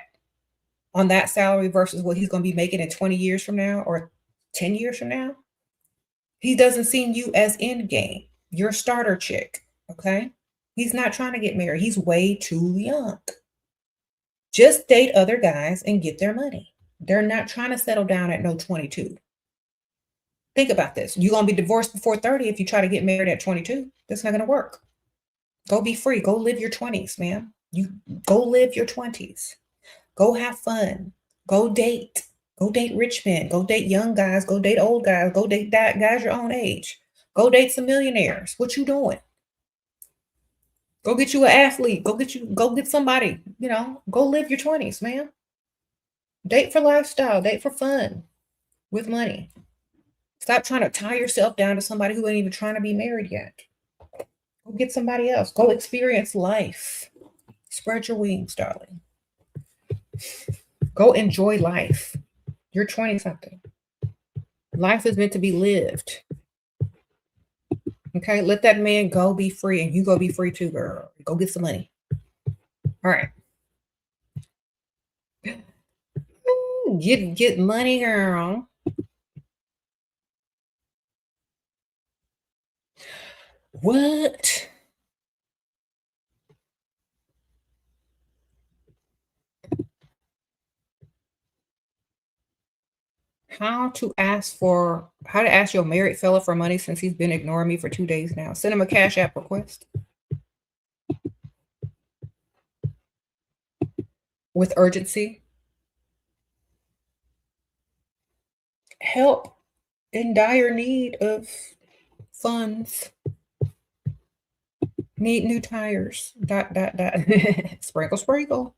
on that salary versus what he's going to be making in 20 years from now or 10 years from now? He doesn't see you as end game. You're a starter chick, okay? He's not trying to get married. He's way too young. Just date other guys and get their money. They're not trying to settle down at no 22. Think about this. You're going to be divorced before 30 if you try to get married at 22. That's not going to work. Go be free. Go live your 20s, man. You go live your 20s. Go have fun. Go date. Go date rich men. Go date young guys. Go date old guys. Go date guys your own age. Go date some millionaires. What you doing? Go get you an athlete. Go get somebody, go live your 20s, man. Date for lifestyle. Date for fun with money. Stop trying to tie yourself down to somebody who ain't even trying to be married yet. Go get somebody else. Go experience life. Spread your wings, darling. Go enjoy life. You're 20-something. Life is meant to be lived. Okay, let that man go be free, and you go be free too, girl. Go get some money. All right. Get money, girl. What? How to ask your married fella for money since he's been ignoring me for 2 days now. Send him a Cash App request. With urgency. Help in dire need of funds. Need new tires. ... Sprinkle, sprinkle.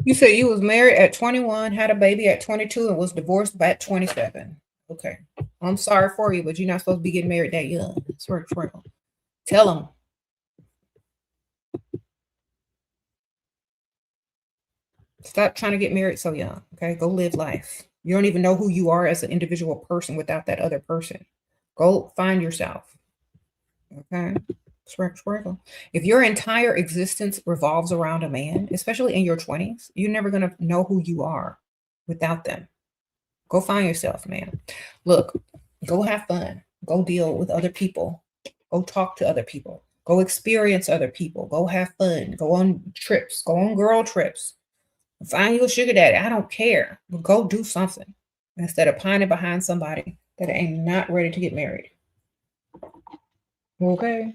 You said you was married at 21, had a baby at 22, and was divorced at 27. Okay. I'm sorry for you, but you're not supposed to be getting married that young. Sprinkle. Tell them. Stop trying to get married so young. Okay. Go live life. You don't even know who you are as an individual person without that other person. Go find yourself. Okay. Sprinkle. If your entire existence revolves around a man, especially in your 20s, you're never going to know who you are without them. Go find yourself, man. Look, go have fun. Go deal with other people. Go talk to other people. Go experience other people. Go have fun. Go on trips. Go on girl trips. Find you a sugar daddy. I don't care. But go do something instead of pining behind somebody that ain't not ready to get married. Okay?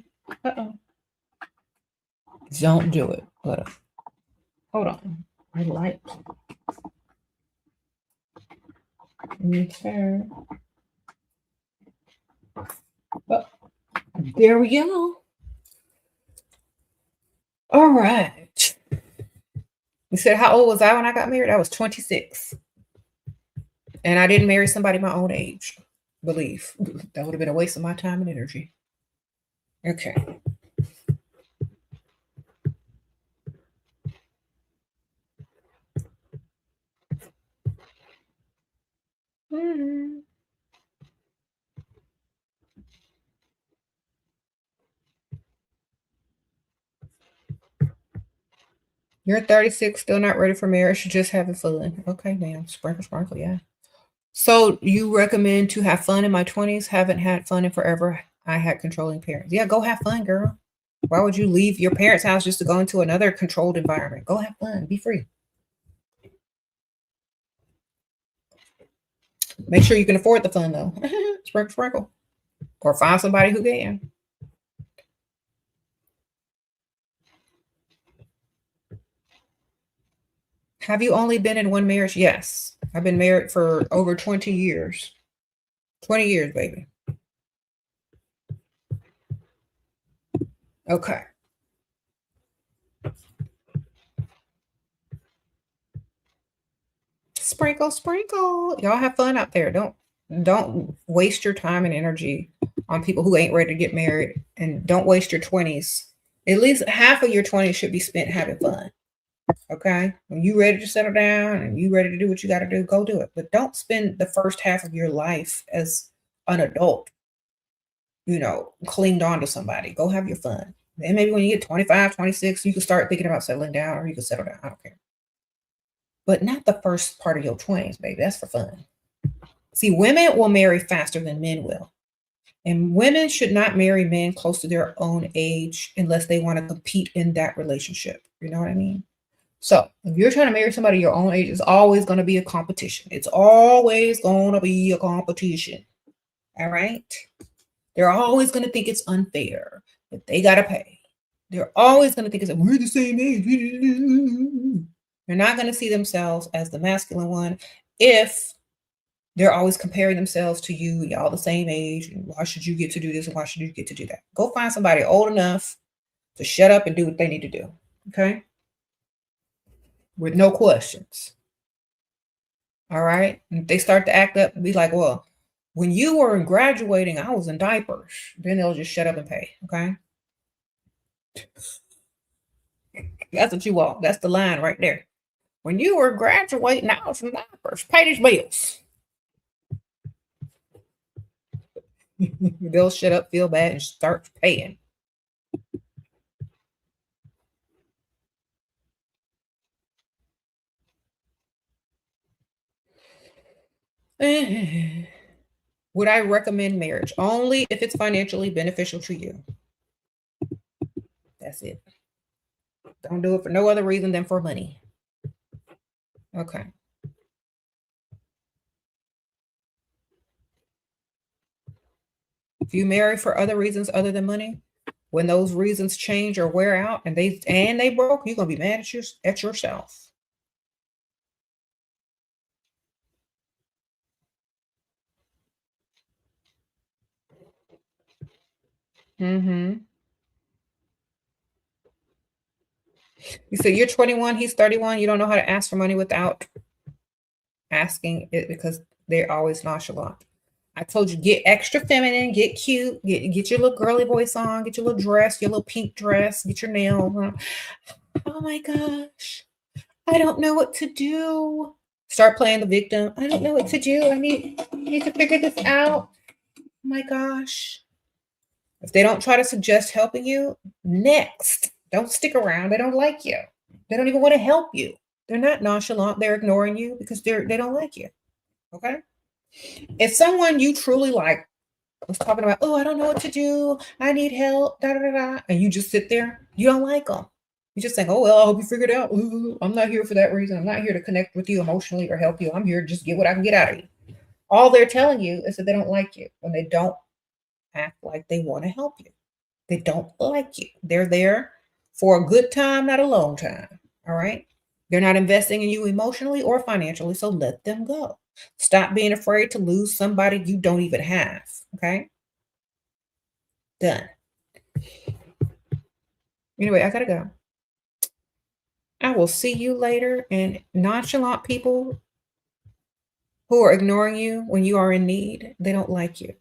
Don't do it. But hold on. I like. Okay. Oh, there we go. All right. You said, how old was I when I got married? I was 26. And I didn't marry somebody my own age. Believe. That would have been a waste of my time and energy. Okay. You're 36, still not ready for marriage, just having fun. Okay, ma'am. Sprinkle, yeah. So you recommend to have fun in my 20s? Haven't had fun in forever. I had controlling parents. Yeah, go have fun, girl. Why would you leave your parents' house just to go into another controlled environment? Go have fun. Be free. Make sure you can afford the fun, though. Sprinkle. Or find somebody who can. Have you only been in one marriage? Yes. I've been married for over 20 years. 20 years, baby. Okay. Sprinkle, sprinkle. Y'all have fun out there. Don't waste your time and energy on people who ain't ready to get married, and don't waste your 20s. At least half of your 20s should be spent having fun. Okay? When you ready to settle down and you ready to do what you got to do, go do it. But don't spend the first half of your life as an adult, clinged on to somebody. Go have your fun. And maybe when you get 25, 26, you can start thinking about settling down, or you can settle down. I don't care. But not the first part of your 20s, baby. That's for fun. See, women will marry faster than men will. And women should not marry men close to their own age unless they want to compete in that relationship. You know what I mean? So if you're trying to marry somebody your own age, it's always going to be a competition. It's always going to be a competition. All right? They're always going to think it's unfair that they got to pay. They're always going to think it's we're the same age. They're not going to see themselves as the masculine one if they're always comparing themselves to you. Y'all the same age. And why should you get to do this? And why should you get to do that? Go find somebody old enough to shut up and do what they need to do. Okay? With no questions. All right? And if they start to act up and be like, well, when you were graduating, I was in diapers. Then they'll just shut up and pay. Okay? That's what you want. That's the line right there. When you were graduating, I was in diapers. Pay these bills. They'll shut up, feel bad, and start paying. Would I recommend marriage? Only if it's financially beneficial to you. That's it. Don't do it for no other reason than for money. Okay. If you marry for other reasons other than money, when those reasons change or wear out and they broke, you're gonna be mad at yourself. Mm-hmm. You say you're 21, he's 31. You don't know how to ask for money without asking it because they're always nonchalant. I told you, get extra feminine, get cute, get your little girly voice on, get your little dress, your little pink dress, get your nails on. Oh my gosh, I don't know what to do. Start playing the victim. I don't know what to do. I need to figure this out. Oh my gosh. If they don't try to suggest helping you, next. Don't stick around. They don't like you. They don't even want to help you. They're not nonchalant. They're ignoring you because they don't like you. Okay? If someone you truly like was talking about, oh, I don't know what to do. I need help, da da da da, and you just sit there, you don't like them. You just think, oh, well, I hope you figure it out. Ooh, I'm not here for that reason. I'm not here to connect with you emotionally or help you. I'm here to just get what I can get out of you. All they're telling you is that they don't like you when they don't act like they want to help you. They don't like you. They're there for a good time, not a long time. All right? They're not investing in you emotionally or financially, so let them go. Stop being afraid to lose somebody you don't even have. Okay? Done. Anyway, I gotta go. I will see you later. And nonchalant people who are ignoring you when you are in need, they don't like you.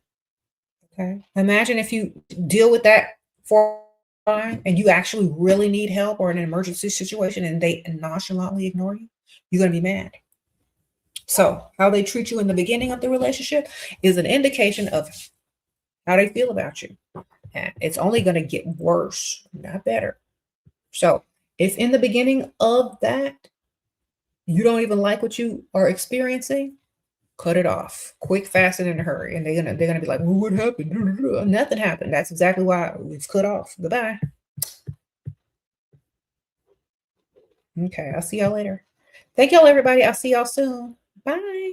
Okay? Imagine if you deal with that for a time and you actually really need help or an emergency situation and they nonchalantly ignore you, you're gonna be mad. So, how they treat you in the beginning of the relationship is an indication of how they feel about you. And it's only going to get worse, not better. So, if in the beginning of that, you don't even like what you are experiencing, cut it off quick, fast, and in a hurry. And they're gonna be like, well, what happened? Nothing happened. That's exactly why it's cut off. Goodbye. Okay, I'll see y'all later. Thank y'all, everybody. I'll see y'all soon. Bye.